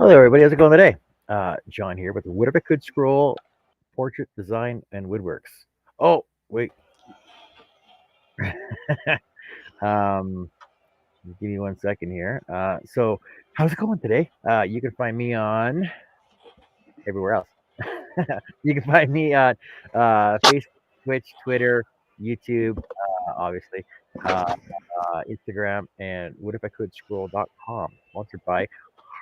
Hello, everybody. How's it going today? John here with What If I Could Scroll Portrait Design and Woodworks. Oh, wait. um, Give me 1 second here. So, how's it going today? You can find me on everywhere else. You can find me on Facebook, Twitch, Twitter, YouTube, obviously, uh, Instagram, and whatifICouldScroll.com, sponsored by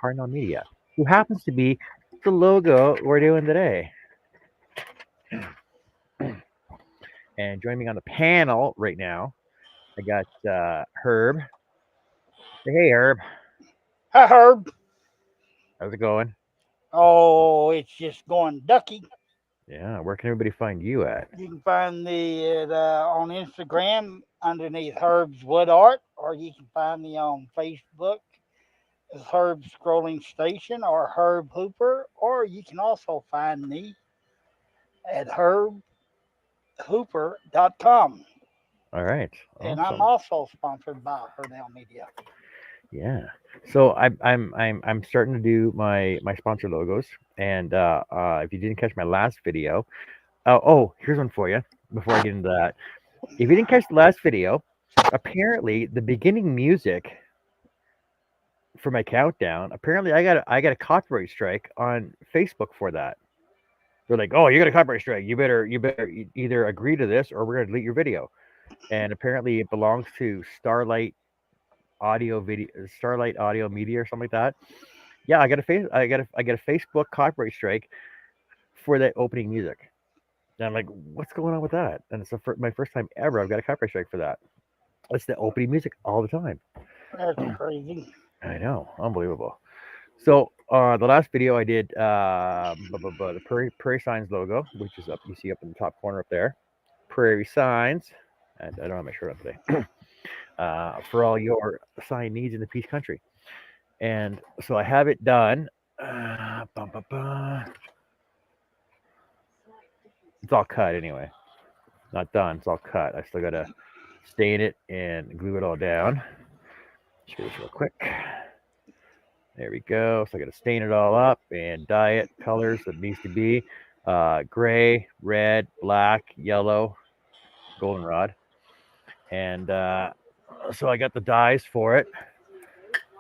Harneal Media, who happens to be the logo we're doing today. And joining me on the panel right now, I got Herb. Say, hey, Herb. Hi, Herb. How's it going? Oh, it's just going ducky. Yeah, where can everybody find you at? You can find me on Instagram underneath Herb's Wood Art, or you can find me on Facebook as Herb Scrolling Station or Herb Hooper, or you can also find me at herbhooper.com. All right, And I'm awesome. also sponsored by Harneal Media. Yeah. So I'm starting to do my sponsor logos, and if you didn't catch my last video, here's one for you. Before I get into that, if you didn't catch the last video, apparently the beginning music for my countdown, apparently I got a copyright strike on Facebook for that. They're like, "Oh, you got a copyright strike. You better either agree to this or we're gonna delete your video." And apparently, it belongs to Starlight Audio Media or something like that. Yeah, I got a Facebook copyright strike for that opening music. And I'm like, "What's going on with that?" And it's my first time ever I've got a copyright strike for that. It's the opening music all the time. That's crazy. I know, unbelievable. So the last video I did, the Prairie Signs logo, which is up, you see up in the top corner up there, Prairie Signs, and I don't have my shirt on today, for all your sign needs in the Peace Country. And so I have it done. Bum, bum, bum. It's all cut anyway. Not done. It's all cut. I still gotta stain it and glue it all down. Show this real quick. There we go. So I got to stain it all up and dye it colors that needs to be gray, red, black, yellow, goldenrod. And so I got the dyes for it.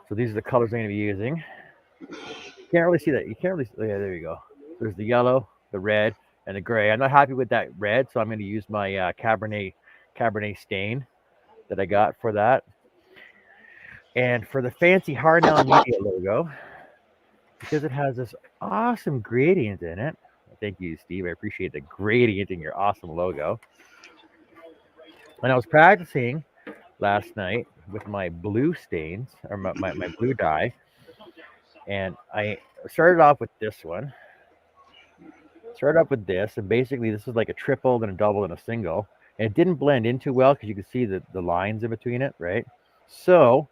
So these are the colors I'm going to be using. Can't really see that. You can't really. Yeah, there you go. There's the yellow, the red, and the gray. I'm not happy with that red, so I'm going to use my Cabernet stain that I got for that. And for the fancy Harneal Media logo, because it has this awesome gradient in it. Thank you, Steve. I appreciate the gradient in your awesome logo. And I was practicing last night with my blue stains or my blue dye. And I started off with this one. Started off with this. And basically, this is like a triple, then a double, and a single. And it didn't blend in too well because you could see the lines in between it, right? So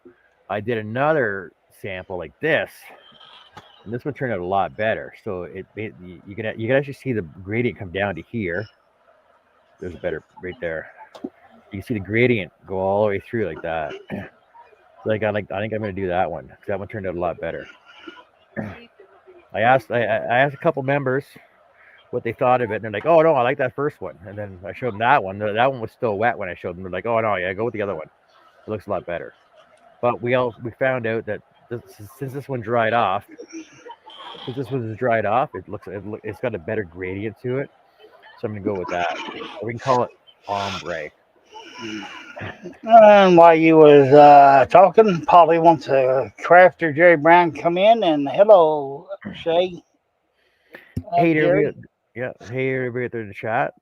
I did another sample like this. And this one turned out a lot better. So you can actually see the gradient come down to here. There's a better right there. You can see the gradient go all the way through like that. So I think I'm gonna do that one because that one turned out a lot better. I asked a couple members what they thought of it, and they're like, "Oh no, I like that first one." And then I showed them that one. That one was still wet when I showed them. They're like, "Oh no, yeah, go with the other one. It looks a lot better." But we found out that since this one dried off, it's got a better gradient to it. So I'm gonna go with that. We can call it ombre. And while you was talking, Polly wants a crafter Jerry Brown come in, and hello, Shay. Hey Jerry. everybody, yeah, hey everybody out there in the chat.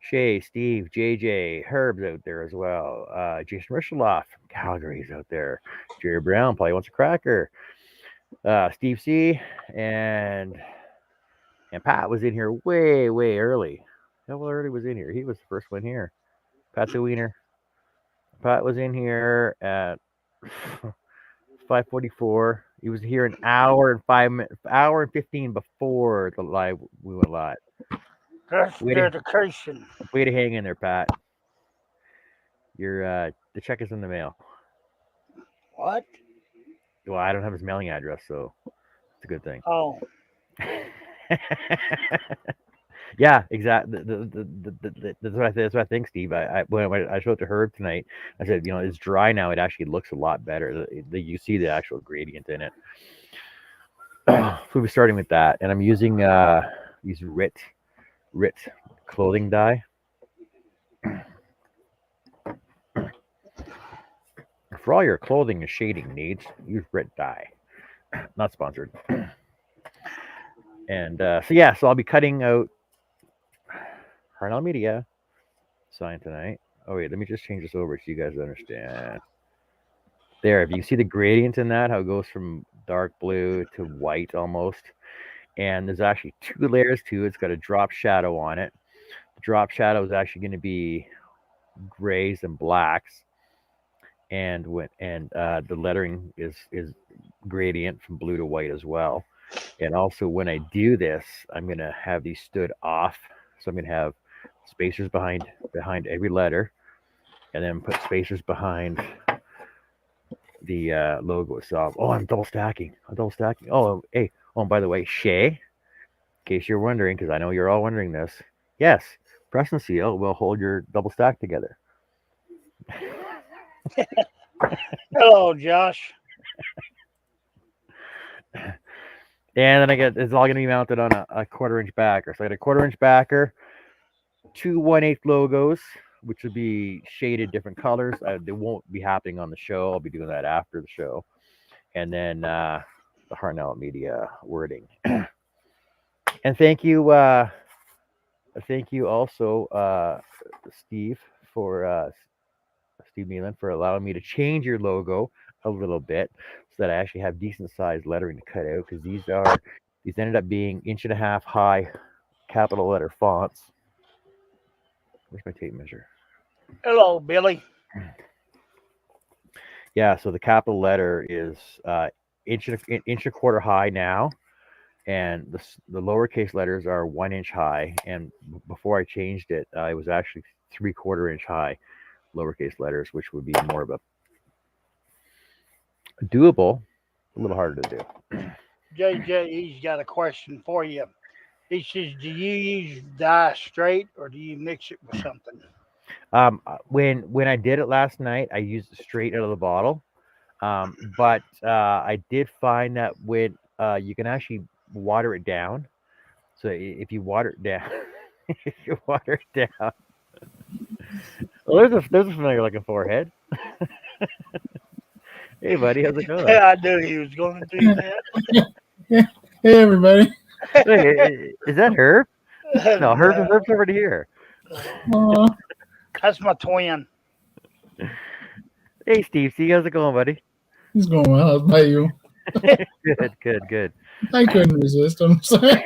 Shay, Steve, JJ, Herb's out there as well. Jason Risheloff from Calgary's out there. Jerry Brown probably wants a cracker. Steve C. and Pat was in here way early. How early was in here? He was the first one here. Pat the Wiener. Pat was in here at 5:44. He was here an hour and 5 minutes, hour and 15 before we went live. That's Way to, dedication. way to hang in there, Pat. The check is in the mail. What? Well, I don't have his mailing address, so It's a good thing. Oh, Yeah, exactly. That's what I think, Steve. When I showed it to Herb tonight, I said, it's dry now. It actually looks a lot better. You see the actual gradient in it. So we'll be starting with that, and I'm using these Rit clothing dye. For all your clothing and shading needs, use Rit dye. Not sponsored. And so I'll be cutting out Harneal Media sign tonight. Oh wait, let me just change this over so you guys understand. There, if you see the gradient in that, how it goes from dark blue to white almost, and there's actually two layers to it. It's got a drop shadow on it. The drop shadow is actually going to be grays and blacks, and the lettering is gradient from blue to white as well. And also, when I do this, I'm going to have these stood off. So I'm going to have spacers behind every letter, and then put spacers behind the logo itself. Oh, I'm double stacking. I'm double stacking. Oh, hey. Oh, and by the way, Shay, in case you're wondering, because I know you're all wondering this. Yes, press and seal will hold your double stack together. hello, Josh. And then it's all going to be mounted on a quarter-inch backer. So I got a quarter-inch backer, two 1/8 logos, which will be shaded different colors. They won't be happening on the show. I'll be doing that after the show. And then the Harneal Media wording. And thank you also, Steve, for Steve Nealon, for allowing me to change your logo a little bit so that I actually have decent sized lettering to cut out, because these ended up being 1.5 inch high capital letter fonts. Where's my tape measure? Hello, Billy. Yeah, so the capital letter is inch and a quarter high now, and the lowercase letters are 1 inch high. And before I changed it, it was actually 3/4 inch high lowercase letters, which would be more of a doable, a little harder to do. JJ, he's got a question for you. He says, do you use dye straight or do you mix it with something? When I did it last night, I used it straight out of the bottle. But I did find that when you can actually water it down. So if you water it down, if you water it down, well, there's a familiar looking forehead. Hey, buddy, how's it going? I knew he was going to do that. Hey, everybody. Is that Herb? No, No, Herb's over here. Aw, that's my twin. Hey, Steve, see how's it going, buddy? he's going well. How about you? Good. I couldn't resist. I'm sorry.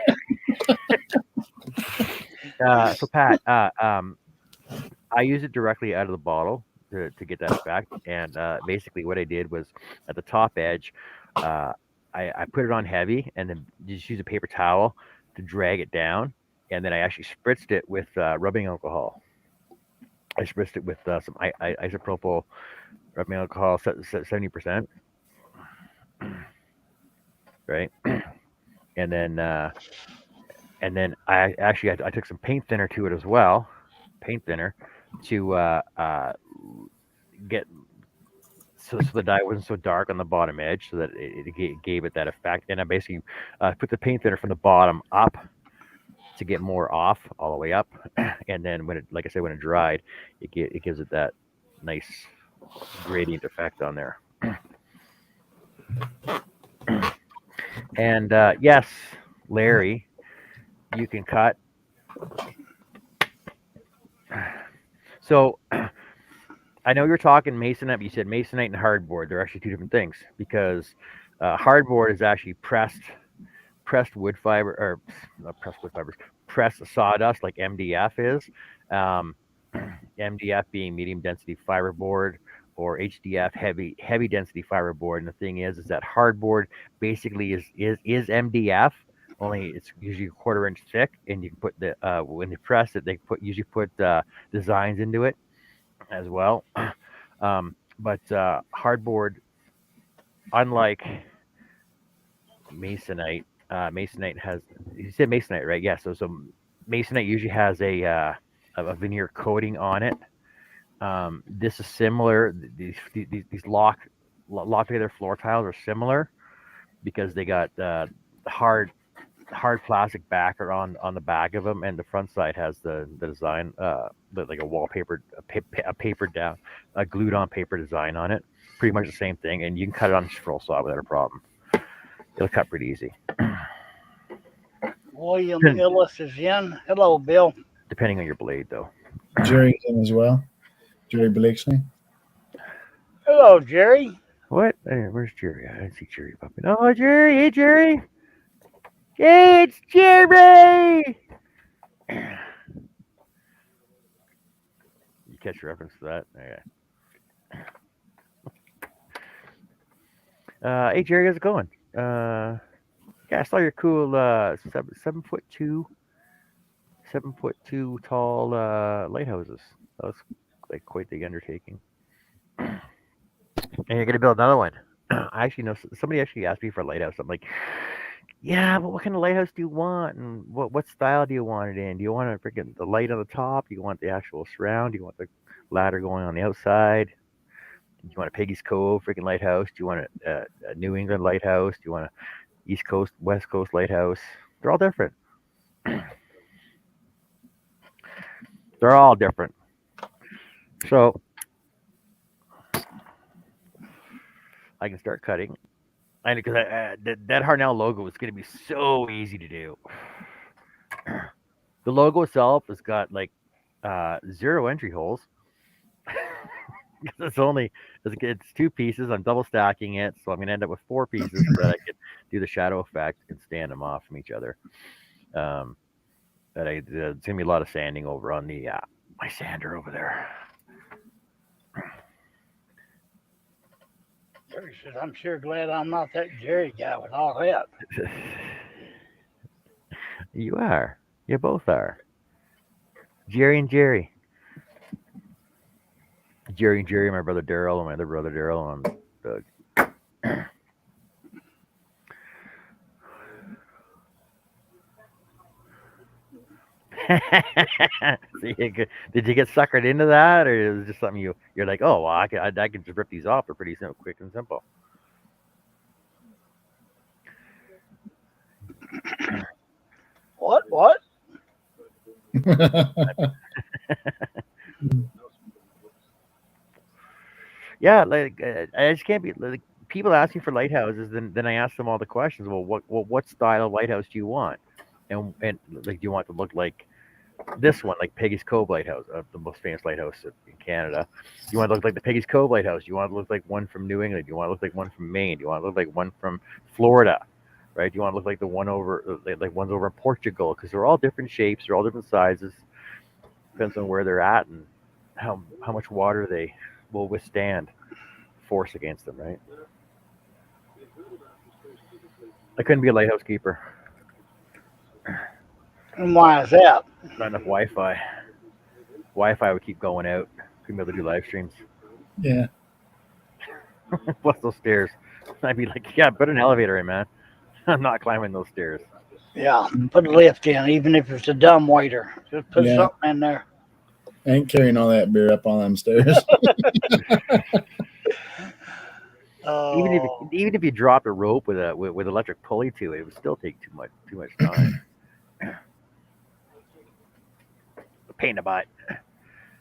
So Pat, I use it directly out of the bottle to get that effect. And basically, what I did was at the top edge, uh, I put it on heavy, and then just use a paper towel to drag it down. And then I actually spritzed it with rubbing alcohol. I spritzed it with some isopropyl rubbing alcohol, 70%, right? And then I took some paint thinner to it as well, paint thinner, to get so the dye wasn't so dark on the bottom edge, so that it gave it that effect. And I basically put the paint thinner from the bottom up to get more off all the way up, and then like I said, when it dried, it gives it that nice gradient effect on there. And yes, Larry, you can cut. So I know you're talking masonite, but you said masonite and hardboard. They're actually two different things, because hardboard is actually pressed wood fiber, or not pressed wood fibers, pressed sawdust like MDF is. Um, MDF being medium density fiberboard, or HDF heavy density fiberboard. And the thing is that hardboard basically is MDF. Only it's usually 1/4 inch thick, and you can put the when they press it, they usually put designs into it as well. But hardboard, unlike masonite. Masonite has. You said masonite, right? Yeah. So masonite usually has a veneer coating on it. This is similar. These lock together floor tiles are similar because they got hard hard plastic backer on the back of them, and the front side has the design, like a wallpaper, a paper down, a glued on paper design on it. Pretty much the same thing, and you can cut it on a scroll saw without a problem. It'll cut pretty easy, William Illis is in. Hello, Bill. depending on your blade, though. Jerry's in as well. Jerry Blakesley. Hello, Jerry. What? Hey, where's Jerry? I didn't see Jerry popping. Oh, Jerry! Hey, Jerry! Hey, it's Jerry! You catch a reference to that? Okay. Hey Jerry, how's it going? Yeah, I saw your cool 7'2", 7'2" tall lighthouses. That was like quite the undertaking. And you're gonna build another one. I actually know somebody actually asked me for a lighthouse. I'm like, yeah, but what kind of lighthouse do you want, and what style do you want it in? Do you want a freaking the light on the top? Do you want the actual surround? Do you want the ladder going on the outside? Do you want a Peggy's Cove freaking lighthouse? Do you want a New England lighthouse? Do you want a East Coast, West Coast lighthouse? They're all different. They're all different. So I can start cutting. I know because that Harneal logo is going to be so easy to do. The logo itself has got like 0 entry holes. It's 2 pieces. I'm double stacking it, so I'm gonna end up with 4 pieces so that I can do the shadow effect and stand them off from each other. It's gonna be a lot of sanding over on the my sander over there. Jerry says, I'm sure glad I'm not that Jerry guy with all that. You are. You both are. Jerry and Jerry. Jerry and Jerry, my brother Daryl, and my other brother Daryl, and Doug. Did you get suckered into that, or is it just something you're like, oh, well, I can just rip these off? They're pretty simple, quick and simple. What? Yeah, like I just can't be like people ask me for lighthouses, then I ask them all the questions. Well, what style of lighthouse do you want? And like, do you want to look like this one, like Peggy's Cove Lighthouse, the most famous lighthouse in Canada? Do you want to look like the Peggy's Cove Lighthouse? Do you want to look like one from New England? Do you want to look like one from Maine? Do you want to look like one from Florida? Right? Do you want to look like the one over like ones over in Portugal? Because they're all different shapes, they're all different sizes. Depends on where they're at and how much water they will withstand force against them, right? I couldn't be a lighthouse keeper. And why is that? Not enough Wi-Fi. Wi-Fi would keep going out. Couldn't be able to do live streams. Yeah. Plus those stairs. I'd be like, yeah, put an elevator in, man. I'm not climbing those stairs. Yeah, put a lift in, even if it's a dumb waiter. Just put Yeah. something in there. I ain't carrying all that beer up on them stairs. Even if you dropped a rope with electric pulley to it, it would still take too much time. Pain in the butt.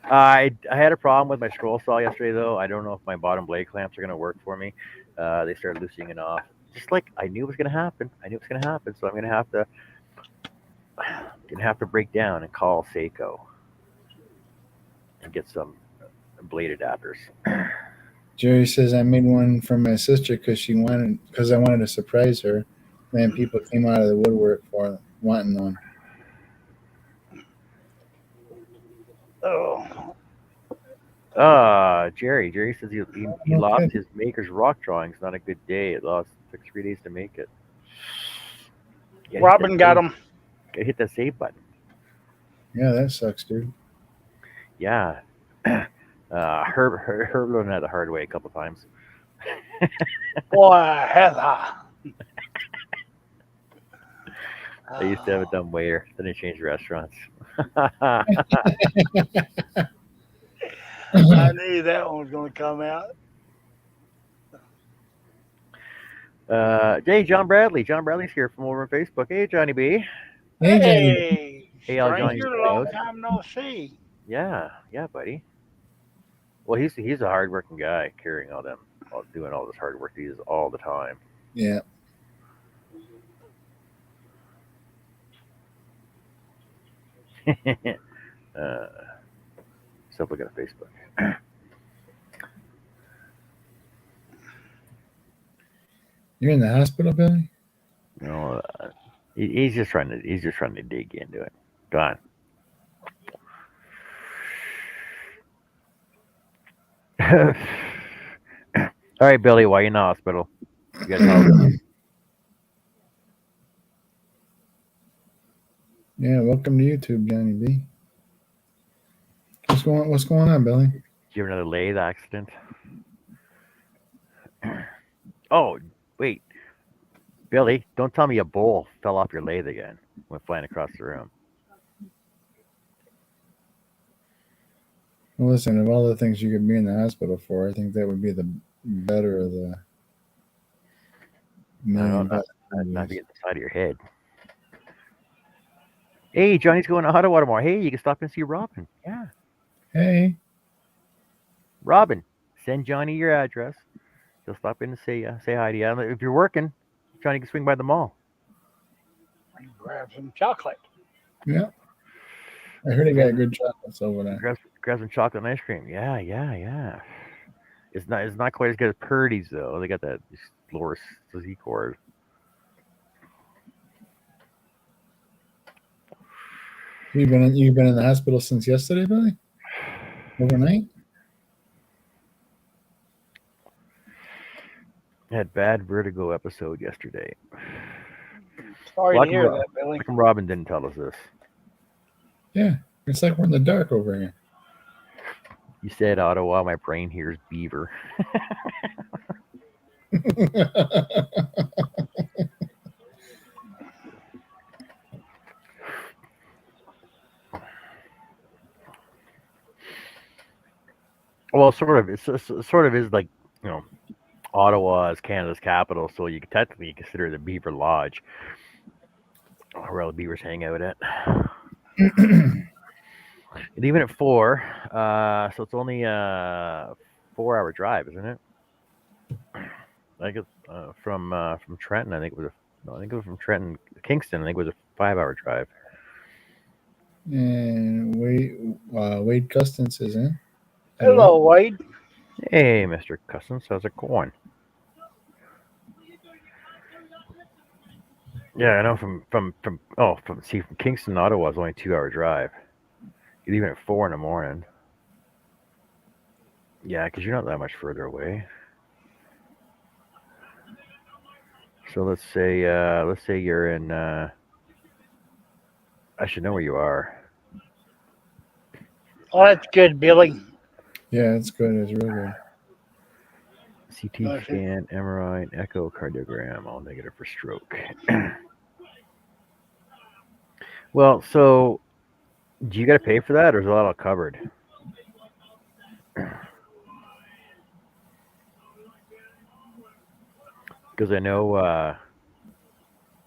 I had a problem with my scroll saw yesterday, though. I don't know if my bottom blade clamps are going to work for me. They started loosening off. Just like I knew it was going to happen. So I'm going to have to break down and call Seiko and get some blade adapters. Jerry says I made one for my sister because I wanted to surprise her. Then people came out of the woodwork for wanting one. Oh, Jerry. Jerry says he lost his maker's rock drawings. Not a good day. It took 3 days to make it. Yeah, Robin got him. Hit that save button. Yeah, that sucks, dude. Yeah. Herb learned that the hard way a couple times. Boy, Heather. I used to have a dumb waiter. Then they changed restaurants. I knew that one was going to come out. Hey, John Bradley. John Bradley's here from over on Facebook. Hey, Johnny B. Hey, Johnny. Hey, Hey, all Johnny's stranger, long host. time no see. Yeah, buddy. Well, he's a hardworking guy, carrying doing all this hard work he does all the time. Yeah. Stop looking at Facebook. You're in the hospital, Billy? No, he's just trying to dig into it. Go on. All right, Billy, why you in the hospital? You got to Yeah, welcome to YouTube, Johnny B. What's going on, Billy? Did you have another lathe accident? Oh, wait, Billy, don't tell me a bowl fell off your lathe again, went flying across the room. Well, listen, of all the things you could be in the hospital for, I think that would be the better of the million. Not to get the side of your head. Hey, Johnny's going to Ottawa tomorrow. Hey, you can stop and see Robin. Yeah. Hey. Robin, send Johnny your address. He'll stop in and say hi to you. If you're working, Johnny can swing by the mall. Grab some chocolate. Yeah. I heard he got good chocolates over there. Grab some chocolate and ice cream. Yeah. It's not quite as good as Purdy's though. They got that lower Z chord. You've been in the hospital since yesterday, Billy? Overnight? I had bad vertigo episode yesterday. Sorry to hear that, Billy. How come Robin didn't tell us this? Yeah, it's like we're in the dark over here. You said Ottawa, my brain hears beaver. Well, sort of. It sort of is like, Ottawa is Canada's capital, so you could technically consider it a beaver lodge, where all the beavers hang out at. And even at 4, so it's only a 4-hour drive, isn't it? I think it's from Trenton. I think it was from Trenton, Kingston. I think it was a 5-hour drive. And Wade Custance is in. Hello, Wade. Hey, Mr. Customs, how's it going? Yeah, I know from Kingston to Ottawa is only a 2-hour drive. Even at 4 in the morning. Yeah, because you're not that much further away. So let's say you're in. I should know where you are. Oh, that's good, Billy. Yeah, it's good. It's real good. CT scan, MRI, and echocardiogram, all negative for stroke. Well, so do you got to pay for that, or is it all covered? Because I know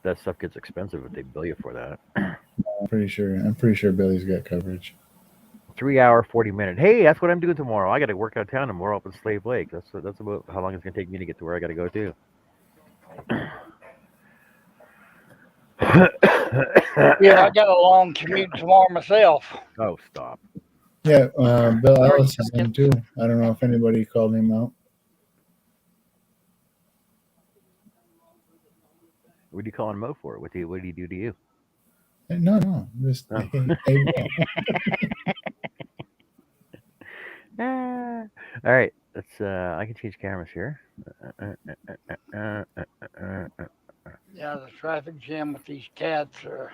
that stuff gets expensive if they bill you for that. I'm pretty sure Billy's got coverage. 3 hour, 40-minute. Hey, that's what I'm doing tomorrow. I got to work out of town tomorrow up in Slave Lake. That's about how long it's gonna take me to get to where I got to go to. Yeah, I got a long commute tomorrow myself. Oh, stop. Yeah, Bill Ellis is in too. I don't know if anybody called him out. What do you call him out for? What did he do to you? No, just Oh. hey, All right, let's. I can change cameras here. Yeah, the traffic jam with these cats are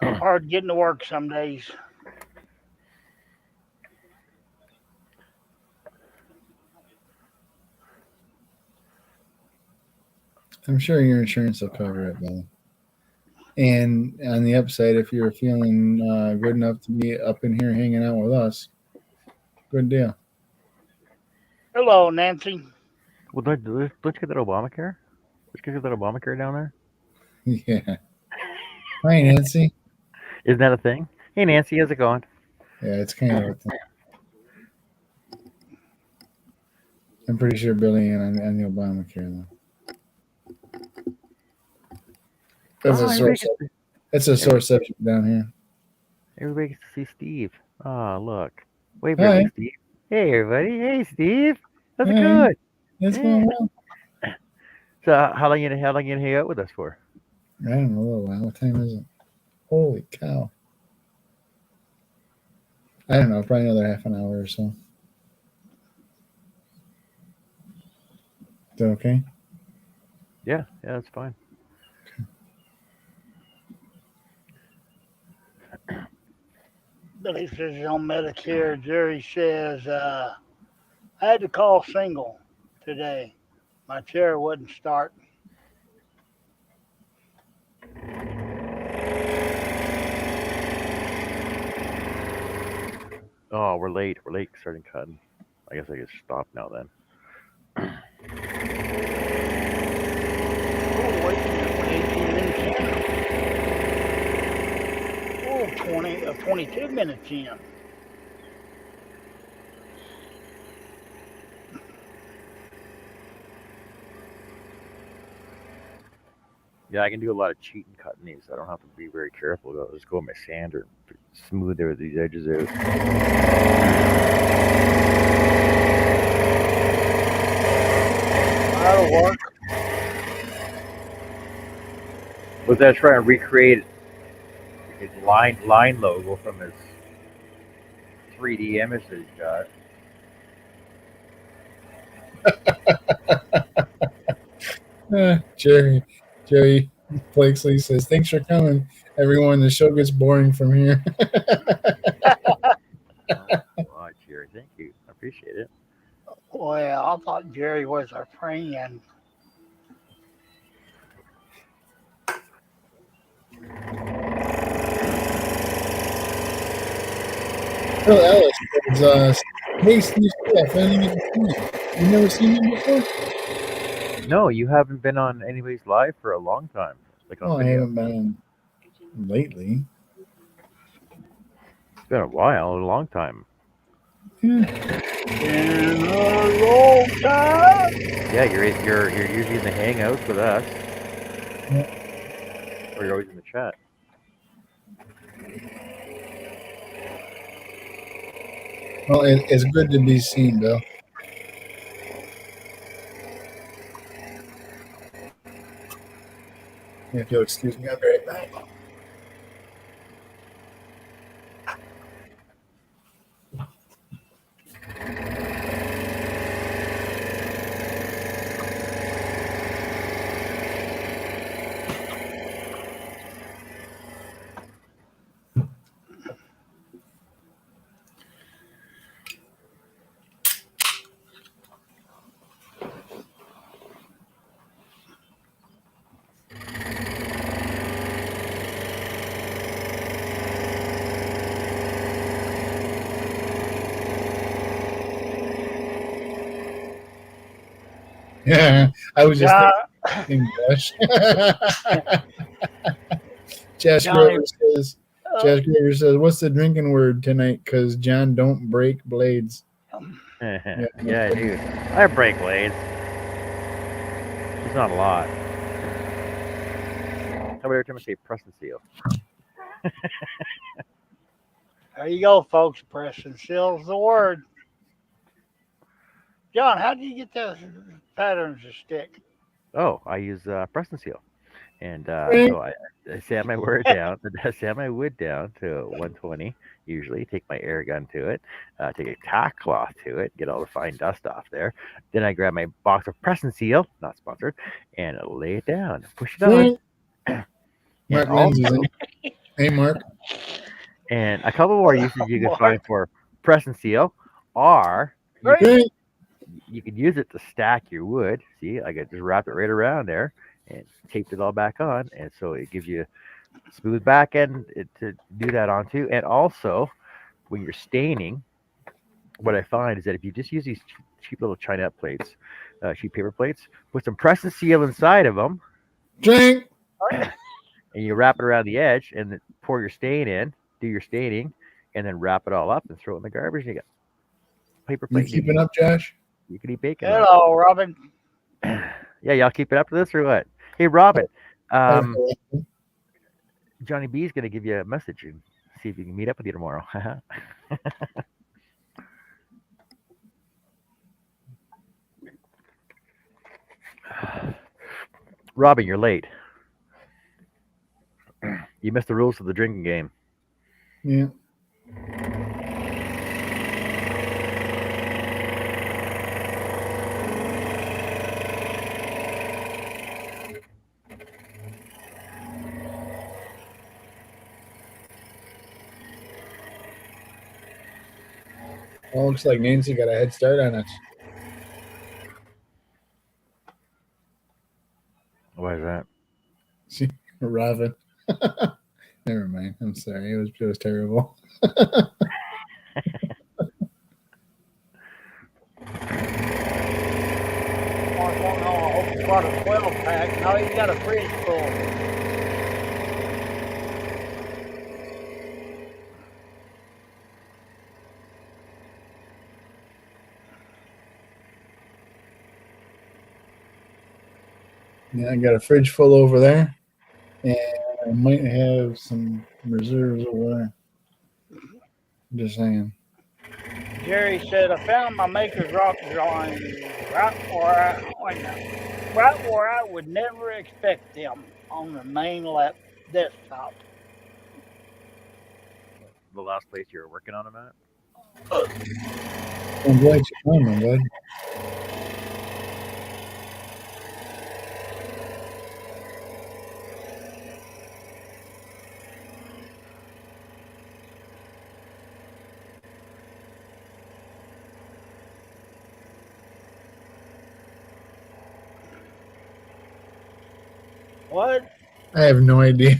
hard getting to work some days. I'm sure your insurance will cover it, Bill. And on the upside, if you're feeling good enough to be up in here hanging out with us, good deal. Hello, Nancy. Well, let's get that Obamacare. Let's get that Obamacare down there. Yeah. Hi, Nancy. Isn't that a thing? Hey, Nancy, how's it going? Yeah, it's kind of a thing. I'm pretty sure Billy in on the Obamacare though. That's Oh, a sore subject. That's a sore subject down here. everybody gets to see Steve. Oh, look. Wave your Hi. way, Steve. Hey, everybody. Hey, Steve. How's it Hi. going? It's Yeah. going well. So, how long you gonna hang out with us for? I don't know a little while. What time is it? Holy cow. I don't know, probably another half an hour or so. Is that okay? Yeah, that's fine. Billy says he's on Medicare. Jerry says, I had to call single today. My chair wouldn't start. Oh, we're late. We're late starting cutting. I guess I can stop now then. Oh, wait a minute. 18 minutes in. Oh, 22 minutes in. Yeah, I can do a lot of cheating cutting these. I don't have to be very careful. I'll just go with my sander, smooth these edges out. That'll work. Was that trying to recreate his line logo from his 3D image that he's got? Jerry Blakesley says, "Thanks for coming, everyone. The show gets boring from here." Oh, Jerry, thank you. I appreciate it. Well, I thought Jerry was our friend. Bill Ellis says, "Hey, Steve, I finally get to see you. You never seen me before?" No, you haven't been on anybody's live for a long time, like on Oh, I video. haven't been on lately. It's been a while, a long time. Yeah. In a long time. Yeah, you're usually in the hangouts with us, or you're always in the chat. Well, it's good to be seen, Bill. If you'll excuse me, I'll be right back. Yeah, I was just thinking, gosh. Josh Johnny, Grover says, "What's the drinking word tonight? Because John don't break blades." Yeah, I do. I break blades. It's not a lot. How about every time I say press and seal? there you go, folks. Preston seals the word. John, how did you get those patterns to stick? Oh, I use press and seal, and so I sand my word down. I sand my wood down to 120. Usually, take my air gun to it, take a tack cloth to it, get all the fine dust off there. Then I grab my box of press and seal, not sponsored, and lay it down, push it on. Mark Lindsay's in. Hey, Mark. And a couple more uses you can find for press and seal are you can use it to stack your wood. See, I could just wrap it right around there, and taped it all back on, and so it gives you smooth back end to do that onto. And also, when you're staining, what I find is that if you just use these cheap little China plates, cheap paper plates, put some press and seal inside of them, Drink. and you wrap it around the edge, and then pour your stain in, do your staining, and then wrap it all up and throw it in the garbage. And you got paper You plate. keeping up, Josh? You can eat bacon with. Hello, Robin. Yeah, y'all keep it up to this or what? Hey, Robin, Johnny B's gonna give you a message and see if you can meet up with you tomorrow. Robin, you're late. You missed the rules of the drinking game. Yeah. Well, looks like Nancy got a head start on us. Why is that? See, Robin. Never mind. I'm sorry. It was terrible. Mark wanting on a whole brought a 12 pack. No, he's got a fridge full. Yeah, I got a fridge full over there, and I might have some reserves over there. I'm just saying. Jerry said, I found my Maker's Rock drawing right where I would never expect them on the main desktop. The last place you were working on them at? I'm glad you're coming, bud. What? I have no idea.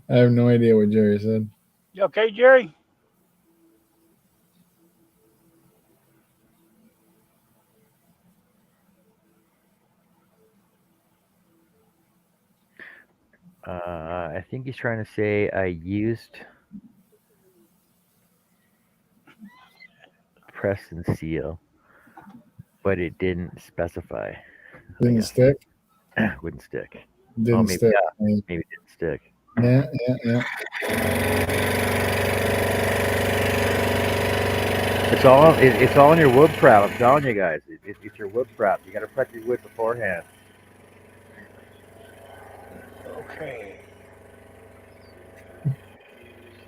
I have no idea what Jerry said. You okay, Jerry? I think he's trying to say I used press and seal, but it didn't specify. Didn't stick. Wouldn't stick. Didn't maybe stick. maybe it didn't stick. Yeah. It's all in your wood prep. I'm telling you guys, it's your wood prep. You got to prep your wood beforehand. Okay.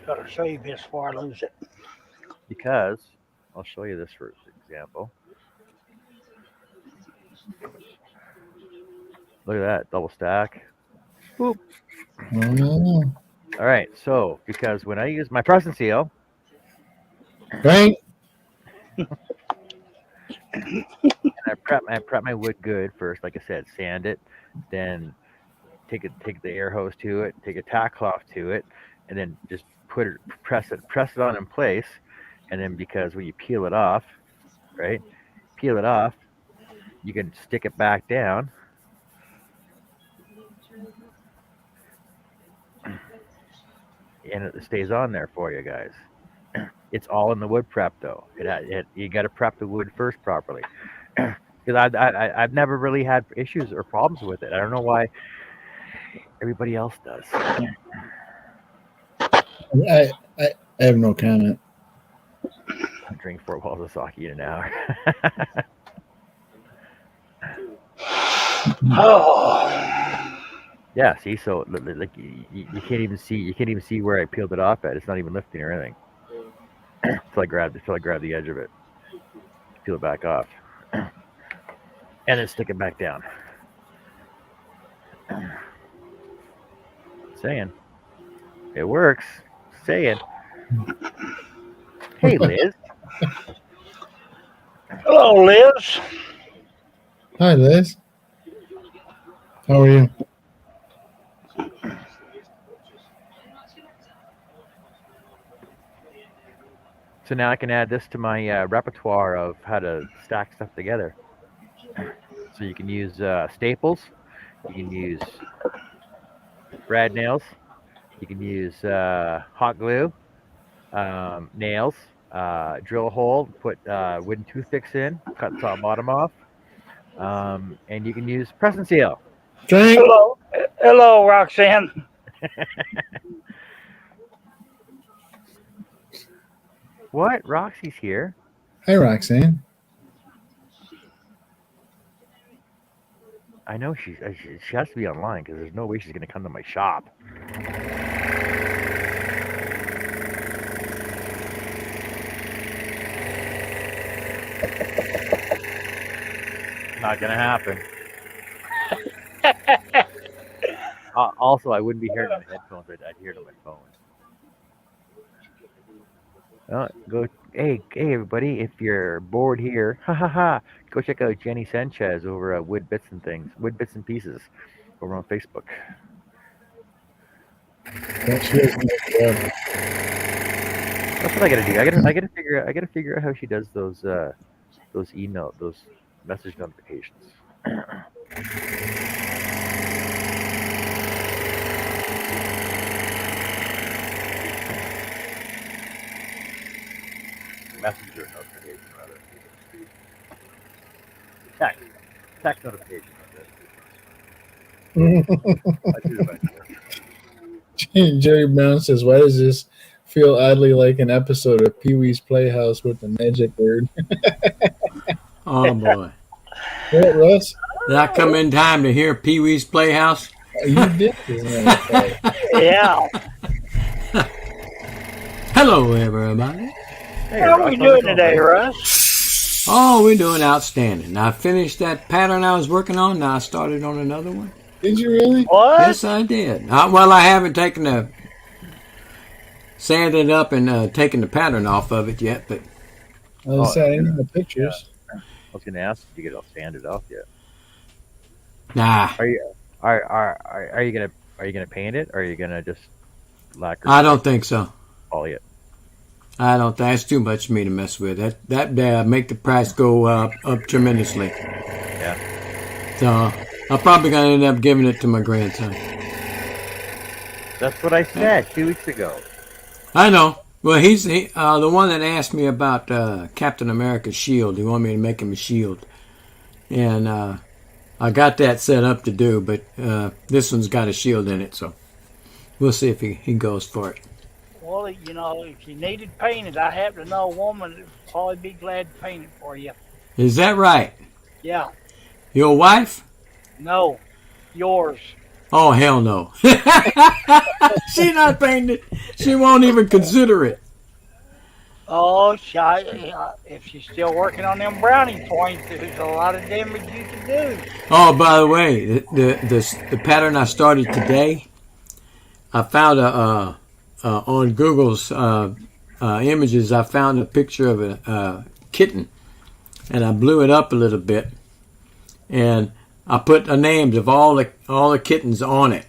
Gotta save this before I lose it. Because I'll show you this for example. Look at that double stack. Boop. Oh, All right, so because when I use my press and seal, right. and I prep my wood good first, like I said, sand it, then take the air hose to it, take a tack cloth to it, and then just press it on in place, and then because when you peel it off, right, you can stick it back down. And it stays on there for you guys. It's all in the wood prep though. You got to prep the wood first properly. Because I've never really had issues or problems with it. I don't know why everybody else does. I have no comment. I drink 4 bottles of sake in an hour. Oh. Yeah, see, so like you can't even see where I peeled it off at. It's not even lifting or anything. Until I grab the edge of it, peel it back off, and then stick it back down. Saying it works. Saying, hey Liz. Hello, Liz. Hi, Liz. How are you? So now I can add this to my repertoire of how to stack stuff together. So you can use staples, you can use brad nails, you can use hot glue, nails, drill a hole, put wooden toothpicks in, cut the top and bottom off, and you can use press and seal. Drink. Hello, Roxanne. What? Roxy's here. Hi, Roxanne. I know she has to be online because there's no way she's going to come to my shop. Not going to happen. Also, I wouldn't be hearing it on the headphones. I'd hear it on my phone. Hey, everybody! If you're bored here, go check out Jenny Sanchez over at Wood Bits and Pieces, over on Facebook. That's what I gotta do. I gotta figure out how she does those message notifications. Messenger notification, rather. Text notification. Jerry Brown says, "Why does this feel oddly like an episode of Pee-wee's Playhouse with the magic word?" Oh boy! What, Russ? Did I come in time to hear Pee-wee's Playhouse? You did. Yeah. Hello, everybody. Hey, How are we doing today, Russ? Oh, we're doing outstanding. I finished that pattern I was working on. Now I started on another one. Did you really? What? Yes, I did. Well, I haven't taken sanded it up and taken the pattern off of it yet, but I was saying in the pictures. Yeah. I was going to ask if you get it all sanded off yet. nah. Are you gonna paint it, or are you gonna just lacquer? I don't think so. Poly it. I don't think that's too much for me to mess with. That make the price go up tremendously. Yeah. So I'm probably gonna end up giving it to my grandson. That's what I said 2 weeks ago. I know. Well, he's the one that asked me about Captain America's shield. He wanted me to make him a shield, and I got that set up to do. But this one's got a shield in it, so we'll see if he goes for it. Well, if you needed painted, I happen to know a woman that would probably be glad to paint it for you. Is that right? Yeah. Your wife? No. Yours. Oh, hell no. She's not painting it. She won't even consider it. Oh, if she's still working on them brownie points, there's a lot of damage you can do. Oh, by the way, the pattern I started today, I found on Google's images, I found a picture of a kitten, and I blew it up a little bit, and I put the names of all the kittens on it,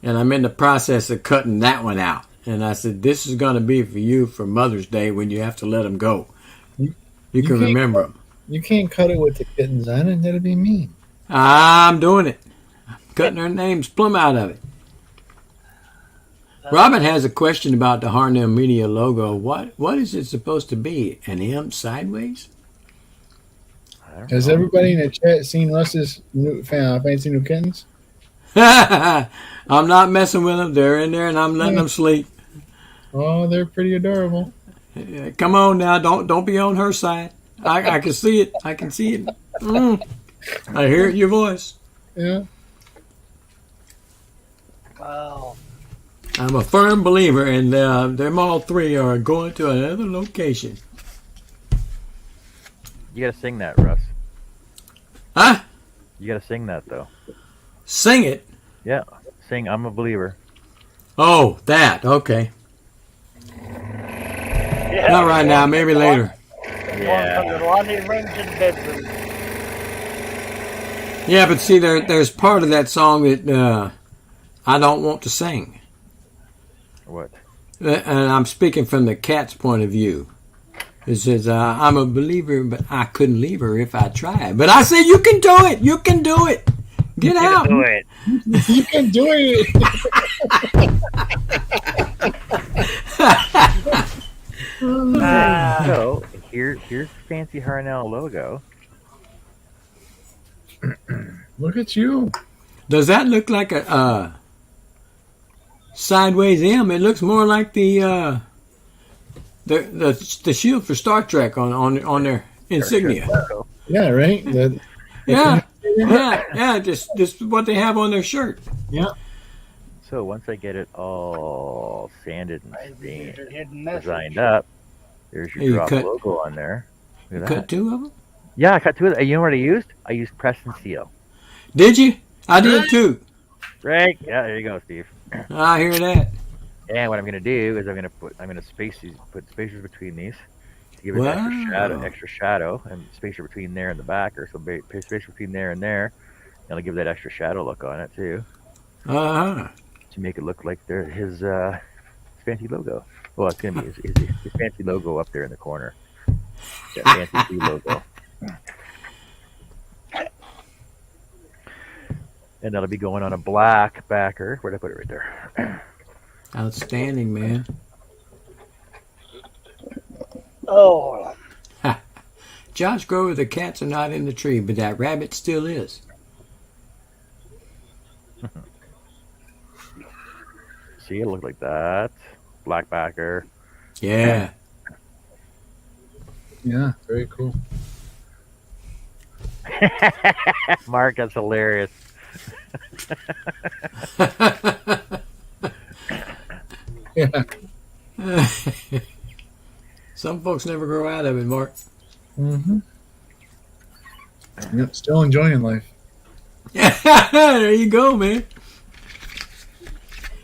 and I'm in the process of cutting that one out. And I said, this is going to be for you for Mother's Day when you have to let them go. You can remember them. You can't cut it with the kittens on it. That'd be mean. I'm doing it. I'm cutting their names plumb out of it. Robin has a question about the Harneal Media logo. What is it supposed to be? An M sideways? Has everybody in the chat seen Russ's new fancy new kittens? I'm not messing with them. They're in there, and I'm letting them sleep. Oh, they're pretty adorable. Come on now, don't be on her side. I can see it. I can see it. I hear it in your voice. Yeah. Wow. I'm a firm believer, and them all three are going to another location. You gotta sing that, Russ. Huh? You gotta sing that though. Sing it? Yeah, sing "I'm a Believer." Oh, that. Okay. Yeah, Not right now. Maybe later. From the laundry room to the bedroom. Yeah, but see, there's part of that song that I don't want to sing. What? And I'm speaking from the cat's point of view. It says, I'm a believer, but I couldn't leave her if I tried. But I said, you can do it. You can do it. Get out. Do it. You can do it. So here's the fancy Harneal logo. Look at you. Does that look like a sideways M? It looks more like the shield for Star Trek on their insignia. Yeah, right. Yeah. Just what they have on their shirt. Yeah. So once I get it all sanded and Maybe stained, there's a hidden message. designed up, there's your You drop cut- logo on there. You Look at cut that. 2 of them? Yeah, I cut 2 of them. You know what I used? I used press and seal. Did you? I did too. Right? Yeah, there you go, Steve. I hear that. And what I'm gonna do is I'm gonna put spacers between these to give it Wow. extra shadow, and spacer between there and the backer. So spacer between there and there, and I'll give that extra shadow look on it too, Uh-huh. to make it look like his fancy logo. Well, it's gonna be his fancy logo up there in the corner. That fancy blue logo. And that'll be going on a black backer. Where'd I put it? Right there. Outstanding, man. Oh, Josh Grover, the cats are not in the tree, but that rabbit still is. See, it looked like that. Black backer. Yeah. Yeah, very cool. Mark, that's hilarious. Yeah. Some folks never grow out of it, Mark. Mm-hmm. Yep, still enjoying life. There you go, man.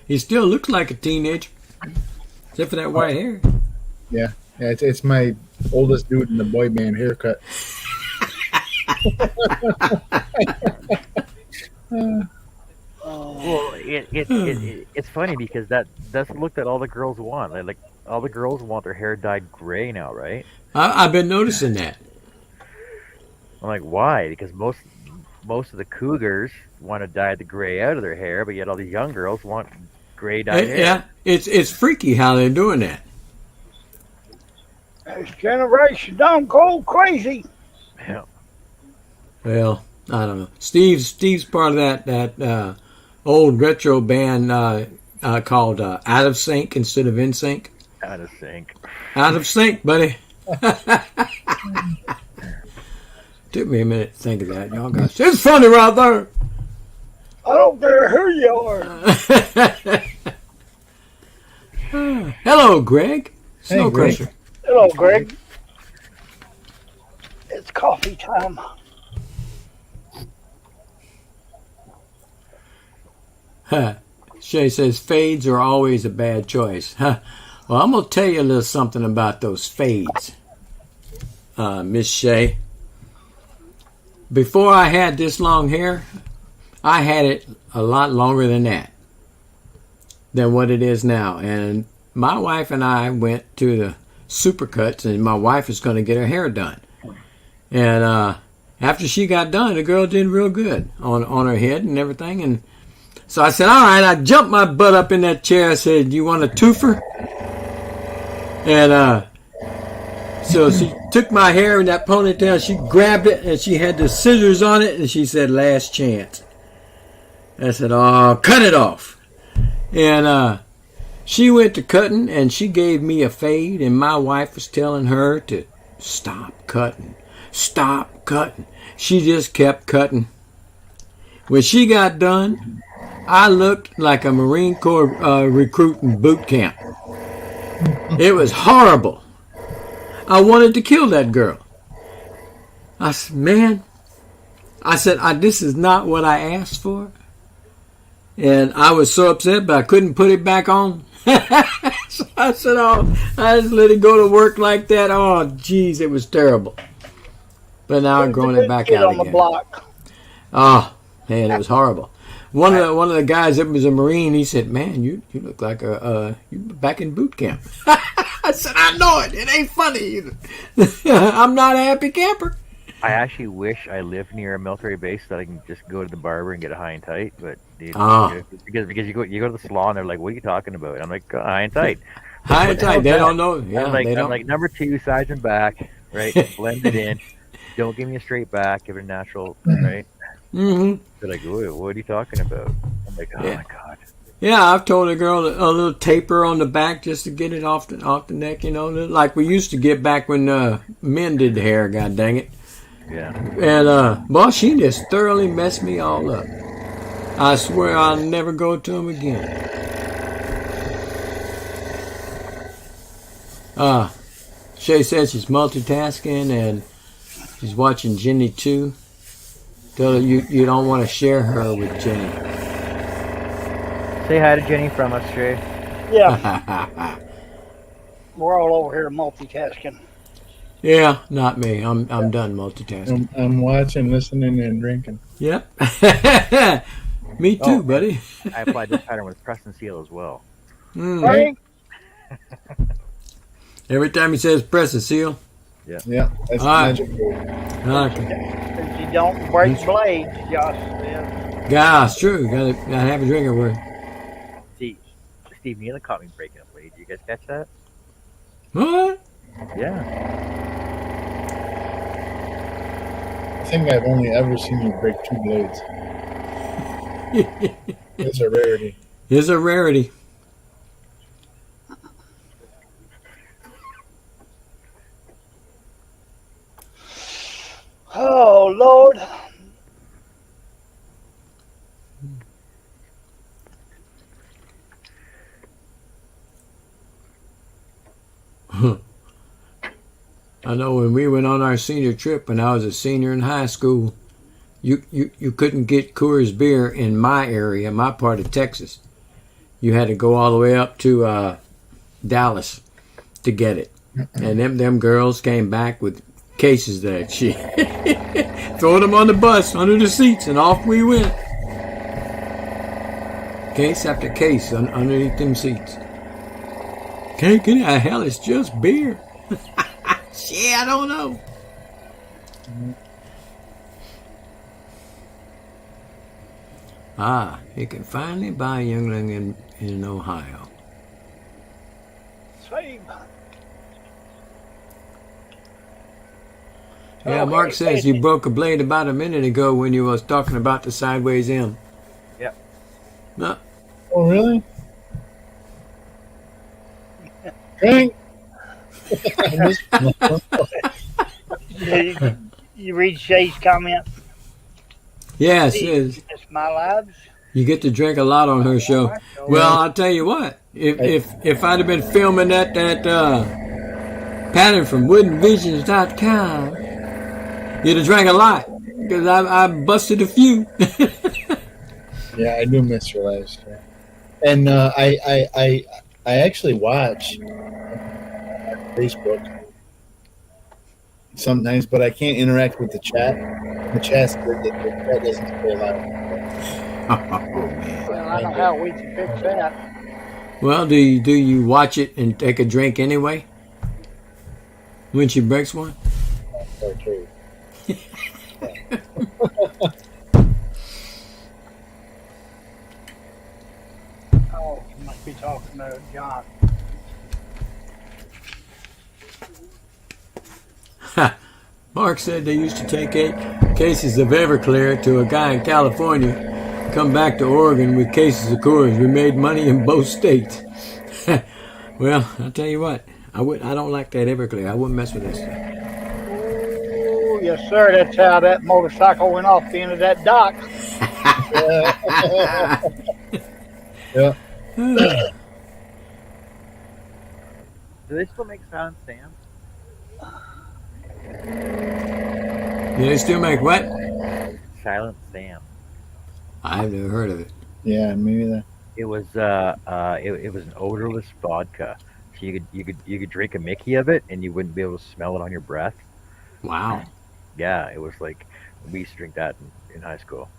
He still looks like a teenager, except for that white hair. Yeah, it's my oldest dude in the boy band haircut. Well, it's funny because that's the look that all the girls want. Like all the girls want their hair dyed gray now, right? I've been noticing that. I'm like, why? Because most of the cougars want to dye the gray out of their hair, but yet all these young girls want gray dyed hair. Yeah, it's freaky how they're doing that. this generation done go crazy. Yeah. Well, I don't know. Steve's part of that old retro band called Out of Sync instead of In Sync. Out of sync. Out of sync, buddy. Took me a minute to think of that. Y'all guys, it's funny right there. I don't care who you are. Hello, Greg. Snow Greg. Crusher. Hello, Greg. It's coffee time. Shay says fades are always a bad choice. Well, I'm gonna tell you a little something about those fades, Miss Shay. Before I had this long hair, I had it a lot longer than that, than what it is now. And my wife and I went to the Supercuts, and my wife is going to get her hair done. And after she got done, the girl did real good on her head and everything. And so I said, all right, I jumped my butt up in that chair. I said, you want a twofer? And so she took my hair in that ponytail, she grabbed it, and she had the scissors on it, and she said, last chance. I said, oh, cut it off. And she went to cutting, and she gave me a fade, and my wife was telling her to stop cutting. Stop cutting. She just kept cutting. When she got done, I looked like a Marine Corps recruit in boot camp. It was horrible. I wanted to kill that girl. I said, man, this is not what I asked for. And I was so upset, but I couldn't put it back on. So I said, oh, I just let it go to work like that. Oh, geez, it was terrible. But now I'm growing it back Kid out on the again. block. Oh man, it was horrible. One of the guys that was a Marine, he said, "Man, you look like you back in boot camp." I said, "I know it. It ain't funny either. I'm not a happy camper." I actually wish I lived near a military base so that I can just go to the barber and get it high and tight. But Ah, because you go to the salon, they're like, "What are you talking about?" I'm like, "High and tight." high What and the hell tight. is They that? don't know. Yeah, they I'm don't. like number two, sides and back, right? Blend it in. Don't give me a straight back. Give it a natural, right? Hmm. They're like, what are you talking about? I'm like, oh Yeah. my god. Yeah, I've told a girl a little taper on the back just to get it off the neck, like we used to get back when men did the hair. God dang it! Yeah. And boy, she just thoroughly messed me all up. I swear I'll never go to him again. Shay says she's multitasking and she's watching Jenny too. Tell her you don't want to share her with Jenny. Say hi to Jenny from us, Shay. Yeah, we're all over here multitasking. Yeah, not me. I'm done multitasking. I'm watching, listening, and drinking. Yep. Me too, buddy. I applied this pattern with press and seal as well. Mm. Frank, Every time he says press and seal. Yeah, that's All right. magic. Okay. you don't break blades, Josh says. Yeah, it's true. Gotta have a drink of it. See, Steve Neal caught me breaking a blade. Did you guys catch that? What? Yeah. I think I've only ever seen you break 2 blades. It's a rarity. It's a rarity. Oh, Lord. I know when we went on our senior trip when I was a senior in high school, you couldn't get Coors beer in my area, my part of Texas. You had to go all the way up to Dallas to get it. And them girls came back with cases of that shit. Throwing them on the bus under the seats and off we went. Case after case underneath them seats. Can't get out of hell, it's just beer. Shit, I don't know. He can finally buy a youngling in Ohio. Save. Yeah, Okay, Mark says you broke a blade about a minute ago when you was talking about the sideways M. Yep. No. Oh, really? Drink. You read Shay's comment? Yeah, it says It's my lives. you get to drink a lot on her show. Well, I'll tell you what. If I'd have been filming that pattern from woodenvisions.com, you'd have drank a lot because I busted a few. Yeah, I do miss your live stream. And I actually watch Facebook sometimes, but I can't interact with the chat. The chat doesn't stay alive. Well, I don't know how we can fix that. Well, do you watch it and take a drink anyway when she breaks one? Okay. Oh, you must be talking about John. Mark said they used to take 8 cases of Everclear to a guy in California, come back to Oregon with cases of Coors. We made money in both states. Well, I'll tell you what, I don't like that Everclear. I wouldn't mess with this stuff. Oh, yes, sir. That's how that motorcycle went off the end of that dock. Yeah. Do they still make sound, Sam? Do they still make what? Silent Sam. I've never heard of it. Yeah, maybe that. It was it was an odorless vodka. So you could drink a Mickey of it and you wouldn't be able to smell it on your breath. Wow. Yeah, it was like We used to drink that in high school,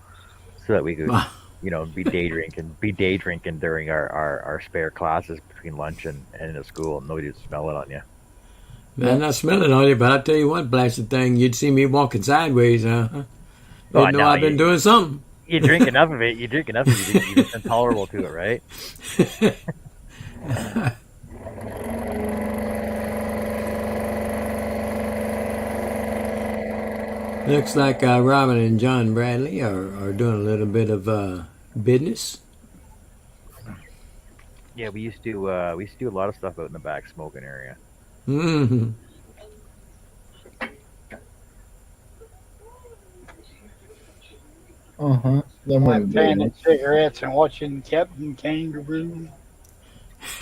so that we could, be day drinking during our spare classes between lunch and into school, and nobody would smell it on you. I'm not smelling on you, but I'll tell you one blasted thing. You'd see me walking sideways. You'd know I've been doing something. You drink enough of it. You get intolerable to it, right? Looks like Robin and John Bradley are doing a little bit of business. Yeah, we used to do a lot of stuff out in the back smoking area. Mm-hmm. I'm fanning cigarettes and watching Captain Kangaroo.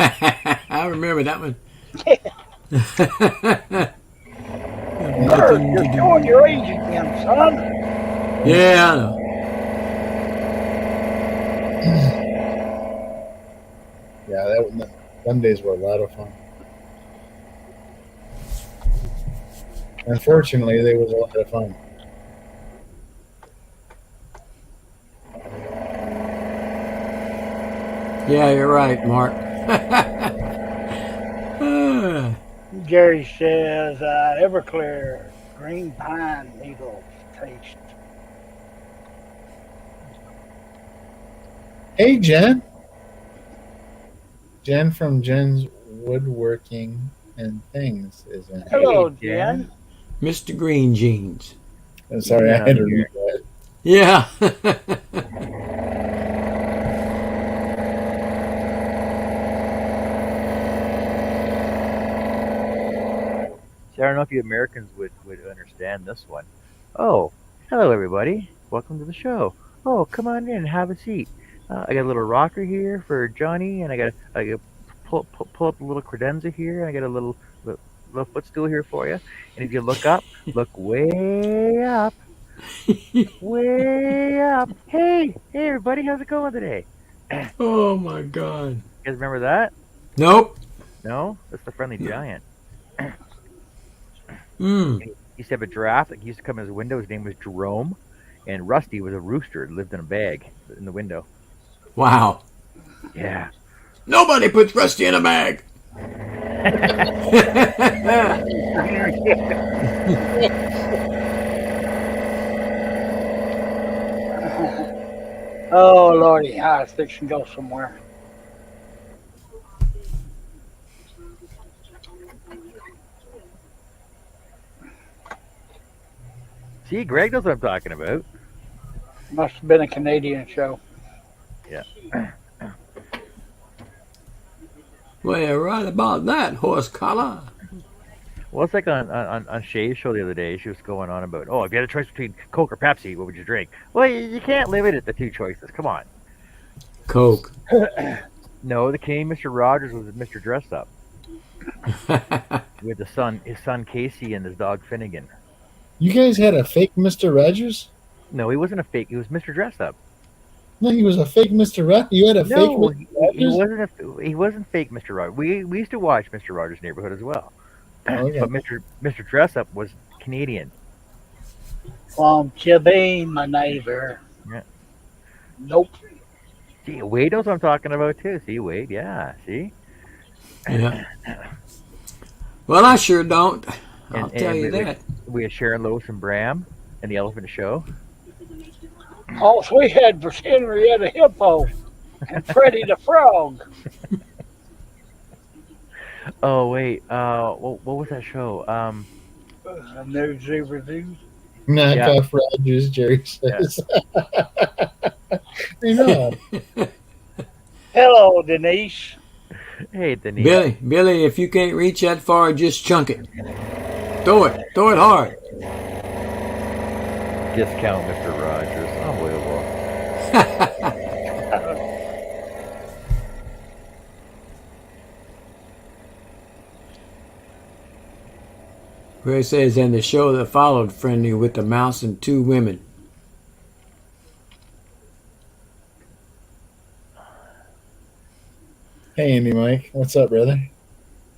I remember that one. You're showing your age again, son. Yeah, I know. Yeah, them days were a lot of fun. Unfortunately, they was a lot of fun. Yeah, you're right, Mark. Jerry says Everclear green pine needles taste. Hey, Jen. Jen from Jen's Woodworking and Things is in. Hello, Jen. Mr. Green Jeans. Sorry, I had to read that. Yeah. See, I don't know if you Americans would understand this one. Oh, hello everybody. Welcome to the show. Oh, come on in, have a seat. I got a little rocker here for Johnny, and I got pull up a little credenza here, and I got a little footstool here for you. And if you look up, look way up, way up. Hey everybody, how's it going today? Oh my God. You guys remember that? Nope. No, that's the Friendly Giant. Mm. He used to have a giraffe that used to come in his window. His name was Jerome, and Rusty was a rooster that lived in a bag in the window. Wow. Yeah. Nobody puts Rusty in a bag. Oh, Lordy, I was fixing to go somewhere. See, Greg knows what I'm talking about. Must have been a Canadian show. Yeah. Well, you're right about that, horse collar. Well, it's like on Shay's show the other day. She was going on about, if you had a choice between Coke or Pepsi, what would you drink? Well, you can't limit it to two choices. Come on. Coke. No, the Canadian Mr. Rogers was Mr. Dress Up with his son Casey and his dog Finnegan. You guys had a fake Mr. Rogers? No, he wasn't a fake. He was Mr. Dress Up. No, he was a fake Mr. Rogers. You had a fake Mr. Rogers? He wasn't fake Mr. Rogers. We used to watch Mr. Rogers' Neighborhood as well. Oh, okay. But Mr. Dress Up was Canadian. Won't you be my neighbor? Yeah. Nope. See, Wade knows what I'm talking about too. See, Wade, yeah. See? Yeah. Well, I sure don't. I'll tell you that. We had Sharon Lois and Bram and the Elephant Show. Oh, so we had Henrietta Hippo and Freddie the Frog. Oh wait, what was that show? Nosy Review. Knockoff Rogers, Jerry says. Yeah. Hello, Denise. Hey, Denise. Billy, if you can't reach that far, just chunk it. Throw it hard. Discount Mr. Rogers. Unbelievable. Ray says, and the show that followed, Friendly with the Mouse and two women. Hey, Andy Mike. What's up, brother?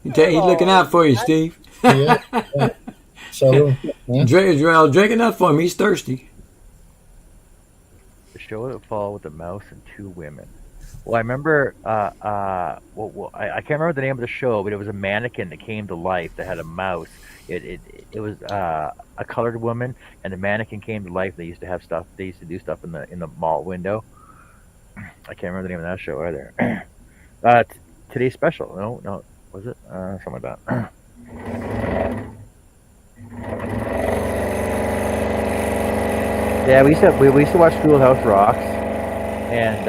He's looking out for you, Steve. Yeah. So, Dre, drinking up for him. He's thirsty. show that fall with a mouse and two women. Well, I remember. I can't remember the name of the show, but it was a mannequin that came to life that had a mouse. It was a colored woman, and the mannequin came to life. They used to have stuff. They used to do stuff in the mall window. I can't remember the name of that show either. Today's special. No, was it? Something like that. Yeah, we used to watch Schoolhouse Rocks, and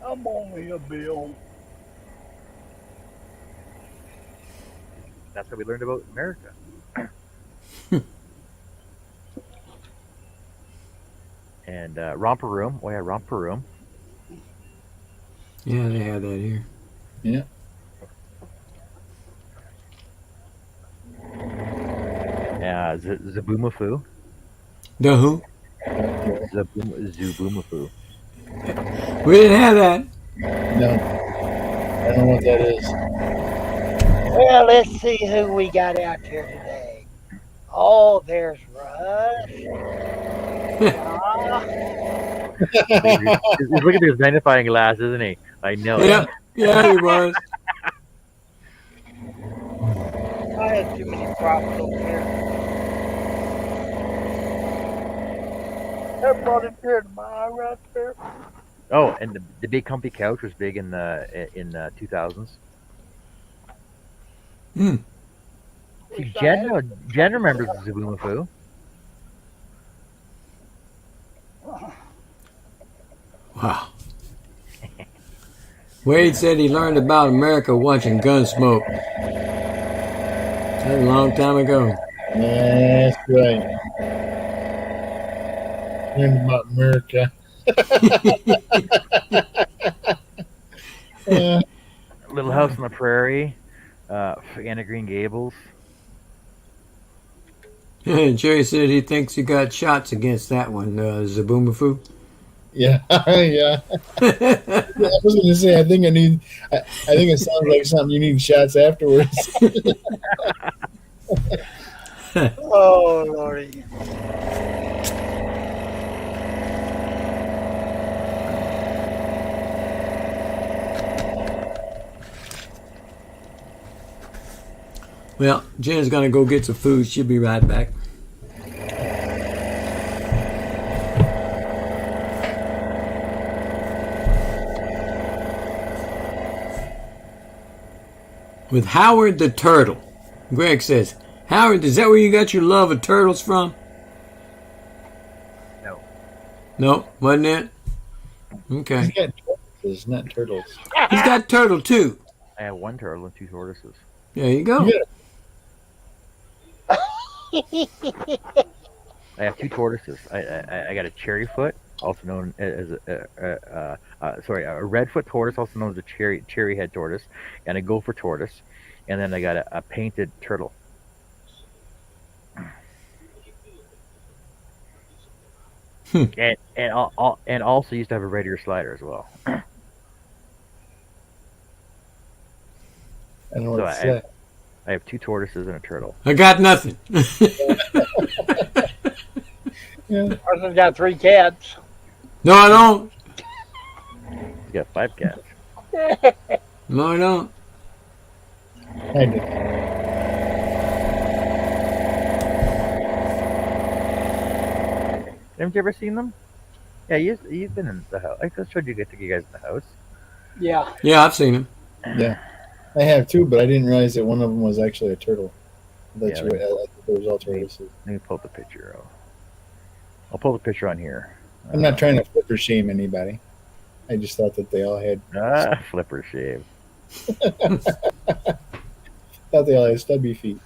I'm only a bill. that's how we learned about America. And Romper Room. Oh yeah, Romper Room. Yeah, they have that here. Yeah. Yeah, Zaboomafoo. The who? Zaboomafoo. We didn't have that. No. I don't know what that is. Well, let's see who we got out here today. Oh, there's Russ. He's looking through his magnifying glass, isn't he? I know. Yeah, yeah, he was. I had too many props over here. That brought it here to my eye right there. Oh, and the big comfy couch was big in the 2000s. Hmm. See, Jen remembers Zaboomafoo. Wow. Wade said he learned about America watching Gunsmoke. That was a long time ago. That's right. Learned about America. Little House on the Prairie. Anna Green Gables. Jerry said he thinks he got shots against that one, Zaboomafoo. Yeah, yeah. I was going to say, I think it sounds like something you need shots afterwards. Oh, Lordy. Well, Jen's going to go get some food. She'll be right back. With Howard the Turtle. Greg says, Howard, is that where you got your love of turtles from? No. No, wasn't it? Okay. He's got tortoises, not turtles. He's got turtle too. I have one turtle and two tortoises. There you go. Yeah. I have two tortoises. I got a cherryfoot, also known as a redfoot tortoise, also known as a cherry head tortoise, and a gopher tortoise, and then I got a painted turtle. And also used to have a red ear slider as well. I don't know So what to say. I have two tortoises and a turtle. I got nothing. Yeah. Carson's got 3 cats. No, I don't. You got 5 cats. No, I don't. I do. Haven't you ever seen them? Yeah, you've been in the house. I just showed you guys in the house. Yeah. Yeah, I've seen him. Yeah. I have two, but I didn't realize that one of them was actually a turtle. That's Yeah, right. I thought it was all tortoises. Let me pull up the picture. I'll pull the picture on here. I'm not trying to flip or shame anybody. I just thought that they all had Flipper shave. stubby feet.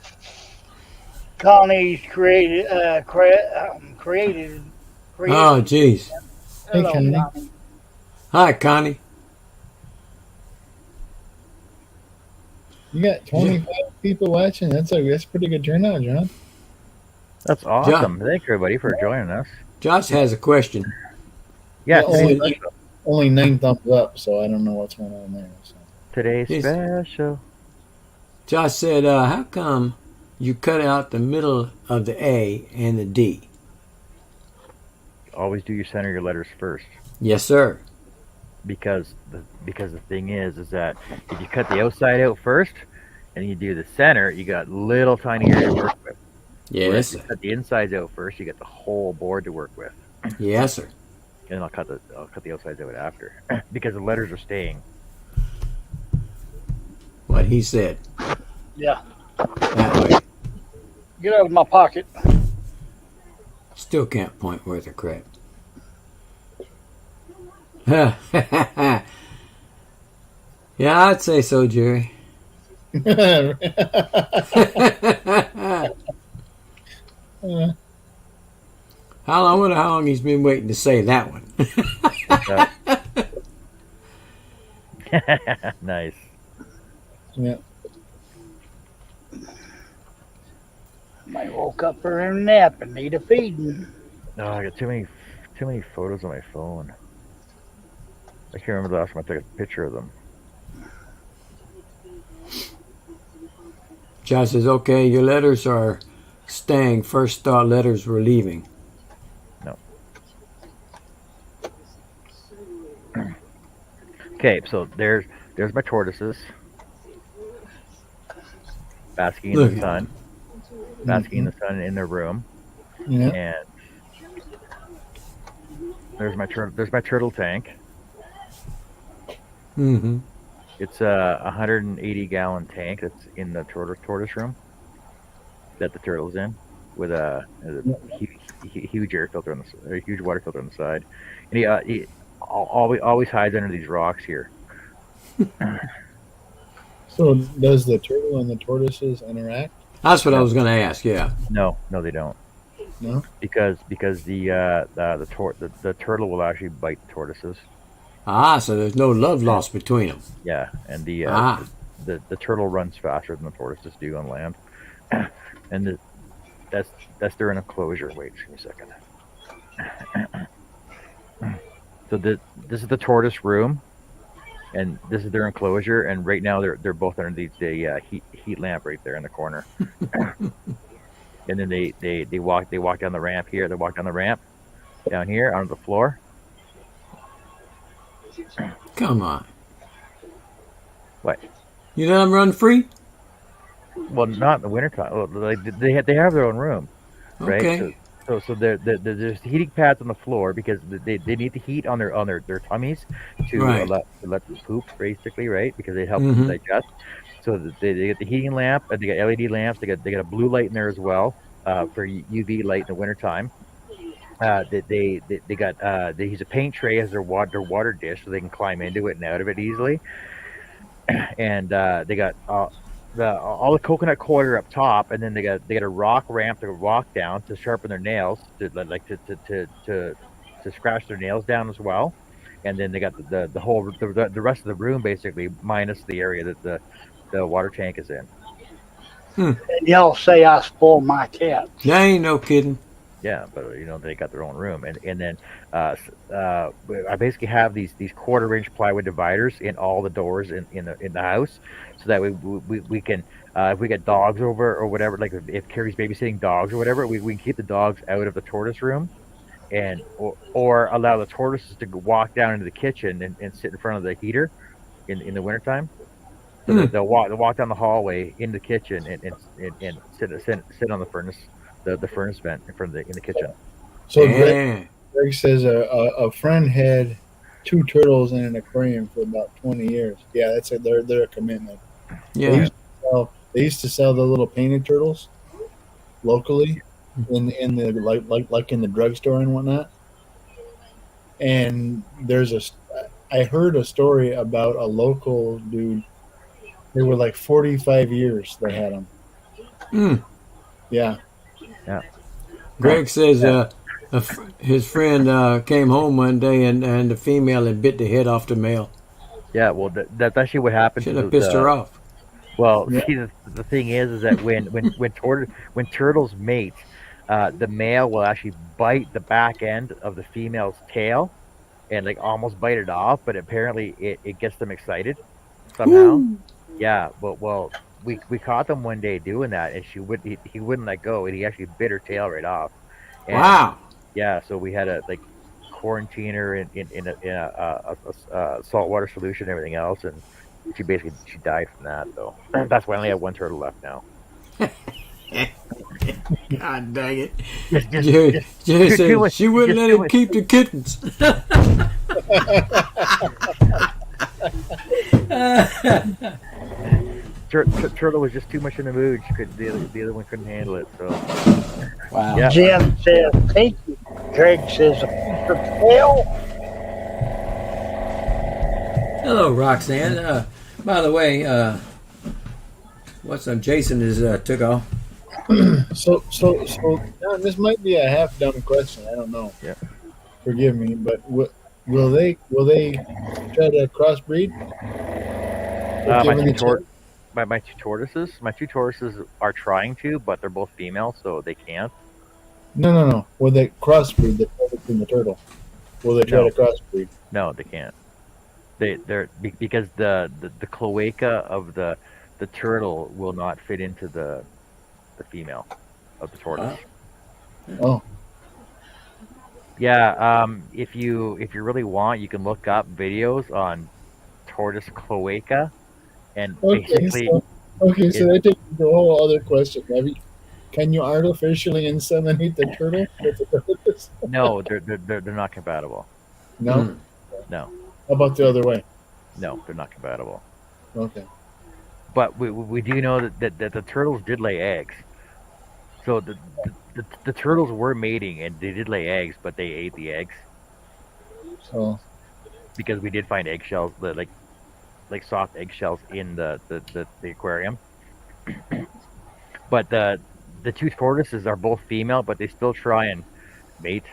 Connie's created. Oh, jeez. Hey, Hello, Connie. Connie. Hi, Connie. You got 25 people watching. That's a pretty good turnout, John. That's awesome. Thank you, everybody, for joining us. Josh has a question. Yeah, Yeah, only 9 thumbs up, so I don't know what's going on there. So. today's Yes. special. Josh said, how come you cut out the middle of the A and the D? always do your center your letters first, Yes, sir. because the thing is that if you cut the outside out first and you do the center, you got little tiny area to work with. Whereas Yes, if you sir. cut the insides out first, you get the whole board to work with. Yes, sir. And I'll cut the outsides out after because the letters are staying. What he said. Yeah. That way. Get out of my pocket. Still can't point worth a crap. Yeah, I'd say so, Jerry. I wonder how long he's been waiting to say that one. Nice. Yeah. Might woke up for a nap and need a feeding. No, I got too many photos on my phone. I can't remember the last time I took a picture of them. Josh says, okay, your letters are staying. First thought letters were leaving. No. Okay, so there's my tortoises basking in Look the at sun, basking in the sun in their room, Yeah. and there's my turtle tank. Mm-hmm. It's a 180-gallon tank that's in the tortoise room that the turtle's in, with a huge air filter on a huge water filter on the side, and he always hides under these rocks here. So does the turtle and the tortoises interact? That's what I was going to ask. Yeah. No, they don't, No. because the turtle will actually bite the tortoises. So there's no love lost between them. Yeah, and the turtle runs faster than the tortoises do on land, and that's their enclosure. Wait, give me a second. So this is the tortoise room, and this is their enclosure. And right now they're both underneath the heat lamp right there in the corner. And then they walk down the ramp here. They walk down the ramp down here onto the floor. Come on. What? You let them run free? Well, not in the wintertime. Well, they have their own room, right? Okay. So there's heating pads on the floor because they need the heat on their tummies to Right. let them poop, basically, right? Because it helps them digest. So they get the heating lamp, they got LED lamps, they got a blue light in there as well for UV light in the wintertime. They use a paint tray as their water dish so they can climb into it and out of it easily. And they got all the coconut coir up top, and then they got a rock ramp to walk down to sharpen their nails, to scratch their nails down as well. And then they got the whole the rest of the room basically minus the area that the water tank is in. And y'all say I spoil my cats. That ain't no kidding. Yeah, but they got their own room, and then I basically have these quarter-inch plywood dividers in all the doors in the house, so that we can if we get dogs over or whatever, like if Carrie's babysitting dogs or whatever, we can keep the dogs out of the tortoise room, and or allow the tortoises to walk down into the kitchen and sit in front of the heater in the wintertime. So they'll walk down the hallway in the kitchen and sit on the furnace. The furnace vent in the kitchen. So Yeah. Greg says a friend had 2 turtles in an aquarium for about 20 years. Yeah, that's they're a commitment. Yeah. They used to sell the little painted turtles locally in the like in the drugstore and whatnot. And I heard a story about a local dude. They were like 45 years they had them. Yeah. Greg says his friend came home one day and the female had bit the head off the male. Yeah, well, that's actually what happened. Should have pissed her off. Well, see, the thing is that when turtles mate, the male will actually bite the back end of the female's tail and like almost bite it off, but apparently it gets them excited somehow. Woo. Yeah, but we caught them one day doing that, and he wouldn't let go, and he actually bit her tail right off. And, Wow. Yeah, so we had to like quarantine her in a saltwater solution and everything else, and she died from that. So that's why I only have one turtle left now. God dang it. Just Jerry, Jerry too said much. she wouldn't Just let too him much. keep the kittens. Turtle was just too much in the mood. She could the other one couldn't handle it. So Wow. yeah. Jim says, thank you. Greg says, a piece of tail. Hello, Roxanne. By the way, what's up? Jason is took off. So, John, this might be a half dumb question. I don't know. Yeah. Forgive me, but will they try to crossbreed? My Given two the chance? my two tortoises are trying to, but they're both female, so they can't. No. Will they crossbreed the tortoise and the turtle? Will they try No. to crossbreed? No, they can't. Because the cloaca of the turtle will not fit into the female of the tortoise. Oh, Yeah, if you really want, you can look up videos on tortoise cloaca, and okay. basically, So that takes me to a whole other question. Can you artificially inseminate the turtle with the tortoise? no, they're not compatible. No. Mm. No, How about the other way? no, they're not compatible. Okay. But we do know that the turtles did lay eggs. So the turtles were mating and they did lay eggs, but they ate the eggs Oh, because we did find eggshells, like soft eggshells in the aquarium. But the two tortoises are both female, but they still try and mate.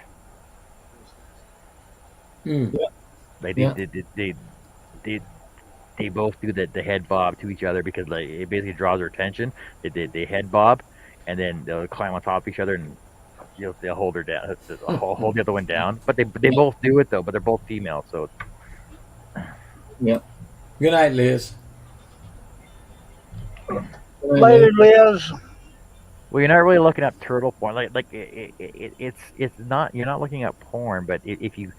Mm. Like yeah. they they both do the head bob to each other because like it basically draws their attention. They head bob, and then they'll climb on top of each other and they'll hold her down, hold the other one down. But they both do it though. But they're both female, so Yeah. Good night, Liz. Later, Liz. well, you're not really looking at turtle porn. It's not you're not looking at porn. But if you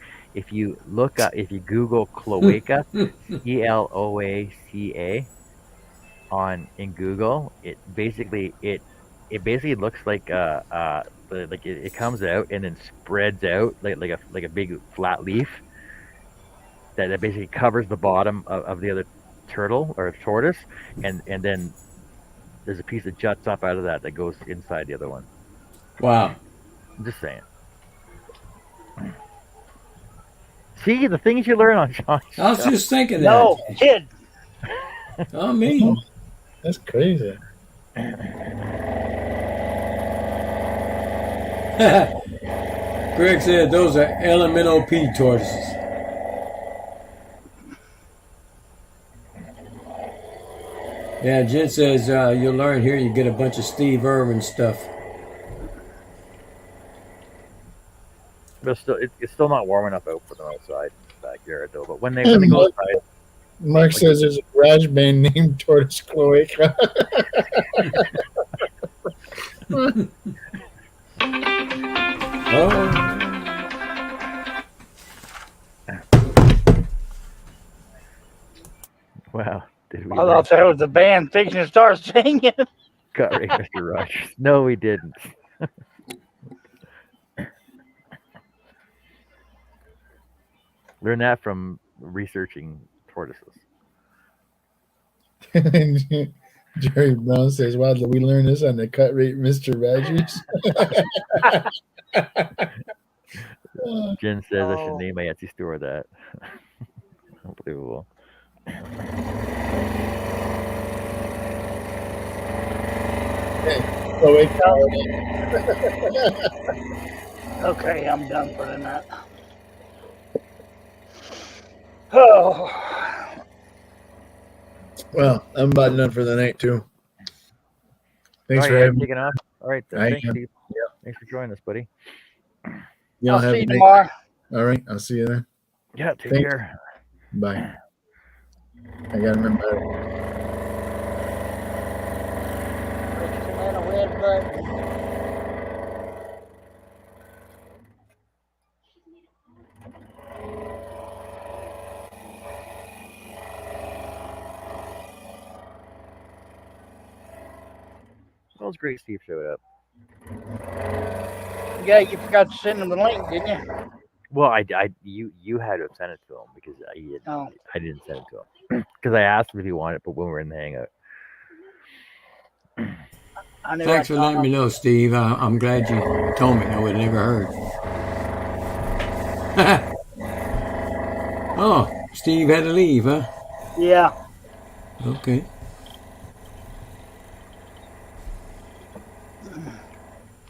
look up if you Google cloaca, CLOACA in Google, it basically looks like it comes out and then spreads out like a big flat leaf that basically covers the bottom of the other turtle or tortoise, and then there's a piece that juts up out of that goes inside the other one. Wow. I'm just saying. See the things you learn on John's I was show. just thinking No, kid. that. Oh, me. That's crazy. Greg said those are LMNOP tortoises. Yeah, Jen says you'll learn here. You get a bunch of Steve Irwin stuff. But still, it's still not warm enough out for them outside backyard though. But when they go outside, Mark says there's a garage band named Tortoise Cloaca. Oh. wow, did we I thought that was the band fixing to start singing. cut right, Mr. Rush? No, we didn't. Learn that from researching tortoises. Jerry Brown says, "Wow, did we learn this on the cut rate, Mr. Rogers?" Jen says I should Oh. name my Etsy store that. Unbelievable. Okay, I'm done for the night. Oh, Well, I'm about done for the night too. Thanks All for right, having me. taking off. All right, I thanks, am. Steve. Thanks for joining us, buddy. Y'all I'll have see a you night. tomorrow. All right, I'll see you then. Yeah, take Thanks. care. Bye. I gotta remember. Push the red button. Well, it was great Steve showed up. Yeah, you forgot to send him the link, didn't you? Well, you had to send it to him because Oh, I didn't send it to him because I asked him if he wanted it, but when we were in the hangout. I knew I Thanks for letting me told him. know, Steve. I'm glad you told me. I would have never heard. Oh, Steve had to leave, huh? Yeah. Okay.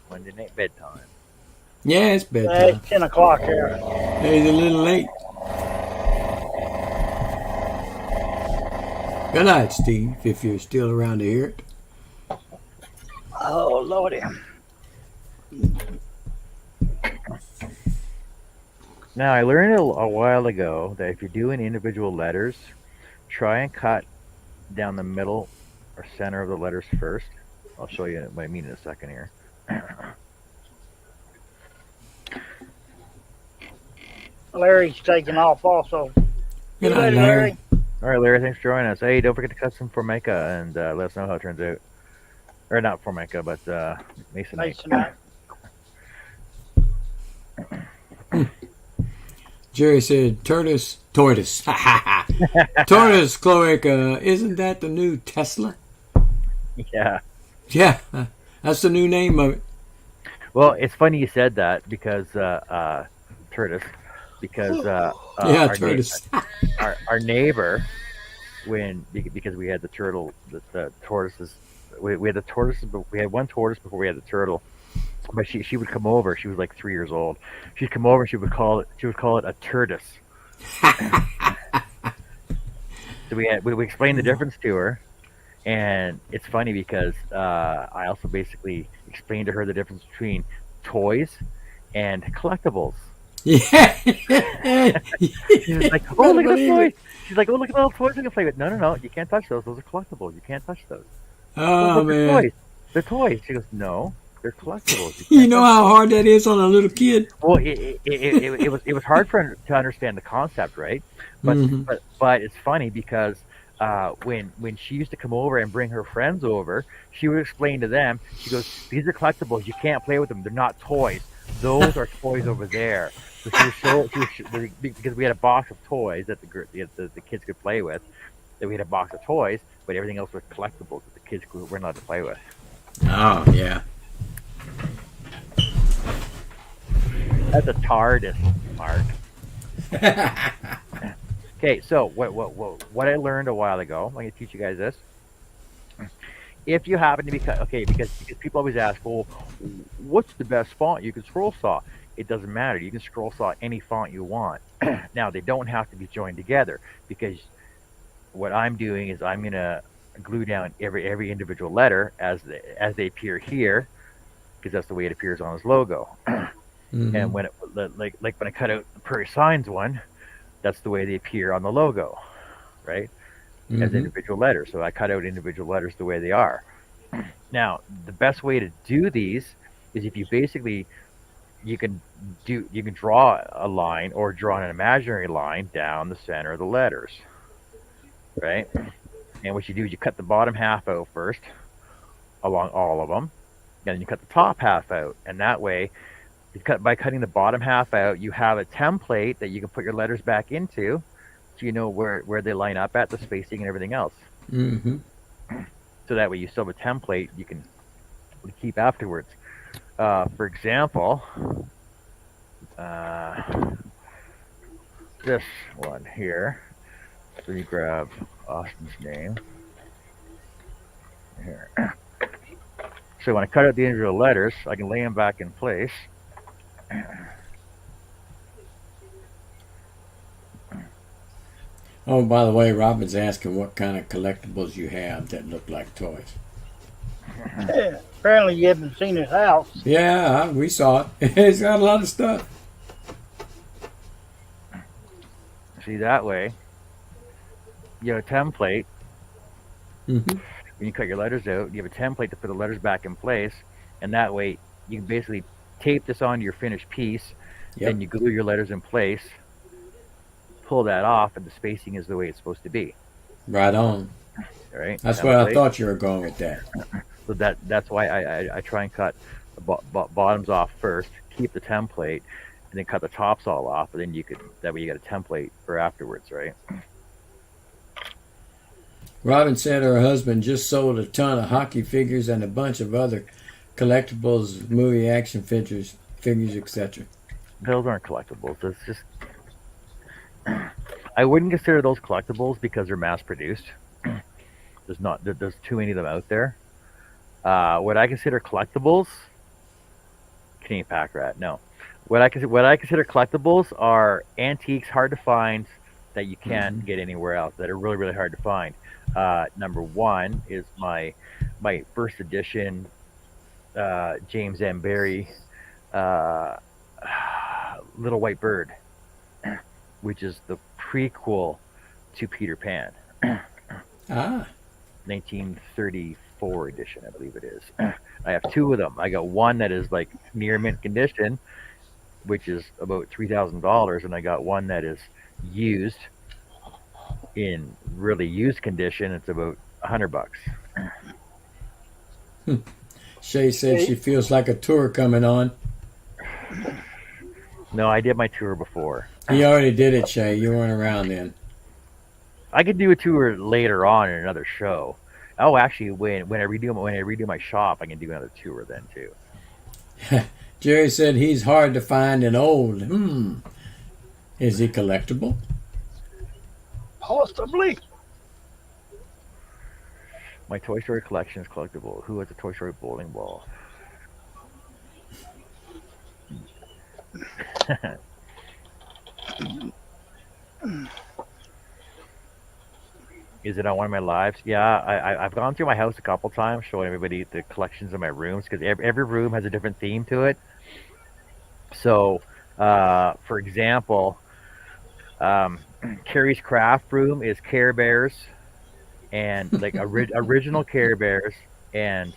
Monday night bedtime. Yeah, it's It's bedtime. 10 o'clock here. He's a little late. Good night, Steve, if you're still around to hear it. Oh, Lordy. Now I learned a while ago that if you're doing individual letters, try and cut down the middle or center of the letters first. I'll show you what I mean in a second here. Larry's taking off also. Good See you night, later, Larry. All right, Larry, thanks for joining us. Hey, don't forget to cut some Formica and let us know how it turns out. Or not Formica, but Masonite. Masonite. Jerry said, tortoise. Tortoise, cloaca. Isn't that the new Tesla? Yeah. Yeah, that's the new name of it. Well, it's funny you said that because Tortoise, because Yeah, tortoise. our neighbor, because we had the turtle, the tortoises, we had the tortoises, but we had one tortoise before we had the turtle. But she would come over. She was like 3 years old. She'd come over. She would call it a tortoise. So we explained the difference to her, and it's funny because I also basically explained to her the difference between toys and collectibles. Yeah. She's like, oh, look at the toys. She's like, oh, look at all the toys I can play with. No, you can't touch those. Those are collectibles. You can't touch those. Oh, look, man. toys. They're toys. She goes, no, they're collectibles. You know how hard that is on a little kid? Well, it was hard for her to understand the concept, right? But but it's funny because when she used to come over and bring her friends over, she would explain to them. She goes, "These are collectibles. You can't play with them. They're not toys. Those are toys over there." So because we had a box of toys that the kids could play with. That we had a box of toys, but everything else was collectibles that the kids weren't allowed to play with. Oh, yeah. That's a TARDIS, Mark. Okay, so what I learned a while ago, I'm going to teach you guys this. If you happen to be because people always ask, well, what's the best font you can scroll saw? It doesn't matter. You can scroll saw any font you want. Now they don't have to be joined together because what I'm doing is I'm going to glue down every individual letter as they appear here, because that's the way it appears on his logo. And when when I cut out the Prairie Signs one, that's the way they appear on the logo, right? As individual letters. So I cut out individual letters the way they are. Now, the best way to do these is if you basically you can draw a line or draw an imaginary line down the center of the letters, right? And what you do is you cut the bottom half out first along all of them, and then you cut the top half out, and that way by cutting the bottom half out, you have a template that you can put your letters back into, so you know where they line up at, the spacing and everything else. So that way you still have a template you can keep afterwards. For example, this one here. So you grab Austin's name here. So when I cut out the individual letters, I can lay them back in place. Oh, by the way, Robin's asking what kind of collectibles you have that look like toys. Yeah, apparently you haven't seen his house. Yeah, we saw it. It's got a lot of stuff. See, that way, you have a template. When you cut your letters out, you have a template to put the letters back in place, and that way you can basically tape this onto your finished piece. Then you glue your letters in place, pull that off, and the spacing is the way it's supposed to be. Right on. All right. That's where I thought you were going with that. So that's why I try and cut the bottoms off first, keep the template, and then cut the tops all off. And then that way you get a template for afterwards, right? Robin said her husband just sold a ton of hockey figures and a bunch of other collectibles, movie action figures, etc. Those aren't collectibles. It's just I wouldn't consider those collectibles because they're mass produced. There's too many of them out there. What I consider collectibles, Canadian Pack Rat. No, what I consider collectibles are antiques, hard to find, that you can't get anywhere else. That are really hard to find. Number one is my first edition James M. Barrie Little White Bird, which is the prequel to Peter Pan. Ah, 1934 edition, I believe it is. I have two of them. I got one that is like near mint condition, which is about $3,000, and I got one that is used, in really used condition. It's about $100. Shay said she feels like a tour coming on. No, I did my tour before. He already did it, Shay. You weren't around then. I could do a tour later on in another show. Oh, actually, when I redo my shop, I can do another tour then too. Jerry said he's hard to find and old. Is he collectible? Possibly. My Toy Story collection is collectible. Who has a Toy Story bowling ball? Is it on one of my lives? Yeah, I've gone through my house a couple times, showing everybody the collections in my rooms, because every room has a different theme to it. So, for example, Carrie's craft room is Care Bears, and like original Care Bears and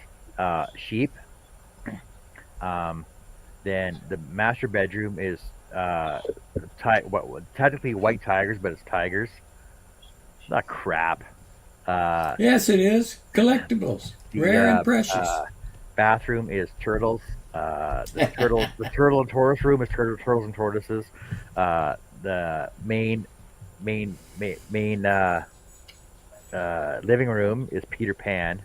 sheep. Then the master bedroom is technically white tigers, but it's tigers. Not crap. Yes, it is. Collectibles. Rare and precious. Bathroom is turtles. The turtle and tortoise room is turtles and tortoises. The main living room is Peter Pan.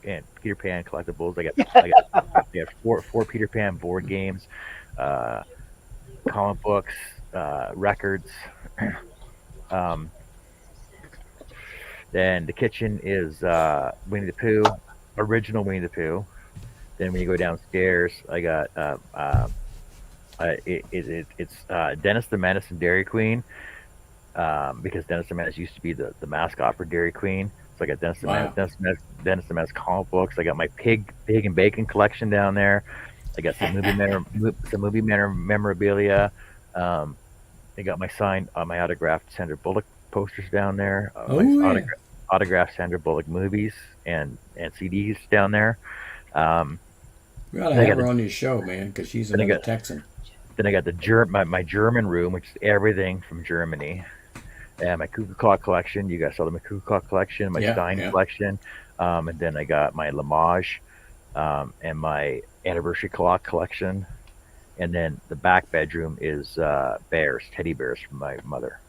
And Peter Pan collectibles. I got four Peter Pan board games, comic books, records. Then the kitchen is Winnie the Pooh, original Winnie the Pooh. Then when you go downstairs, I got it's Dennis the Menace and Dairy Queen, because Dennis the Menace used to be the mascot for Dairy Queen. So I got Dennis the Menace comic books. I got my pig and bacon collection down there. I got some movie memorabilia. I got my signed, my autographed Sandra Bullock posters down there. Autographed Sandra Bullock movies and CDs down there. We ought to have her on your show, man, because she's another Texan. Then I got my German room, which is everything from Germany. And my Cuckoo Clock collection. You guys saw my Cuckoo Clock collection, my Stein collection. And then I got my Lamage and my Anniversary Clock collection. And then the back bedroom is teddy bears from my mother.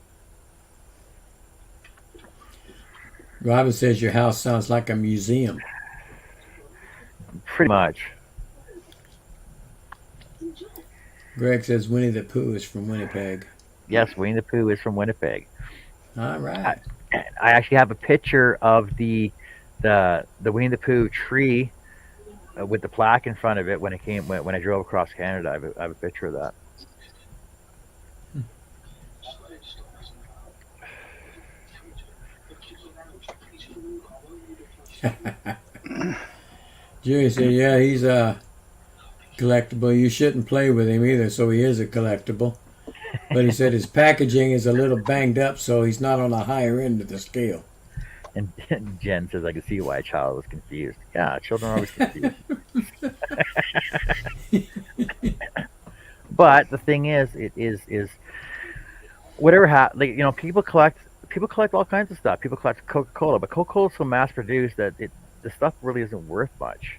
Robin says your house sounds like a museum. Pretty much. Greg says Winnie the Pooh is from Winnipeg. Yes, Winnie the Pooh is from Winnipeg. All right. I actually have a picture of the Winnie the Pooh tree with the plaque in front of it when I drove across Canada. I have a picture of that. Jerry said, yeah, he's a collectible. You shouldn't play with him either, so he is a collectible. But he said his packaging is a little banged up, so he's not on the higher end of the scale. And Jen says, I can see why a child was confused. Yeah, children are always confused. But the thing is, it is whatever people collect all kinds of stuff. People collect Coca-Cola, but Coca-Cola is so mass produced that the stuff really isn't worth much.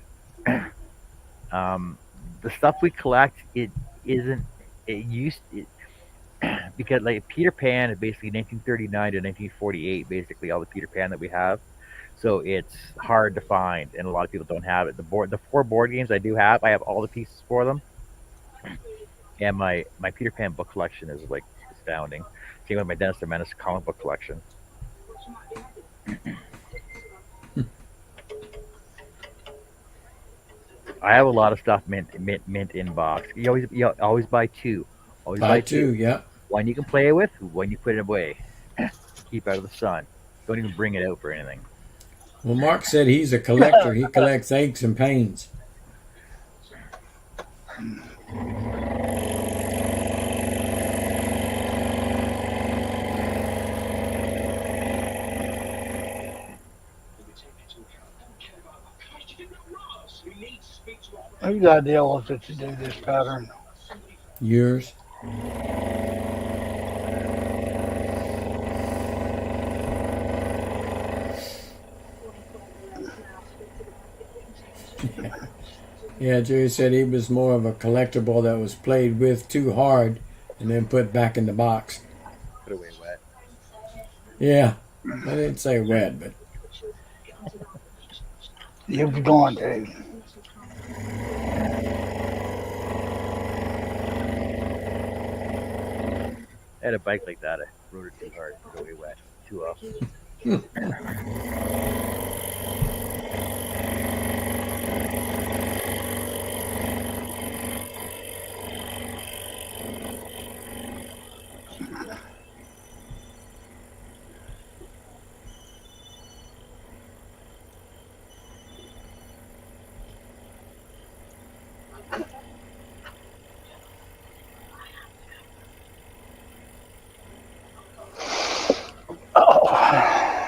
um, the stuff we collect, it isn't. It used it, because like Peter Pan is basically 1939 to 1948, basically all the Peter Pan that we have. So it's hard to find, and a lot of people don't have it. The four board games I do have, I have all the pieces for them, and my Peter Pan book collection is like astounding. Same with my Dennis the Menace comic book collection. I have a lot of stuff mint in box. You always buy two. Always Buy buy two, two. yeah. One you can play with, one you put it away. Keep out of the sun. Don't even bring it out for anything. Well, Mark said he's a collector. He collects aches and pains. Whose idea was it to do this pattern? Yours. Yeah, Jerry said he was more of a collectible that was played with too hard and then put back in the box. Put away wet. Yeah, I didn't say wet, but You was going to. I had a bike like that. I rode it too hard. Put away wet. Too often. Oh.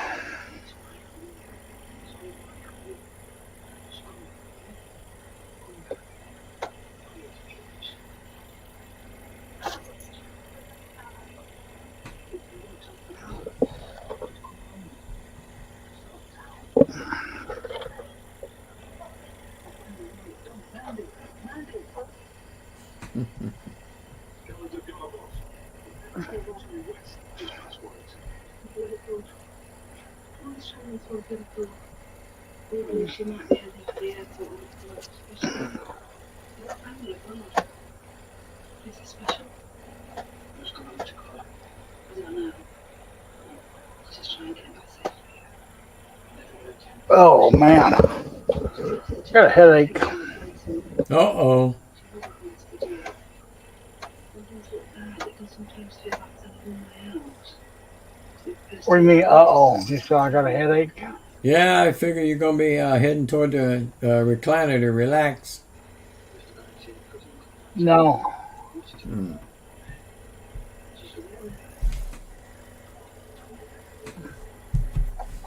Oh man, got a headache. uh-oh. What do you mean? Oh, just I got a headache. Yeah, I figure you're going to be heading toward the recliner to relax. No.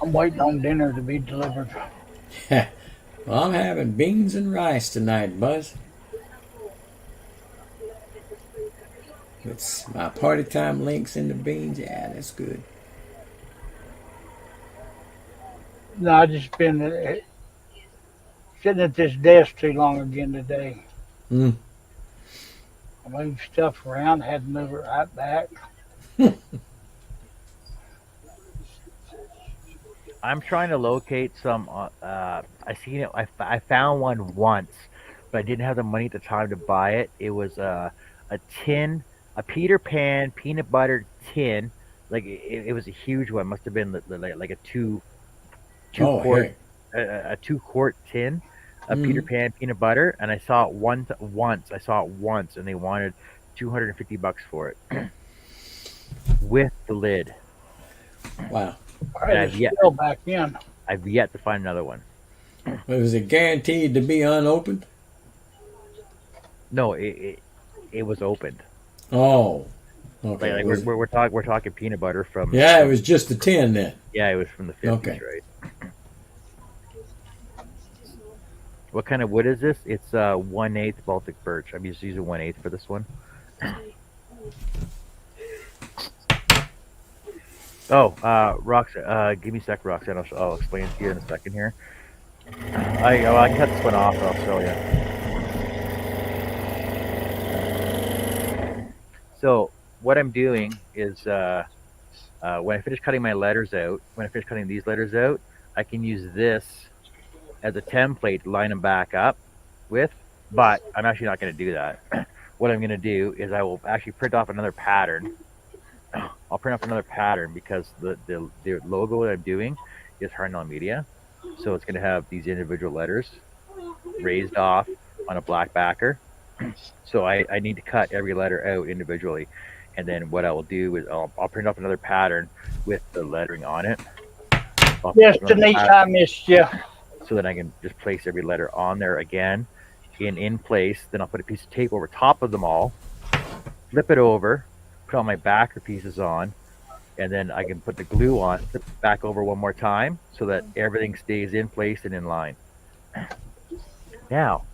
I'm waiting on dinner to be delivered. Well, I'm having beans and rice tonight, Buzz. It's my party time links in the beans. Yeah, that's good. No, I just been sitting at this desk too long again today. Mm. I moved stuff around, had to move it right back. I'm trying to locate some. I seen it. I found one once, but I didn't have the money at the time to buy it. It was a tin, a Peter Pan peanut butter tin. Like it was a huge one. Must have been like a two Oh, quart hey. a 2 quart tin of Peter Pan peanut butter, and I saw it once. I saw it once, and they wanted $250 for it with the lid. Wow. I had to still back in. I've yet to find another one. Was it guaranteed to be unopened? No, it was opened. Oh. Okay. Like we're talking peanut butter from. Yeah, it was just a tin then. Yeah, it was from the 50s, Okay. right? What kind of wood is this? It's 1/8 Baltic birch. I'm just using 1/8 for this one. Oh, Roxanne, give me a sec, Roxanne. I'll explain it to you in a second here. I cut this one off, and I'll show you. So what I'm doing is when I finish cutting my letters out, when I finish cutting these letters out, I can use this as a template to line them back up with. But I'm actually not going to do that. What I'm going to do is I will actually print off another pattern. I'll print off another pattern because the logo that I'm doing is Harneal Media. So it's going to have these individual letters raised off on a black backer. So I need to cut every letter out individually. And then what I will do is I'll print off another pattern with the lettering on it. Yes, Denise, I missed you. So that I can just place every letter on there again in place. Then I'll put a piece of tape over top of them all, flip it over, put all my backer pieces on, and then I can put the glue on, flip it back over one more time so that everything stays in place and in line. Now,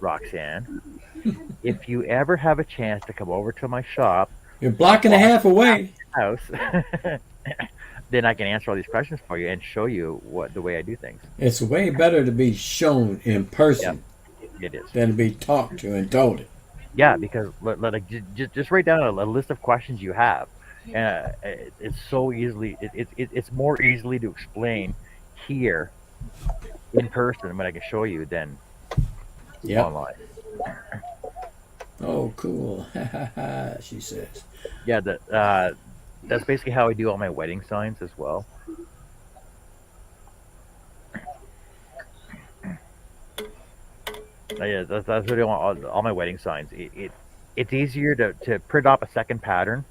Roxanne, if you ever have a chance to come over to my shop, You're blocking a half away. house, then I can answer all these questions for you and show you the way I do things. It's way better to be shown in person It is. than to be talked to and told it. Yeah, because like just write down a list of questions you have. It's so easily it's more easily to explain here in person when I can show you than online. Oh, cool. She says. Yeah, that's basically how I do all my wedding signs as well. Yeah, that's really all my wedding signs. It's easier to print off a second pattern,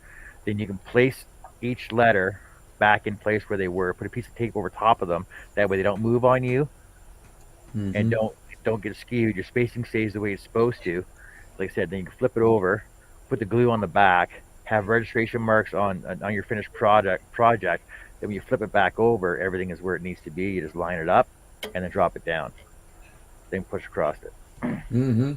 then you can place each letter back in place where they were. Put a piece of tape over top of them. That way they don't move on you, and don't get skewed. Your spacing stays the way it's supposed to. Like I said, then you can flip it over, put the glue on the back, have registration marks on your finished project. Then when you flip it back over, everything is where it needs to be. You just line it up, and then drop it down. Then push across it. Mm-hmm.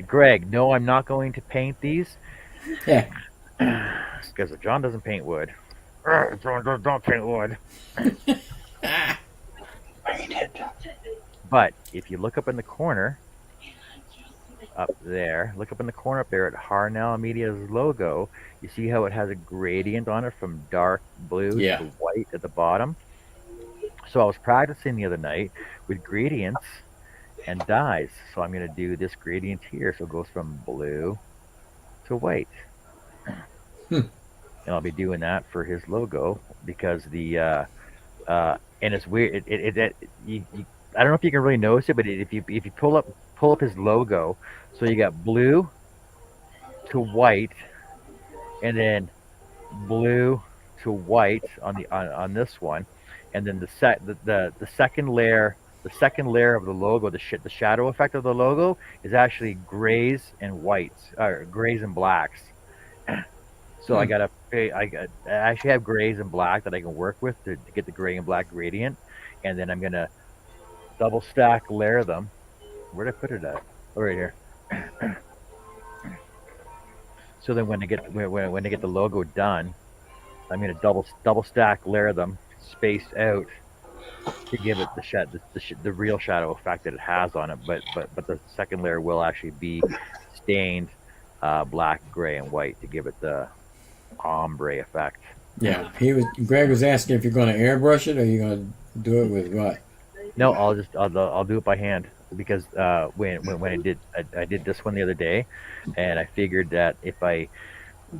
Greg, no, I'm not going to paint these. Yeah. Because John doesn't paint wood. John, don't paint wood. Paint it. But if you look up in the corner, up there, look up in the corner up there at Harneal Media's logo, you see how it has a gradient on it from dark blue to white at the bottom? So I was practicing the other night with gradients and dyes. So I'm going to do this gradient here. So it goes from blue to white. And I'll be doing that for his logo because and it's weird. I don't know if you can really notice it, but if you pull up his logo, so you got blue to white, and then blue to white on this one, and then the second layer. The second layer of the logo, the shadow effect of the logo, is actually grays and whites, or grays and blacks. So I actually have grays and black that I can work with to get the gray and black gradient, and then I'm gonna double stack layer them. Where did I put it at? Oh, right here. So then when I get the logo done, I'm gonna double stack layer them, spaced out, to give it the real shadow effect that it has on it. But the second layer will actually be stained black, gray, and white to give it the ombre effect. Yeah, Greg was asking if you're going to airbrush it or you're going to do it with what? No, I'll do it by hand because when I did this one the other day, and I figured that if I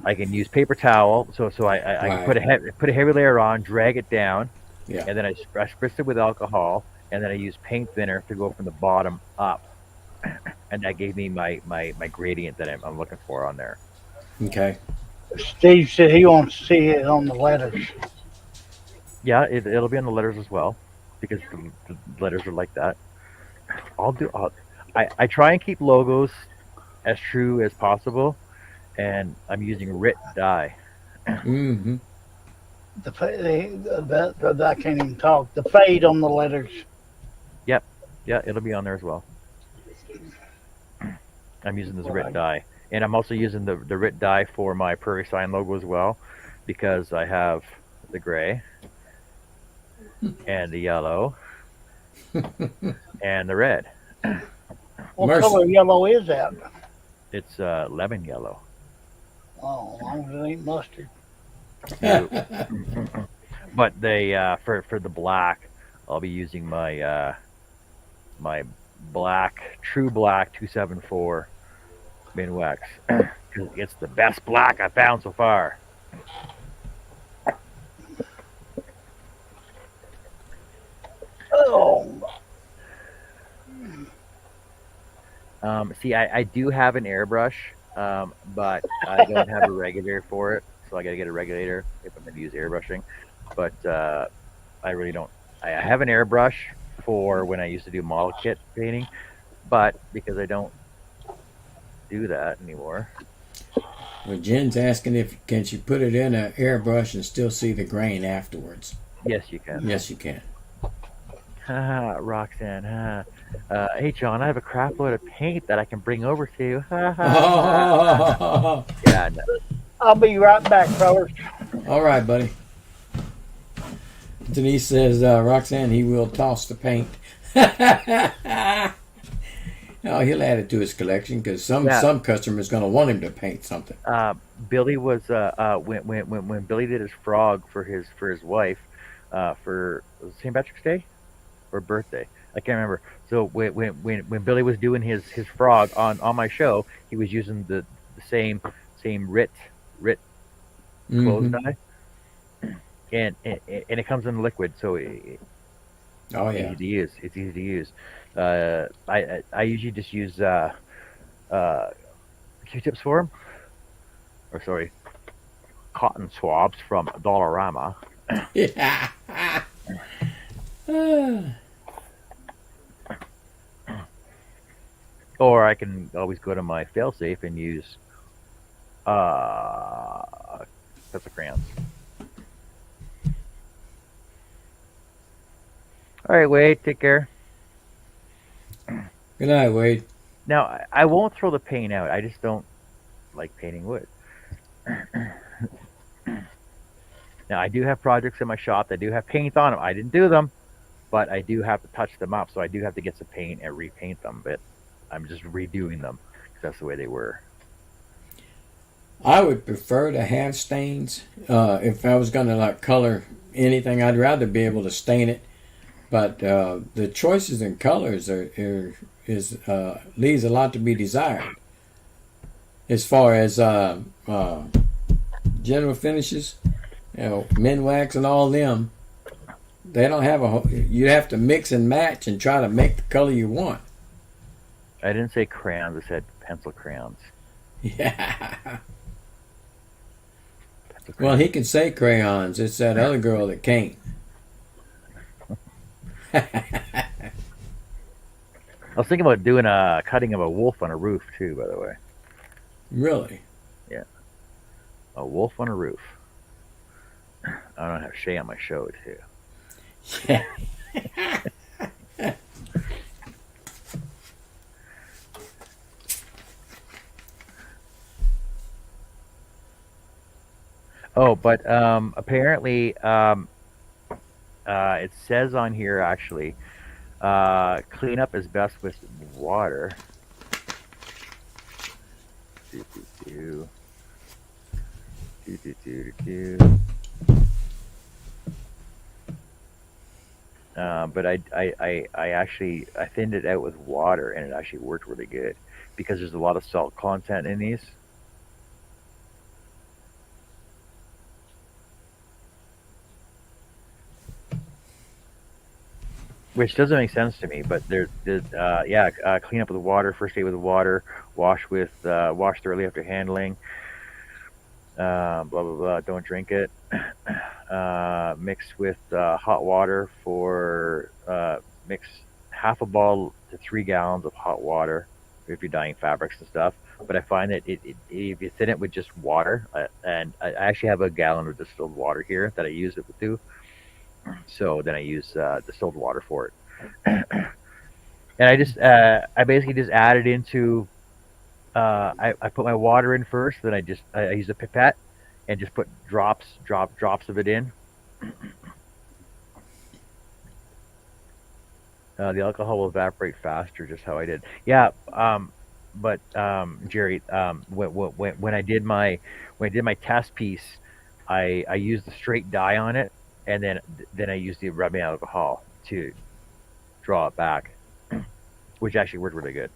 can use paper towel, so I can put a heavy layer on, drag it down, and then I spritz it with alcohol, and then I use paint thinner to go from the bottom up, and that gave me my gradient that I'm looking for on there. Okay. Steve said he wants to see it on the letters. Yeah, it'll be on the letters as well, because the letters are like that. I try and keep logos as true as possible, and I'm using RIT dye. Mm-hmm. I can't even talk. The fade on the letters. Yep. Yeah, it'll be on there as well. I'm using this RIT dye. And I'm also using the RIT dye for my Prairie Sign logo as well, because I have the gray and the yellow and the red. What Mercy. color yellow is that? It's lemon yellow. Oh, as long as it ain't mustard. But they for the black, I'll be using my black True Black 274 Minwax because it's the best black I found so far. Oh, See, I do have an airbrush, but I don't have a regulator for it, so I got to get a regulator if I'm going to use airbrushing. But I really don't. I have an airbrush for when I used to do model kit painting, but because I don't do that anymore. Well, Jen's asking if can she put it in an airbrush and still see the grain afterwards. Yes, you can. Yes, you can. Roxanne. Hey, John, I have a crap load of paint that I can bring over to you. Oh, Yeah, no. I'll be right back, fellas. all right, buddy. Denise says, Roxanne, he will toss the paint. Oh, he'll add it to his collection because some customer's going to want him to paint something. Billy was when Billy did his frog for his wife for was it St. Patrick's Day or birthday. I can't remember. So when Billy was doing his frog on my show, he was using the same RIT clothes dye, and it comes in liquid, so Oh it's yeah. easy to use. It's easy to use. I usually just use Q-tips for him, or sorry, cotton swabs from Dollarama. Yeah. Or I can always go to my failsafe and use pencil crayons. All right, Wade, take care. Good night, Wade. Now, I won't throw the paint out. I just don't like painting wood. Now, I do have projects in my shop that do have paint on them. I didn't do them, but I do have to touch them up, so I do have to get some paint and repaint them. But I'm just redoing them because that's the way they were. I would prefer to have stains. If I was going to like color anything, I'd rather be able to stain it. But the choices in colors leaves a lot to be desired. As far as general finishes, Minwax and all them, they don't have you have to mix and match and try to make the color you want. I didn't say crayons. I said pencil crayons. Yeah. Well, he can say crayons. It's that other girl that can't. I was thinking about doing a cutting of a wolf on a roof too. By the way, Really? yeah, a wolf on a roof. I don't have Shay on my show too. Yeah. Oh, but apparently, it says on here actually, cleanup is best with water. Do, do, do. Do, do, do, do. But I actually I thinned it out with water and it actually worked really good because there's a lot of salt content in these. Which doesn't make sense to me, but clean up with water, first aid with water, wash thoroughly after handling, blah blah blah. Don't drink it. Mix with hot water for mix half a bottle to 3 gallons of hot water if you're dyeing fabrics and stuff. But I find that if you thin it with just water, and I actually have a gallon of distilled water here that I use it with. So then I use distilled water for it, and I basically just add it into I put my water in first, then I use a pipette and just put drops of it in. The alcohol will evaporate faster, just how I did. Yeah, but Jerry, when I did my test piece, I used the straight dye on it, and then I used the rubbing alcohol to draw it back, which actually worked really good.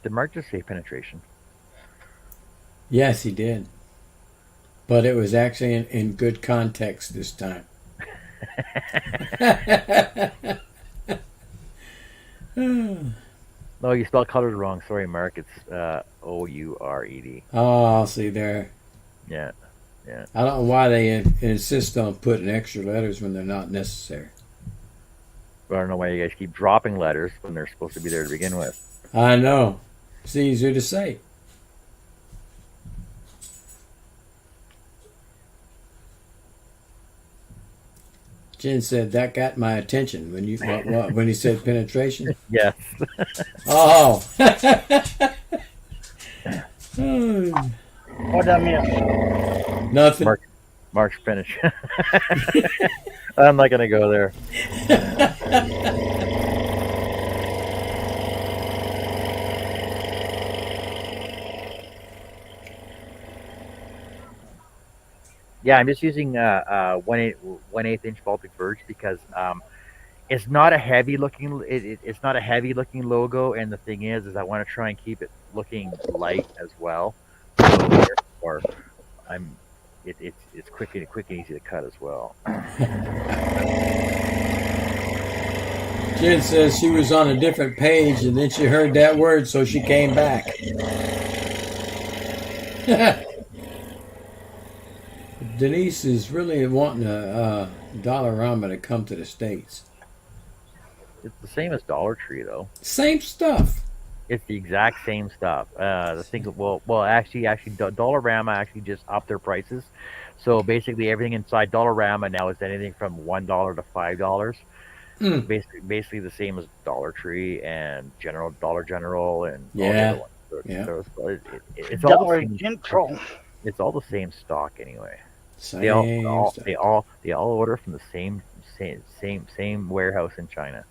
Did Mark just say penetration? Yes, he did. But it was actually in good context this time. No, you spelled colors wrong. Sorry, Mark. It's Oured. Oh, see there. Yeah, yeah. I don't know why they insist on putting extra letters when they're not necessary. But I don't know why you guys keep dropping letters when they're supposed to be there to begin with. I know. It's easier to say. Jen said that got my attention when you when he said penetration. Yes. Oh. What I miss? Nothing. Mark's finish. I'm not gonna go there. Yeah, I'm just using 1/8 inch Baltic Birch because it's not a heavy looking it's not a heavy looking logo, and the thing is I want to try and keep it looking light as well. So therefore, I'm it's quick and easy to cut as well. Jen says she was on a different page and then she heard that word, so she came back. Denise is really wanting a Dollarama to come to the States. It's the same as Dollar Tree though. Same stuff. It's the exact same stuff. The thing, actually, Dollarama actually just upped their prices. So basically, everything inside Dollarama now is anything from $1 to $5. Mm. Basically the same as Dollar Tree and Dollar General and all the Yeah. other ones. Yeah. It's all the Dollar same. General. It's all the same stock anyway. Same They all stuff. they all order from the same warehouse in China.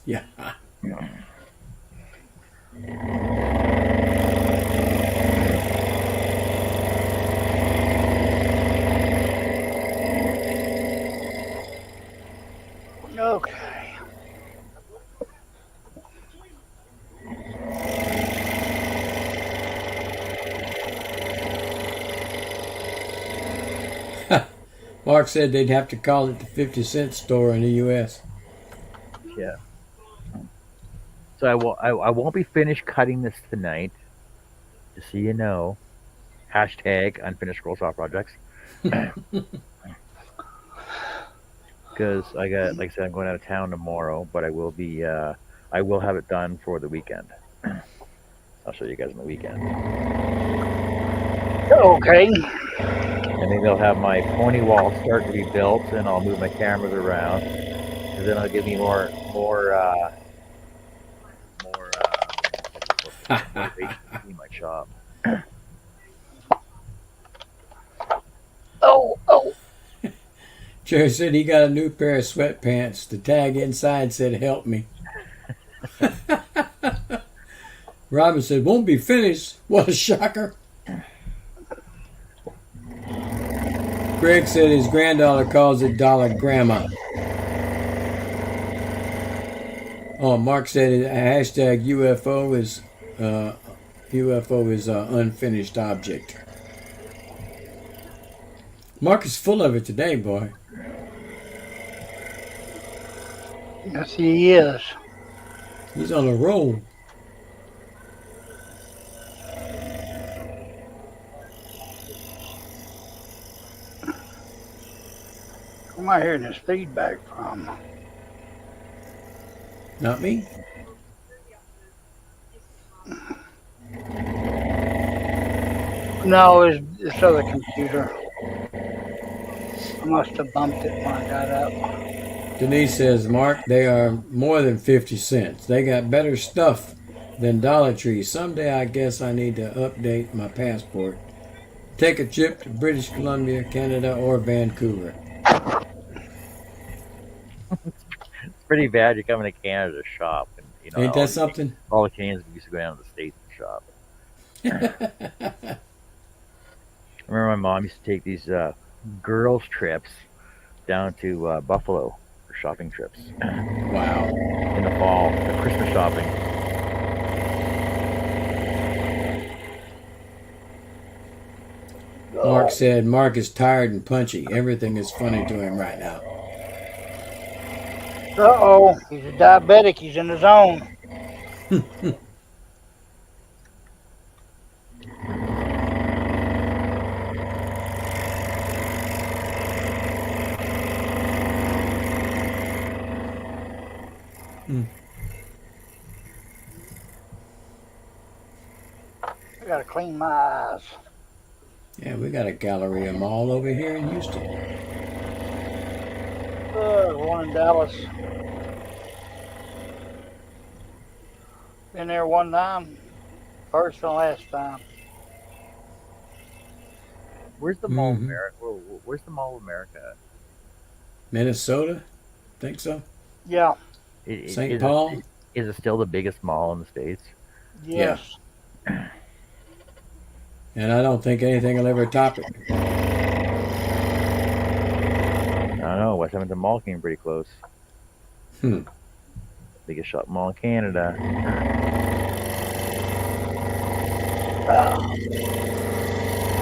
Yeah. Okay. Mark said they'd have to call it the 50-cent store in the U.S. Yeah. So I won't be finished cutting this tonight. Just so you know. Hashtag unfinished scroll saw projects. Because I got, like I said, I'm going out of town tomorrow, but I will have it done for the weekend. I'll show you guys on the weekend. Okay. And then they'll have my pony wall start to be built, and I'll move my cameras around, and then it'll give me more motivation to clean my shop. Oh. Jerry said he got a new pair of sweatpants. The tag inside said, "Help me." Robin said, "Won't be finished." What a shocker. Greg said his granddaughter calls it Dollar Grandma. Oh, Mark said hashtag UFO is unfinished object. Mark is full of it today, boy. Yes, he is. He's on a roll. Who am I hearing this feedback from? Not me. No, it's this other computer. I must have bumped it when I got up. Denise says, Mark, they are more than 50 cents. They got better stuff than Dollar Tree. Someday I guess I need to update my passport. Take a trip to British Columbia, Canada, or Vancouver. It's pretty bad. You're coming to Canada to shop, and Ain't that something? all the Canadians used to go down to the States and shop. I remember my mom used to take these girls' trips down to Buffalo for shopping trips Wow. in the fall, for Christmas shopping. Mark said Mark is tired and punchy. Everything is funny to him right now. Uh-oh, he's a diabetic. He's in the zone. I gotta clean my eyes. Yeah, we got a Galleria Mall over here in Houston. One in Dallas. Been there one time. First and last time. Where's the Mall of Mhm. America? Where's the Mall of America at? Minnesota? Think so? Yeah. St. Is Paul? is it still the biggest mall in the States? Yes. And I don't think anything will ever top it. I don't know. West Edmonton Mall came pretty close. Hmm. Biggest shop mall in Canada.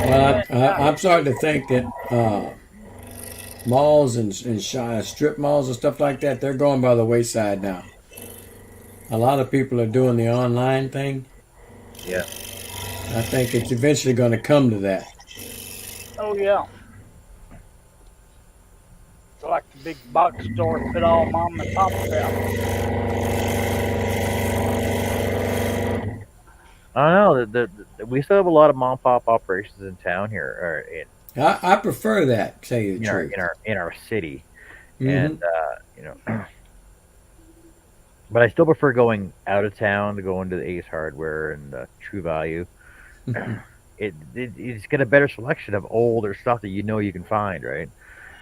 Well, I'm starting to think that malls and strip malls and stuff like that, they're going by the wayside now. A lot of people are doing the online thing. Yeah. I think it's eventually going to come to that. Oh, yeah. It's like the big box store fit all mom and pop shop. I don't know. We still have a lot of mom and pop operations in town here, or I prefer that, to tell you the truth. in our city, Mhm. and but I still prefer going out of town to go into the Ace Hardware and True Value. It's got a better selection of older stuff that you can find, right?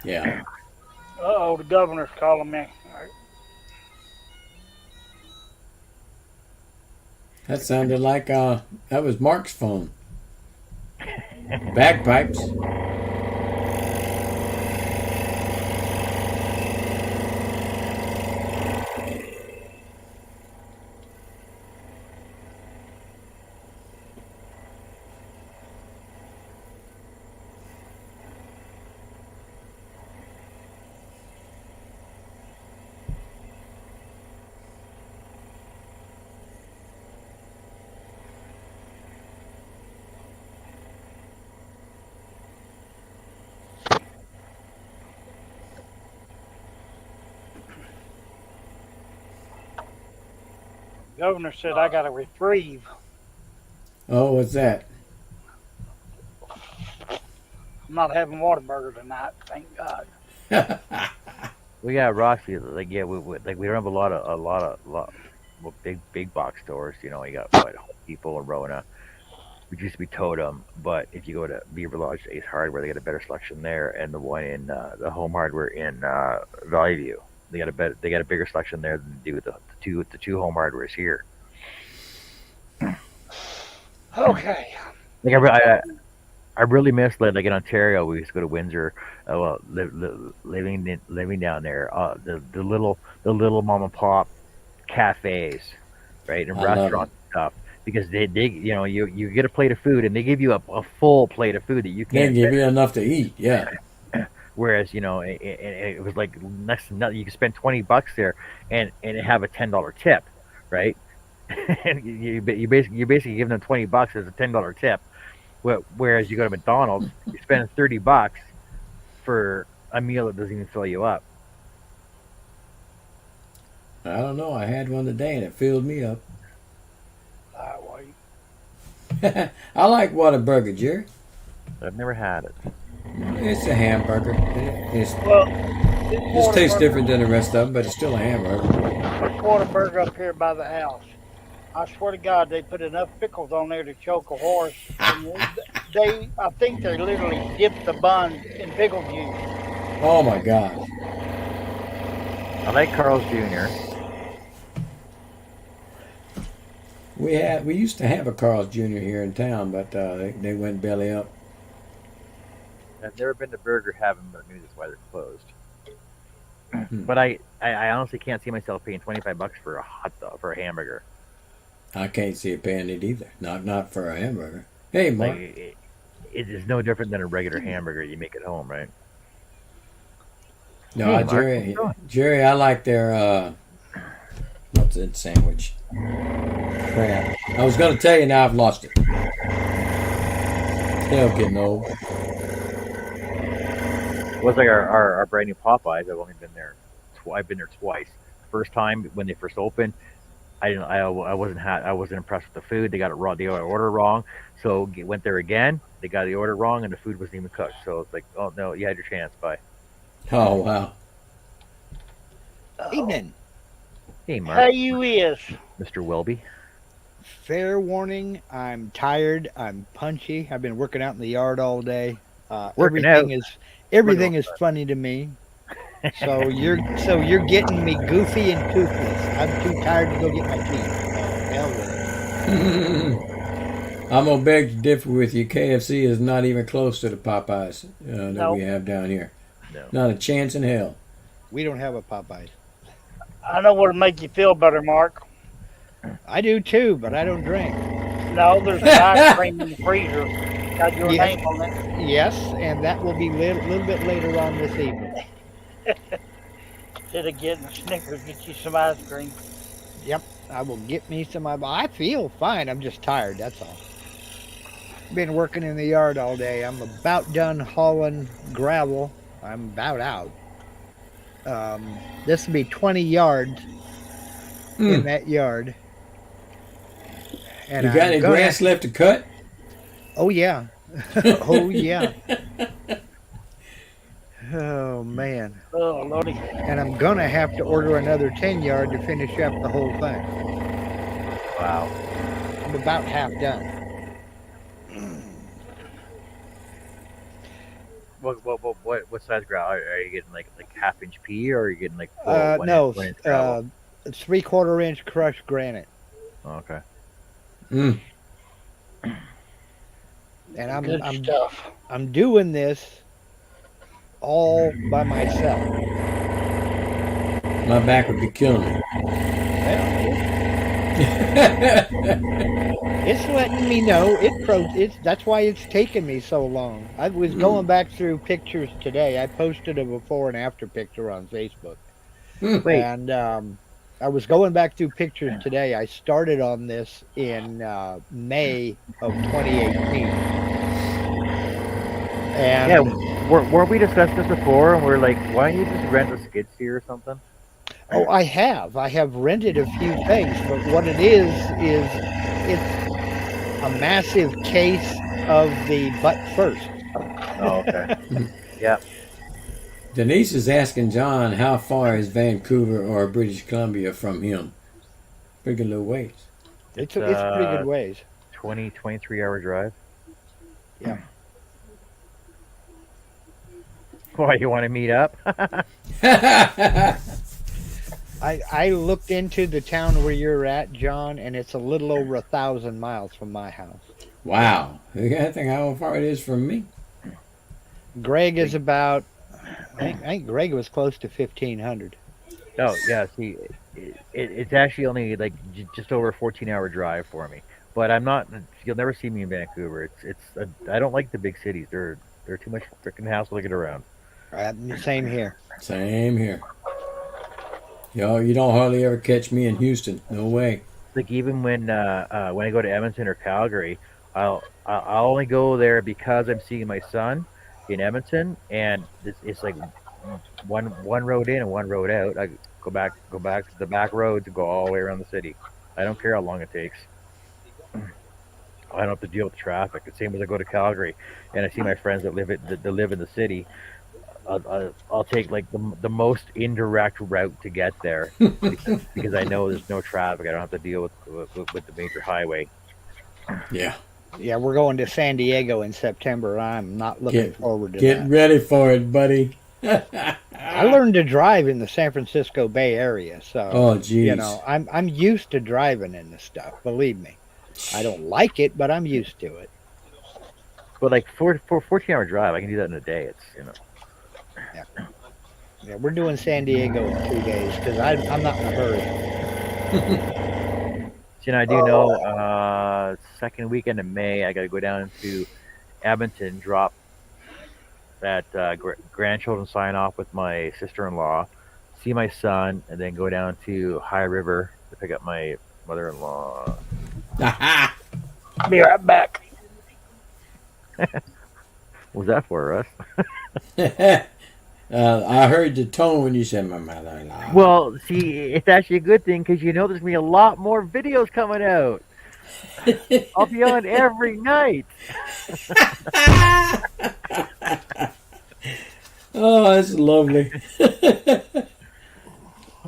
Yeah. Uh-oh, the governor's calling me. That sounded like that was Mark's phone. Bagpipes. Governor said I got a reprieve. Oh, what's that? I'm not having Whataburger tonight, thank God. We got Roxy. Like we don't have a lot of big box stores. You got Home Depot and Rona, which used to be Totem. But if you go to Beaver Lodge, Ace Hardware, they got a better selection there, and the one in the Home Hardware in Valley View, they got a bigger selection there than they do with the two Home Hardwares here. Okay. Like I really miss like in Ontario. We used to go to Windsor. Living down there. The little mom and pop cafes, right, and I love restaurants and stuff. Because they you get a plate of food and they give you a full plate of food that you They can't. give you enough to eat, yeah. Whereas it was like next to nothing. You could spend $20 there and have a $10 tip, right? And you basically give them $20 as a $10 tip. Whereas you go to McDonald's, you're spending $30 for a meal that doesn't even fill you up. I don't know. I had one today and it filled me up. Wait. I like Whataburger, Jerry. I've never had it. It's a hamburger. It's Well, This This tastes Whataburger, different than the rest of them, but it's still a hamburger. this Whataburger up here by the house. I swear to God, they put enough pickles on there to choke a horse, and I think they literally dipped the buns in pickle juice. Oh my gosh. I like Carl's Jr. We used to have a Carl's Jr. here in town, but they went belly up. I've never been to Burger Heaven, but maybe that's why they're closed. Hmm. But I honestly can't see myself paying $25 for a hot dog for a hamburger. I can't see it paying it either. Not for a hamburger. Hey, Mark. Like it is no different than a regular hamburger you make at home, right? No, Hey, Mark, Jerry, I like their what's that sandwich? Crap. I was gonna tell you, now I've lost it. Still getting old. It was like our brand new Popeyes. I've only been there. I've been there twice. First time when they first opened, I wasn't impressed with the food. They got it wrong. They got the order wrong. So went there again. They got the order wrong, and the food wasn't even cooked. So it's like, oh no, you had your chance. Bye. Oh wow. Evening. Hey, How Mark, you is? Mr. Welby. Fair warning, I'm tired. I'm punchy. I've been working out in the yard all day. Working Everything is funny to me. So you're getting me goofy and toothless. I'm too tired to go get my teeth. Hell with it. I'm gonna beg to differ with you. KFC is not even close to the Popeyes that Nope. we have down here. No. Not a chance in hell. We don't have a Popeyes. I know what'll make you feel better, Mark. I do too, but I don't drink. No, there's ice cream in the freezer. Got your Yeah. name on it. Yes, and that will be a little bit later on this evening. Instead of getting a Snickers, get you some ice cream. Yep, I will get me some. I feel fine. I'm just tired. That's all. Been working in the yard all day. I'm about done hauling gravel. I'm about out. This will be 20 yards in that yard. And You got I'm any gonna- grass left to cut? Oh yeah. Oh yeah. Oh man. Oh, Lordy. And I'm gonna have to order another 10 yard to finish up the whole thing. Wow. I'm about half done. What size gravel? Are you getting like half-inch pea, or are you getting like full No, 1 inch gravel? 3/4 inch crushed granite. Oh, okay. Mm. And Good stuff. I'm doing this all by myself. My back would be killing me. It's letting me know that's why it's taken me so long. I was going back through pictures today. I posted a before and after picture on Facebook. Wait. And I was going back through pictures today. I started on this in May of 2018. And Yeah, weren't we discussed this before? And we're like, why don't you just rent a skid steer or something? oh, I have rented a few things, but what it is it's a massive case of the butt first. Oh, okay. Yeah. Denise is asking John how far is Vancouver or British Columbia from him. Pretty good little ways. It's pretty good ways. 23-hour drive. Yeah. Why, you want to meet up? I looked into the town where you're at, John, and it's a little over 1,000 miles from my house. Wow. You got to think how far it is from me. Greg is about, I think Greg was close to 1,500. Oh, yeah. See, it's actually only like just over a 14-hour drive for me. But I'm not. You'll never see me in Vancouver. I don't like the big cities. They're too much freaking hassle to get around. Same here. Same here. Yo, you don't hardly ever catch me in Houston. No way. Like even when I go to Edmonton or Calgary, I'll only go there because I'm seeing my son in Edmonton, and it's like one road in and one road out. I go back to the back road to go all the way around the city. I don't care how long it takes. I don't have to deal with traffic. The same as I go to Calgary and I see my friends that live in the city. I'll take like the most indirect route to get there because I know there's no traffic. I don't have to deal with the major highway. Yeah. Yeah, we're going to San Diego in September. I'm not looking forward to Get that. ready for it, buddy. I learned to drive in the San Francisco Bay Area, so Oh, geez. I'm used to driving in this stuff. Believe me, I don't like it, but I'm used to it. But like for 14-hour drive, I can do that in a day. It's Yeah, we're doing San Diego in 2 days because I'm not in a hurry. I do know second weekend of May I got to go down to Edmonton, drop that grandchildren sign off with my sister-in-law, see my son, and then go down to High River to pick up my mother-in-law. Be right back. What was that for, Russ? I heard the tone when you said my mother-in-law. Well, see, it's actually a good thing because there's going to be a lot more videos coming out. I'll be on every night. Oh, that's lovely.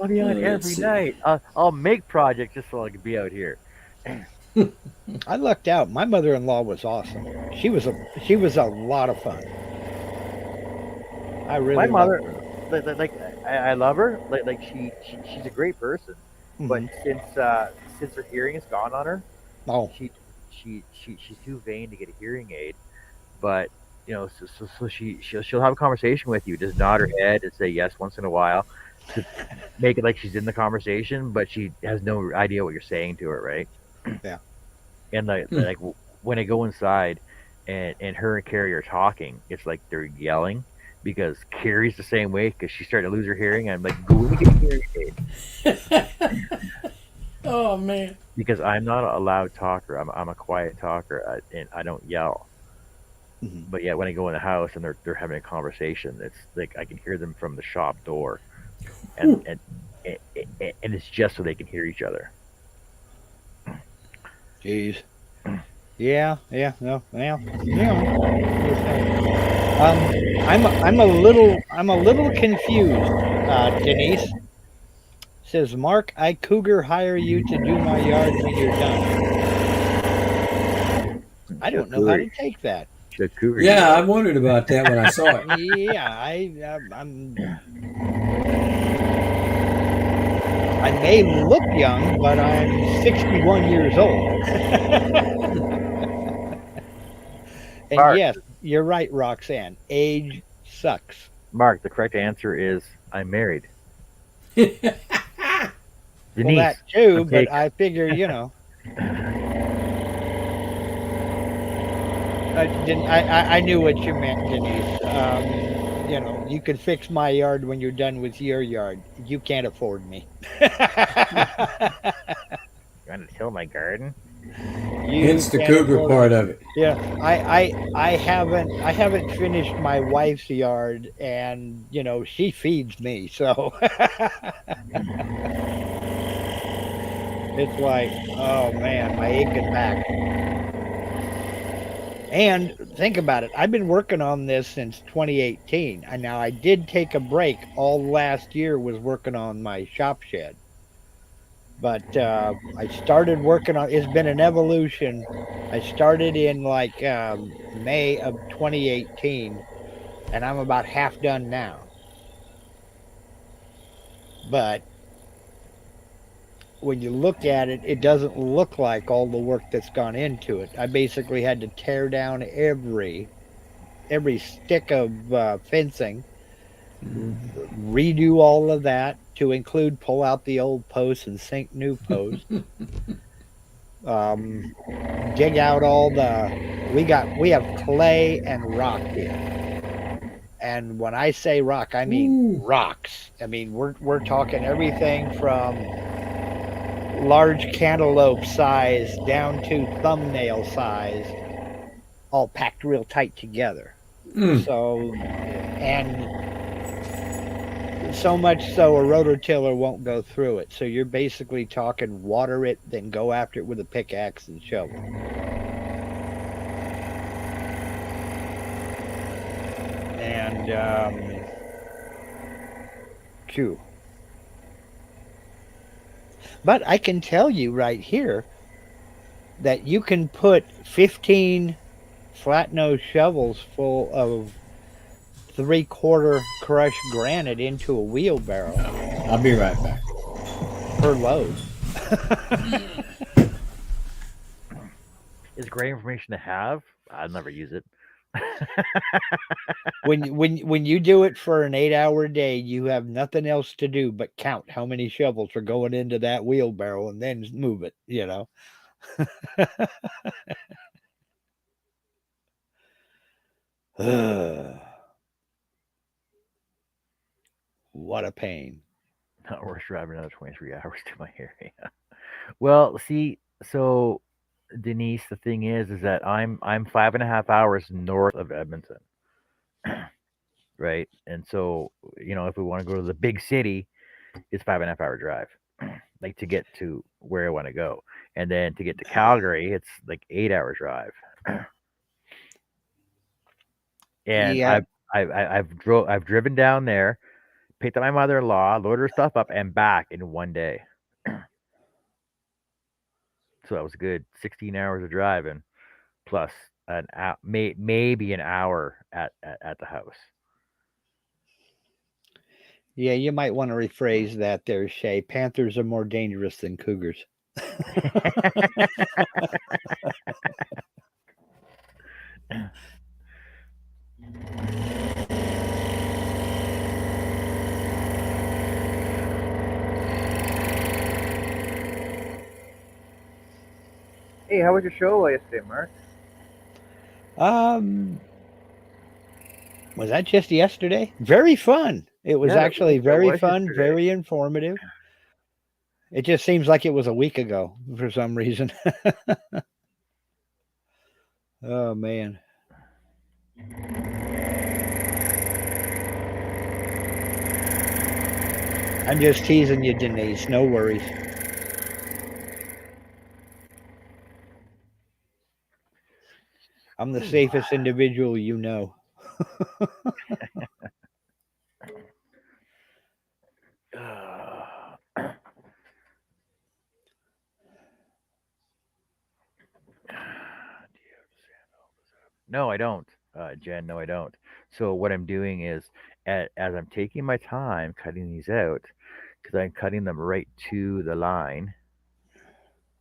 I'll be on every night. I'll make projects just so I can be out here. I lucked out. My mother-in-law was awesome. She was a lot of fun. I really My mother, loved her. like I love her. Like she's a great person. But since her hearing is gone on her, she's too vain to get a hearing aid. But so she'll have a conversation with you, just nod her head and say yes once in a while to make it like she's in the conversation, but she has no idea what you're saying to her, right? Yeah. And like when I go inside and her and Carrie are talking, it's like they're yelling because Carrie's the same way because she started to lose her hearing. I'm like, go and get a hearing aid. Oh man! Because I'm not a loud talker. I'm a quiet talker, and I don't yell. Mm-hmm. But yeah, when I go in the house and they're having a conversation, it's like I can hear them from the shop door, and it's just so they can hear each other. Jeez. Yeah. No. Well. I'm a little confused. Denise says, "Mark, I cougar hire you to do my yard when you're done." I don't know how to take that. Yeah, I wondered about that when I saw it. Yeah, I may look young, but I'm 61 years old. And Mark, yes, you're right, Roxanne. Age sucks. Mark, the correct answer is I'm married. Denise, Well, that too, but I figure, I knew what you meant, Denise. You could fix my yard when you're done with your yard. You can't afford me. trying to till my garden. Hence the cougar part of it. Yeah, I haven't finished my wife's yard, and she feeds me, so it's like, oh man, my aching back. And think about it, I've been working on this since 2018, and now I did take a break. All last year was working on my shop shed. But I started working on, it's been an evolution. I started in May of 2018, and I'm about half done now. But when you look at it, it doesn't look like all the work that's gone into it. I basically had to tear down every stick of fencing, redo all of that, to include pull out the old posts and sink new posts. Dig out all we have clay and rock here. And when I say rock, I mean rocks. I mean, we're talking everything from large cantaloupe size down to thumbnail size, all packed real tight together. So, and so much so a rototiller won't go through it. So you're basically talking water it, then go after it with a pickaxe and shovel. And Phew. But I can tell you right here that you can put 15 flat nose shovels full of 3/4 crushed granite into a wheelbarrow I'll be right back. per load. It's great information to have. I'll never use it. When you do it for an 8-hour day, you have nothing else to do but count how many shovels are going into that wheelbarrow and then move it, you know. What a pain. Not worth driving another 23 hours to my area. Well, see, so Denise, the thing is that I'm 5.5 hours north of Edmonton, right? And so, if we want to go to the big city, it's 5.5 hour drive, like to get to where I want to go, and then to get to Calgary, it's like 8 hour drive. And Yeah, I've driven down there, picked up my mother-in-law, loaded her stuff up, and back in one day. So that was a good 16 hours of driving, plus maybe an hour at the house. yeah, you might want to rephrase that there, Shay. Panthers are more dangerous than cougars. Hey, how was your show yesterday, Mark? Um, was that just yesterday? Very fun. It was Yeah, actually that very was fun, yesterday. very informative. It just seems like it was a week ago for some reason. Oh man. I'm just teasing you, Denise. No worries. I'm the safest individual you know. No, I don't, Jen. No, I don't. So what I'm doing is, as I'm taking my time cutting these out, because I'm cutting them right to the line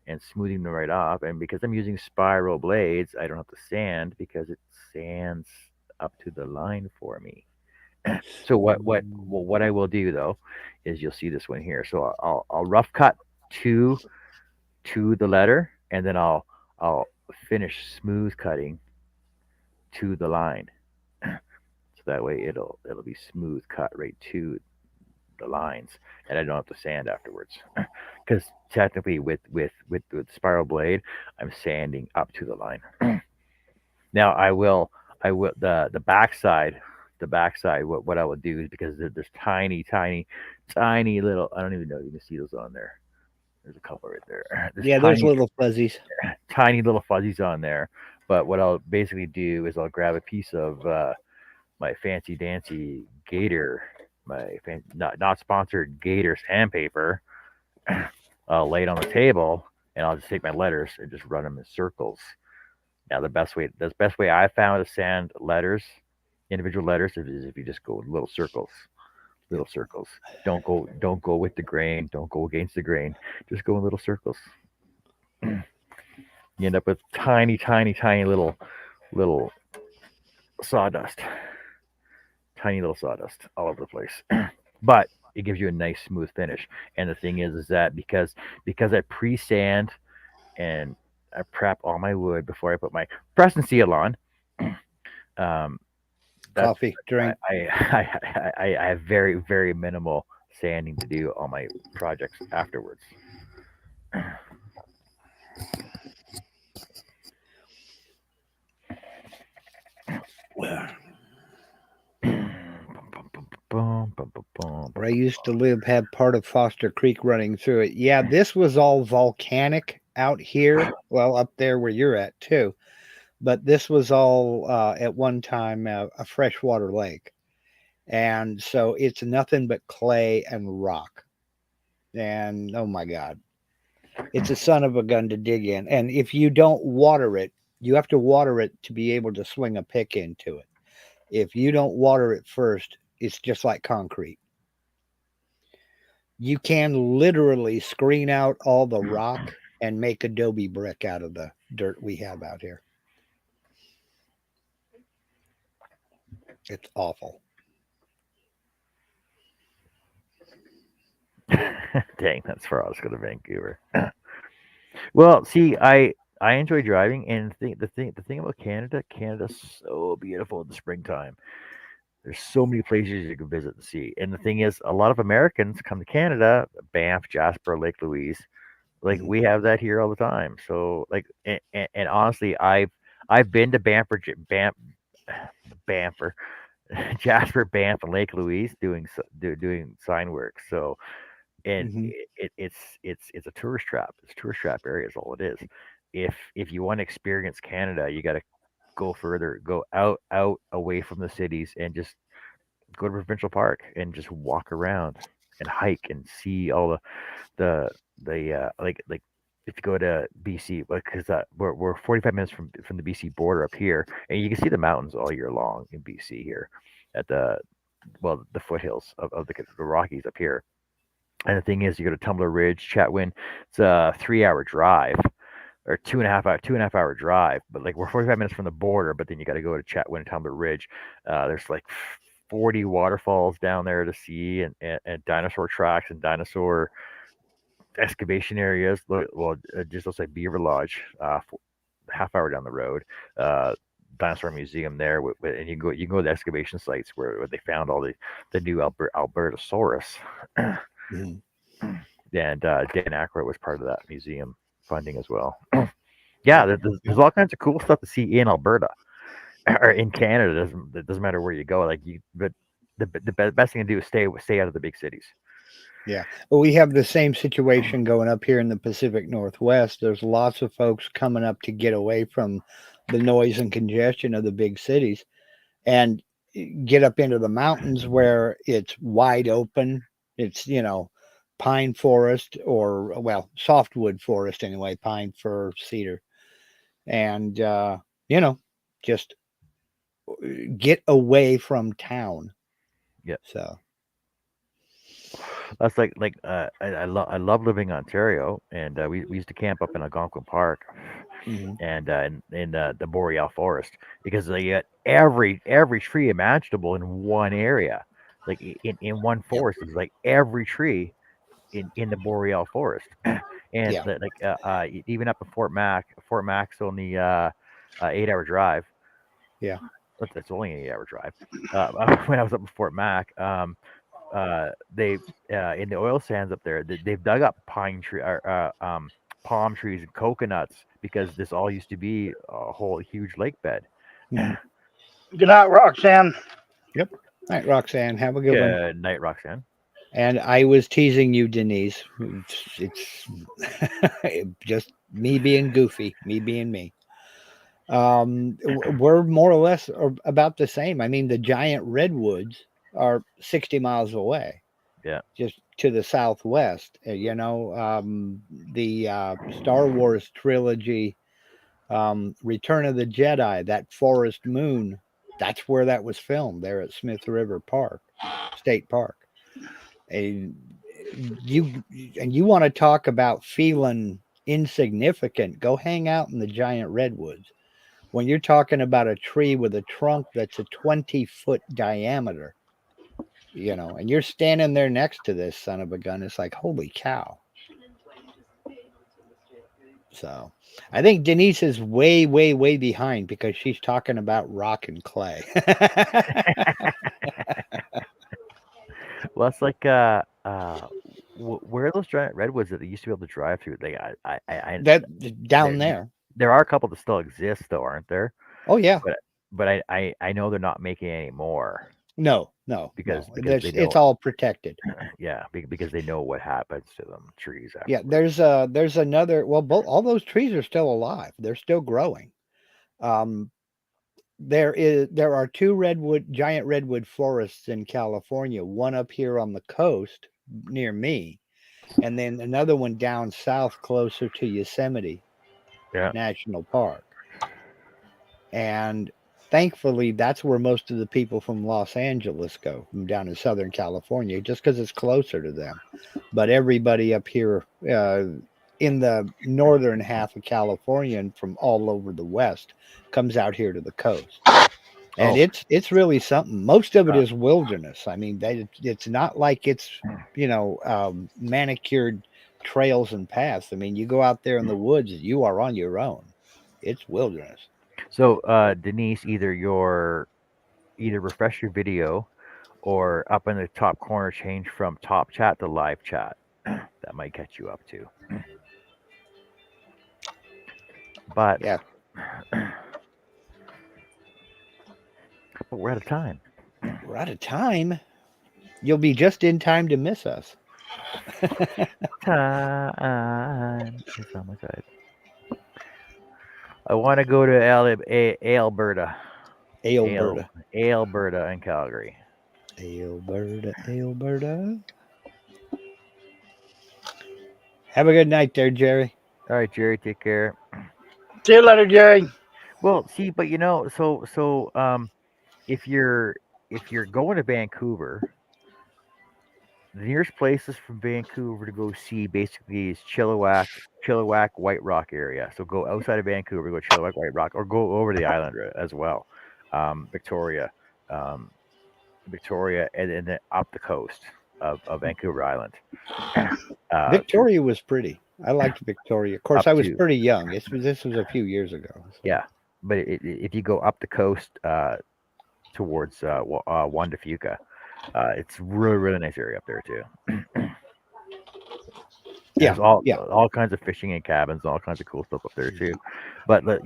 and smoothing them right off, and because I'm using spiral blades, I don't have to sand because it sands up to the line for me. So what I will do though is you'll see this one here. So I'll rough cut to the letter, and then I'll finish smooth cutting to the line. So that way it'll be smooth cut right to the lines, and I don't have to sand afterwards. Because technically with the spiral blade, I'm sanding up to the line. Now I will the backside what I will do is, because there's tiny little, I don't even know if you can see those on there. There's a couple right there. There's Yeah, there's little fuzzies. tiny little fuzzies on there. But what I'll basically do is I'll grab a piece of my fancy dancy Gator, not sponsored Gator sandpaper. I'll lay it on the table, and I'll just take my letters and just run them in circles. Now the best way I found to sand letters, individual letters, is if you just go with little circles. Little circles. Don't go with the grain. Don't go against the grain. Just go in little circles. You end up with tiny little sawdust. Tiny little sawdust all over the place. But it gives you a nice smooth finish. And the thing is that because I pre-sand and I prep all my wood before I put my press and seal on. Um, that's Coffee, drink. I have very very minimal sanding to do on my projects afterwards. Where I used to live had part of Foster Creek running through it. Yeah, this was all volcanic out here. Well, up there where you're at too. But this was all at one time a freshwater lake. And so it's nothing but clay and rock. And oh my God, it's a son of a gun to dig in. And if you don't water it, you have to water it to be able to swing a pick into it. If you don't water it first, it's just like concrete. You can literally screen out all the rock and make adobe brick out of the dirt we have out here. It's awful. Dang, that's far. I was going to Vancouver. Well, see, I enjoy driving, and the thing about Canada, Canada's so beautiful in the springtime. There's so many places you can visit and see. And the thing is, a lot of Americans come to Canada, Banff, Jasper, Lake Louise. Like Mhm. we have that here all the time. So like, and honestly, I've been to Banff, Jasper, Banff, and Lake Louise doing sign work. So and Mhm. it's a tourist trap. It's a tourist trap area is all it is. If you want to experience Canada, you got to go further, go out away from the cities, and just go to provincial park and just walk around and hike and see all the like if you go to BC, because we're 45 minutes from the BC border up here, and you can see the mountains all year long in BC here at the foothills of the Rockies up here. And the thing is, you go to Tumbler Ridge, Chatwin. It's a 3 hour drive or 2.5 hour drive. But like we're 45 minutes from the border, but then you got to go to Chatwin and Tumbler Ridge. There's like 40 waterfalls down there to see, and dinosaur tracks and dinosaur excavation areas. Well, just outside Beaver Lodge, half hour down the road. Uh, Dinosaur museum there, and you can go to the excavation sites where they found all the new Albertosaurus. Mhm. And Dan Aykroyd was part of that museum funding as well. Yeah, there's all kinds of cool stuff to see in Alberta or in Canada. It doesn't matter where you go. But the best thing to do is stay out of the big cities. Yeah. Well, we have the same situation going up here in the Pacific Northwest. There's lots of folks coming up to get away from the noise and congestion of the big cities and get up into the mountains where it's wide open. It's, pine forest or, well, softwood forest anyway, pine, fir, cedar. And, just get away from town. Yeah, So, that's I love living in Ontario, and we used to camp up in Algonquin Park, mhm. and in the Boreal Forest, because they got every tree imaginable in one area. Like in one Yep. forest, it's like every tree in the Boreal Forest, and Yeah. even up in Fort Mac's only 8 hour drive. Yeah. But that's only an 8 hour drive. When I was up in Fort Mac, they in the oil sands up there, they've dug up palm trees and coconuts because this all used to be a whole huge lake bed. Mhm. Good night, Roxanne. Yep. All right, Roxanne, have a good one. Good night, Roxanne. And I was teasing you, Denise. It's just me being goofy, me being me. We're more or less about the same. I mean, the giant redwoods are 60 miles away, Yeah, just to the southwest. The Star Wars trilogy, Return of the Jedi, that forest moon, that's where that was filmed, there at Smith River Park, State Park. And you want to talk about feeling insignificant, go hang out in the giant redwoods. When you're talking about a tree with a trunk that's a 20-foot diameter, and you're standing there next to this son of a gun, it's like, holy cow. So I think Denise is way, way, way behind because she's talking about rock and clay. well, it's like where are those giant redwoods that they used to be able to drive through? That There, down there. there are a couple that still exist, though, aren't there? Oh yeah. But I know they're not making any more No, no, because no. they It's know. all protected. Yeah, because they know what happens to them trees Yeah, afterwards. there's another. Well, both all those trees are still alive. They're still growing. Um, there are two giant redwood forests in California. One up here on the coast near me, and then another one down south closer to Yosemite Yeah. National Park. And thankfully, that's where most of the people from Los Angeles go, from down in Southern California, just because it's closer to them. But everybody up here in the northern half of California and from all over the West comes out here to the coast. And Oh. it's really something. Most of it is wilderness. I mean, it's not like it's manicured trails and paths. I mean, you go out there in the woods, you are on your own. It's wilderness. So, Denise, either refresh your video or up in the top corner change from top chat to live chat. That might catch you up too. But Yeah. but we're out of time. We're out of time. You'll be just in time to miss us. Time is on my side. I want to go to Alberta. Alberta. Alberta and Calgary. Alberta. Have a good night there, Jerry. All right, Jerry, take care. See you later, Jerry. Well, see, but if you're going to Vancouver, the nearest places from Vancouver to go see basically is Chilliwack, White Rock area. So go outside of Vancouver, go Chilliwack, White Rock, or go over the island as well, Victoria, and then up the coast of Vancouver Island. Victoria was pretty. I liked Victoria. Of course, I was to- pretty young. This was a few years ago. So. Yeah, but if you go up the coast towards Juan de Fuca, it's really nice area up there too. Yeah, There's all kinds of fishing and cabins, and all kinds of cool stuff up there too. But like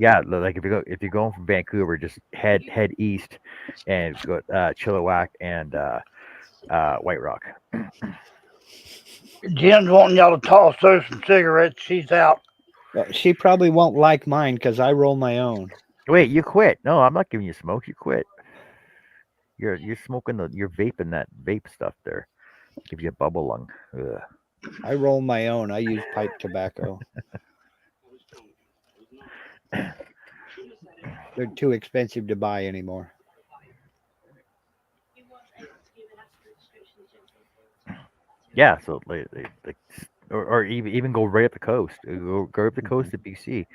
if you're going from Vancouver, just head east and go Chilliwack and White Rock. Jen's wanting y'all to toss her some cigarettes. She's out. She probably won't like mine because I roll my own. Wait, you quit? No, I'm not giving you smoke. You quit. You're smoking you're vaping that vape stuff there. Gives you a bubble lung. Ugh. I roll my own. I use pipe tobacco. They're too expensive to buy anymore. Yeah, so like or even go right up the coast. Go up the coast of BC.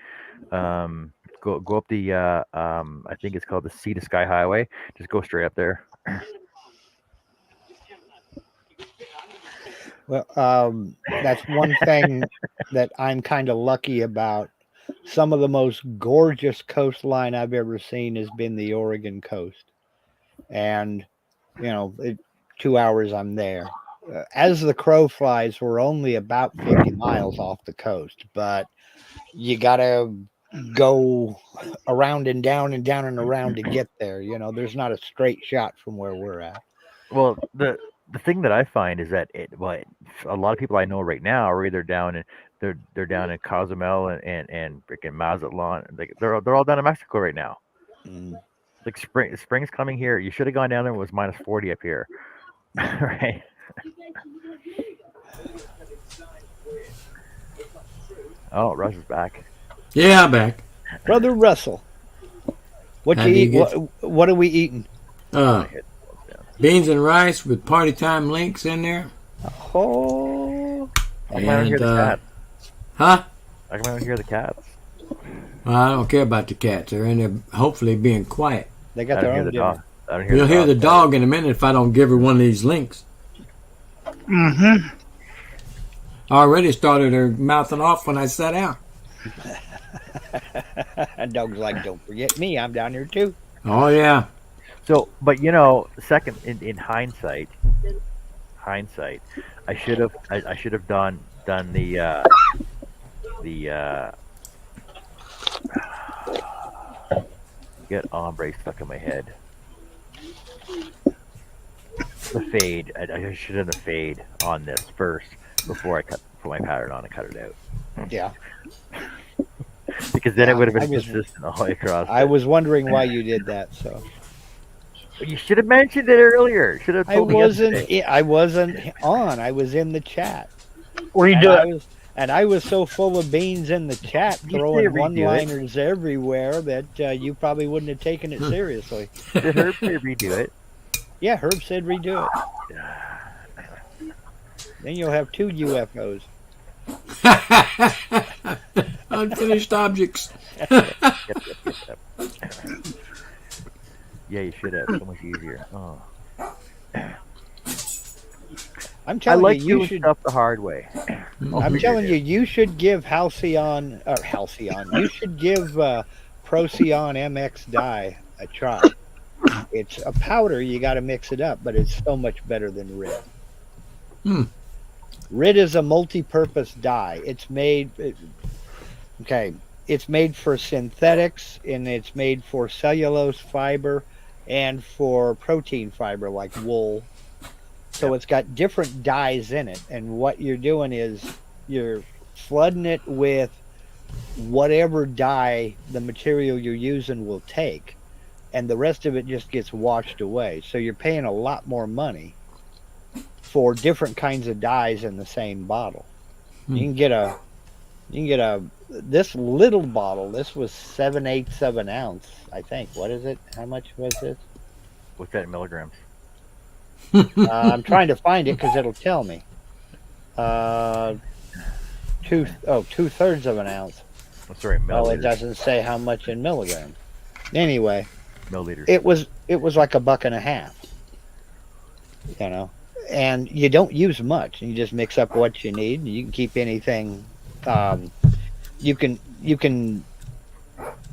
Go up the I think it's called the Sea to Sky Highway. Just go straight up there. Well, that's one thing that I'm kind of lucky about. Some of the most gorgeous coastline I've ever seen has been the Oregon coast. And, 2 hours I'm there. As the crow flies, we're only about 50 miles off the coast, but you got to go around and down and down and around to get there. There's not a straight shot from where we're at. Well, the thing that I find is that a lot of people I know right now are either down in they're down in Cozumel and freaking Mazatlan. They're all down in Mexico right now. Like spring's coming here. You should have gone down there. It was minus 40 up here, right? Oh, Russ is back. Yeah, I'm back. Brother Russell, what you eat? What are we eating? Beans and rice with party time links in there. Oh, I don't hear the cats. Huh? I don't hear the cats. Well, I don't care about the cats. They're in there hopefully being quiet. They got their own dinner. You'll hear the dog in a minute if I don't give her one of these links. Mm-hmm. I already started her mouthing off when I sat down. Dog's like, don't forget me. I'm down here too. Oh, yeah. So, but second in hindsight, I should have done the get ombre stuck in my head. The fade. I should have done the fade on this first before I put my pattern on and cut it out. Yeah. because then it Yeah, would have I been was- consistent all the way across. I was wondering why you did that. So You should have mentioned it earlier. Should have I told me wasn't. yesterday. I wasn't on. I was in the chat. Redo it. And I was so full of beans in the chat, You say throwing redo it. one-liners everywhere that you probably wouldn't have taken it seriously. Did Herb say redo it? Yeah, Herb said redo it. Then you'll have 2 UFOs. Unfinished objects. Yep. Yeah, you should have. So much easier. Oh. I'm I telling like you, you doing should. stuff the hard way. I'm telling you, you should give Halcyon. You should give Procyon MX dye a try. It's a powder. You got to mix it up, but it's so much better than Rid. Rid is a multi-purpose dye. It's made. It's made for synthetics, and it's made for cellulose fiber and for protein fiber like wool. So it's got different dyes in it, and what you're doing is you're flooding it with whatever dye the material you're using will take, and the rest of it just gets washed away. So you're paying a lot more money for different kinds of dyes in the same bottle. You can get a this little bottle. This was 7/8 of an ounce, I think. What is it? How much was this? What's that in milligrams? I'm trying to find it because it'll tell me. 2/3 of an ounce. Oh, sorry, Oh, it milliliters. doesn't say how much in milligrams. Anyway, Milliliters. it was like $1.50. You know, and you don't use much. You just mix up what you need. You can keep anything. You can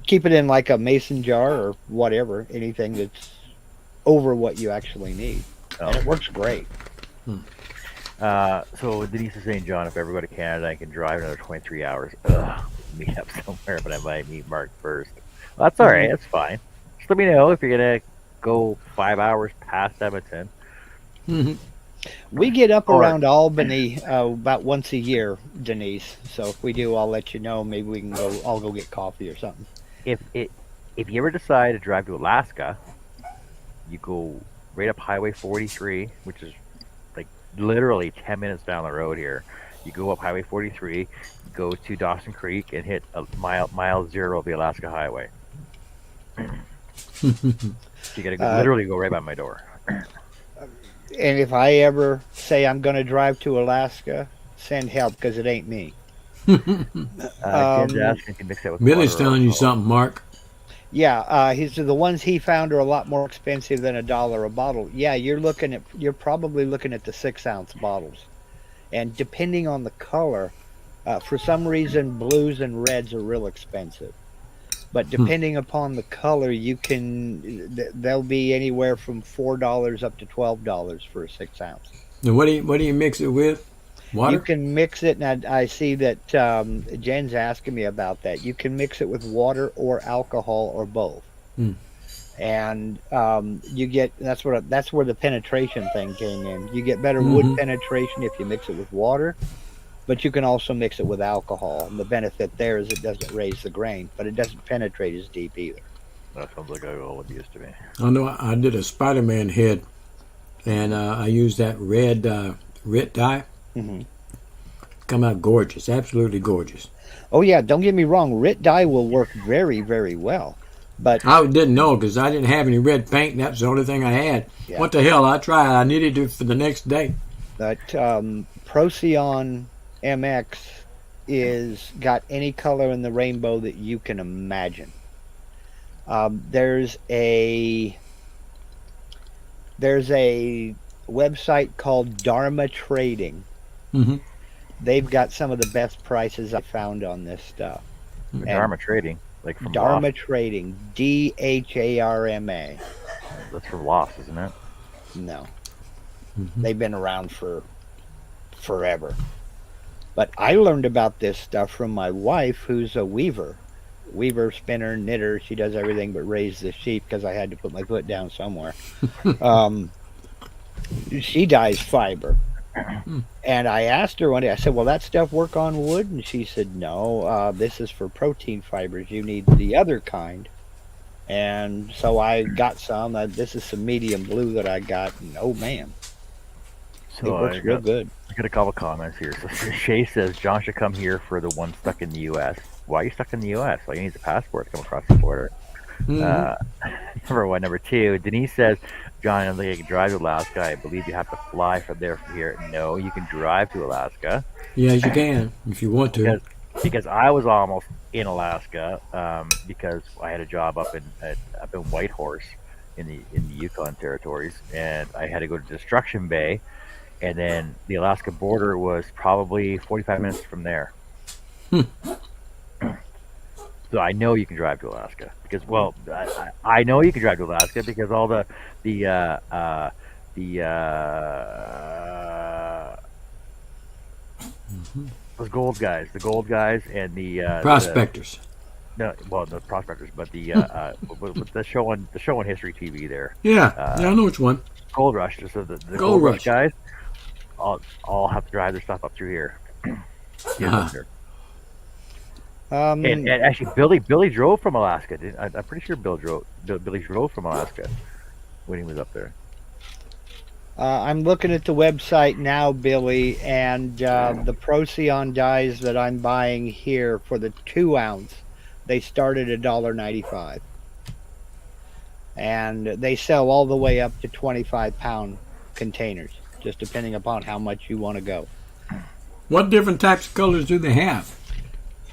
keep it in like a mason jar or whatever. Anything that's over what you actually need. And it works great. So Denise is saying, John, if I ever go to Canada, I can drive another 23 hours. Ugh, meet up somewhere, but I might meet Mark first. Well, that's all right. That's fine. Just let me know if you're gonna go 5 hours past Edmonton. We get up around Albany about once a year, Denise. So if we do, I'll let you know. Maybe we can go. I'll go get coffee or something. If you ever decide to drive to Alaska, you go right up Highway 43, which is like literally 10 minutes down the road here. You go up Highway 43, you go to Dawson Creek, and hit mile 0 of the Alaska Highway. So you gotta literally go right by my door. And if I ever say I'm going to drive to Alaska, send help because it ain't me. Jen's asking if you mix that with Billy's water telling or you alcohol. something, Mark. Yeah, the ones he found are a lot more expensive than $1 a bottle. Yeah, you're probably looking at the 6-ounce bottles, and depending on the color, for some reason blues and reds are real expensive. But depending upon the color, they'll be anywhere from $4 up to $12 for a 6-ounce. Now, what do you mix it with? Water? You can mix it, and I see that Jen's asking me about that. You can mix it with water or alcohol or both, and you get that's where the penetration thing came in. You get better wood penetration if you mix it with water, but you can also mix it with alcohol. And the benefit there is it doesn't raise the grain, but it doesn't penetrate as deep either. That sounds like all it used to be. I know I did a Spider-Man head, and I used that red dye. Come out gorgeous, absolutely gorgeous. Oh yeah, don't get me wrong. Rit dye will work very, very well, but I didn't know because I didn't have any red paint. And that's the only thing I had. Yeah. What the hell? I tried. I needed it for the next day. Procyon MX is got any color in the rainbow that you can imagine. There's a website called Dharma Trading. They've got some of the best prices I found on this stuff. Dharma Trading, like from Dharma Lost. Trading, DHARMA. That's from Lost, isn't it? No, they've been around for forever. But I learned about this stuff from my wife, who's a weaver, spinner, knitter. She does everything but raise the sheep because I had to put my foot down somewhere. She dyes fiber, And I asked her one day, I said, "Will that stuff work on wood?" And she said, "No, this is for protein fibers. You need the other kind." And so I got some. This is some medium blue that I got. And oh man, it So works real good. I got a couple comments here. So Shay says John should come here for the one stuck in the U.S. Why are you stuck in the U.S.? Well, you need a passport to come across the border. Number one. Number two, Denise says, John, I don't think I can drive to Alaska. I believe you have to fly from here. No, you can drive to Alaska. Yes, you can if you want to. Because I was almost in Alaska because I had a job up in Whitehorse in the Yukon territories, and I had to go to Destruction Bay, and then the Alaska border was probably 45 minutes from there. So I know you can drive to Alaska because, well, I know you can drive to Alaska because all the those gold guys, and the Prospectors. The prospectors, but the show on History TV there. Yeah, I know which one. Gold Rush. So the Gold Rush guys all have to drive their stuff up through here. And actually, Billy drove from Alaska. I'm pretty sure Billy drove from Alaska when he was up there. I'm looking at the website now, Billy, and the Procyon dyes that I'm buying here for the 2 ounce, they start at $1.95, and they sell all the way up to 25-pound containers, just depending upon how much you want to go. What different types of colors do they have?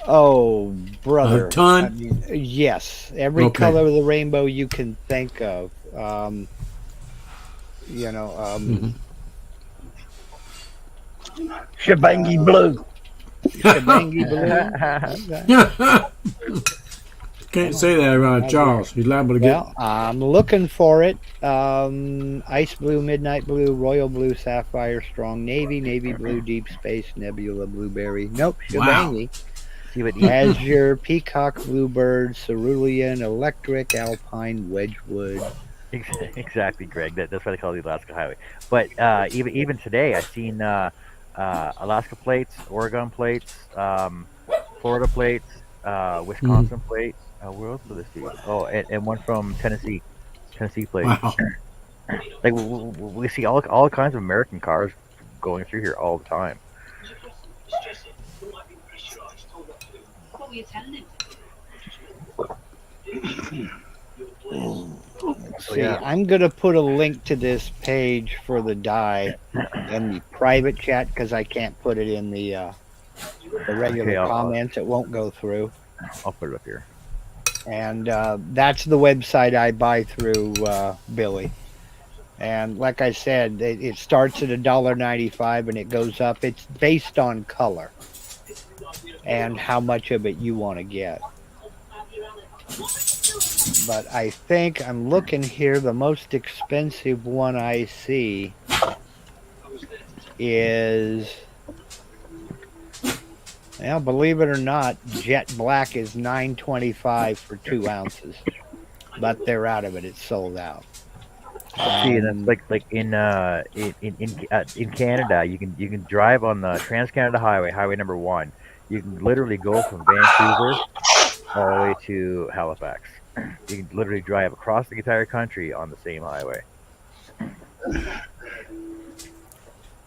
Oh, brother. A ton? I mean, yes. Every color of the rainbow you can think of. Shabangi blue. Shabangi blue. Can't say that around Charles. He's liable to get... Well, I'm looking for it. Ice blue, midnight blue, royal blue, sapphire, strong navy, navy blue, deep space, nebula, blueberry. Nope, shabangi. Wow. Azure, peacock, bluebird, cerulean, electric, alpine, wedgwood. Exactly, Greg. That's why they call it the Alaska Highway. But even today, I've seen Alaska plates, Oregon plates, Florida plates, Wisconsin plates. Where else would this be? Oh, and one from Tennessee plates. Wow. Like we see all kinds of American cars going through here all the time. See, I'm going to put a link to this page for the dye in the private chat because I can't put it in the regular comments. It won't go through. I'll put it up here. And that's the website I buy through, Billy. And like I said, it starts at $1.95 and it goes up. It's based on color and how much of it you want to get. But I think I'm looking here, the most expensive one I see is, well, believe it or not, jet black is $9.25 for 2 ounces, but they're out of it. It's sold out. See, that's like in Canada, you can drive on the Trans-Canada Highway, Highway number 1. You can literally go from Vancouver all the way to Halifax. You can literally drive across the entire country on the same highway.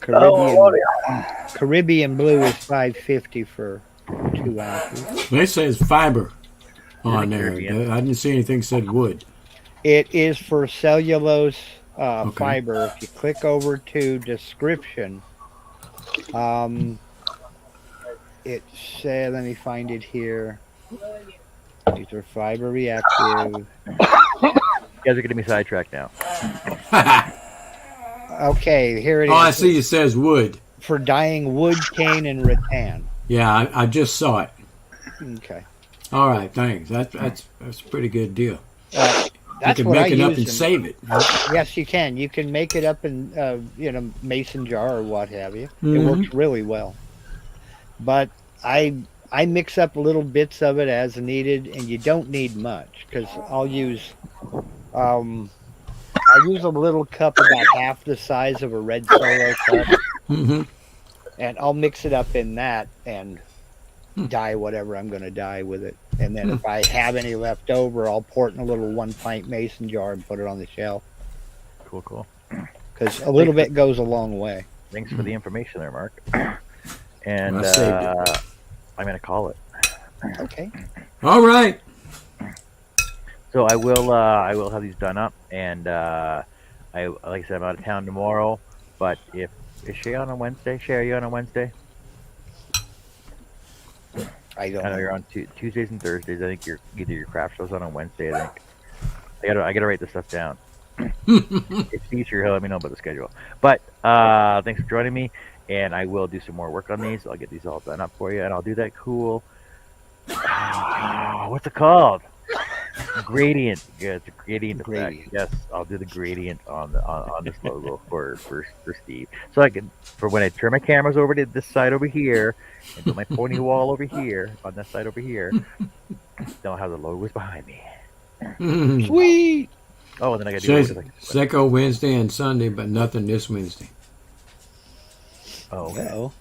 Caribbean blue is $5.50 for 2 ounces. They say it's fiber on there. I didn't see anything said wood. It is for cellulose fiber. If you click over to description, it says, let me find it here. These are fiber reactive. You guys are getting me sidetracked now. Okay, here it is. Oh, I see. It says wood. For dyeing wood, cane, and rattan. Yeah, I just saw it. Okay. All right, thanks. That's a pretty good deal. That's you can what make I it up use and save it. Yes, you can. You can make it up in mason jar or what have you. It works really well. But I mix up little bits of it as needed, and you don't need much because I'll use a little cup about half the size of a red Solo cup, Mm-hmm. And I'll mix it up in that and dye whatever I'm going to dye with it. And then if I have any left over, I'll pour it in a little 1-pint mason jar and put it on the shelf. Cool. Because a little bit goes a long way. Thanks for the information there, Mark. And I saved it. I'm gonna call it. Okay. All right. So I will have these done up, and like I said, I'm out of town tomorrow. But is Shay on Wednesday? Shay, are you on Wednesday? I don't I know know. you're on Tuesdays and Thursdays. I think either your craft show's on Wednesday. I think I gotta write this stuff down. If future, he'll let me know about the schedule. But thanks for joining me, and I will do some more work on these. I'll get these all done up for you, and I'll do that cool. What's it called? Gradient. Yeah, it's a gradient effect. Yes, I'll do the gradient on this logo for Steve. So I can, for when I turn my cameras over to this side over here and put my pony wall over here on this side over here, they'll have the logos behind me. Sweet. Oh, and then I got to do Seco Wednesday and Sunday, but nothing this Wednesday. Oh, okay. Uh-oh.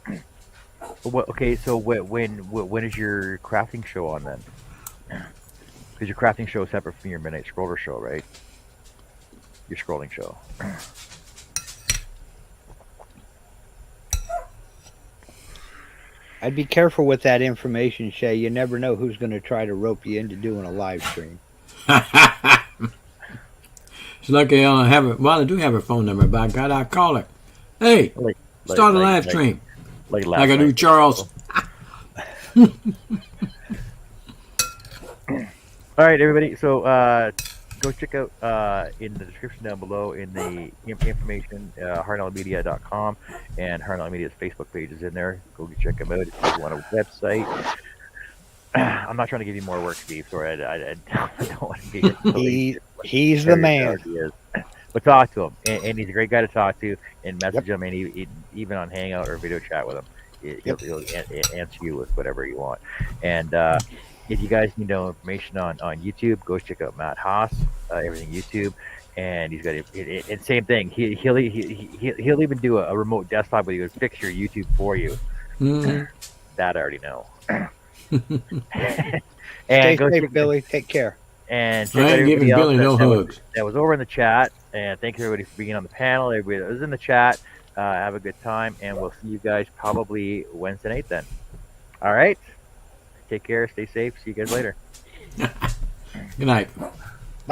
Okay, so when is your crafting show on then? Because your crafting show is separate from your Midnight Scroller show, right? Your scrolling show. I'd be careful with that information, Shay. You never know who's going to try to rope you into doing a live stream. It's lucky I don't have it. Well, I do have her phone number, but I gotta call her. Hey, start a live stream. Like I do, Charles. All right, everybody. So go check out in the description down below in the information, harnealmedia.com, and Harneal Media's Facebook page is in there. Go check them out if you want a website. I'm not trying to give you more work, Steve. Sorry, I don't want to be your He's the man. But talk to him, and he's a great guy to talk to, and message him, and even on Hangout or video chat with him, he'll answer you with whatever you want. And if you guys need no information on YouTube, go check out Matt Haas, everything YouTube, and he's got and same thing. He'll even do a remote desktop where he would fix your YouTube for you. Mm-hmm. That I already know. And stay safe, Billy. Take care. And I ain't giving Billy no hugs. That was over in the chat. And thanks everybody for being on the panel. Everybody that was in the chat. Have a good time, and we'll see you guys probably Wednesday night then. All right. Take care. Stay safe. See you guys later. Good night.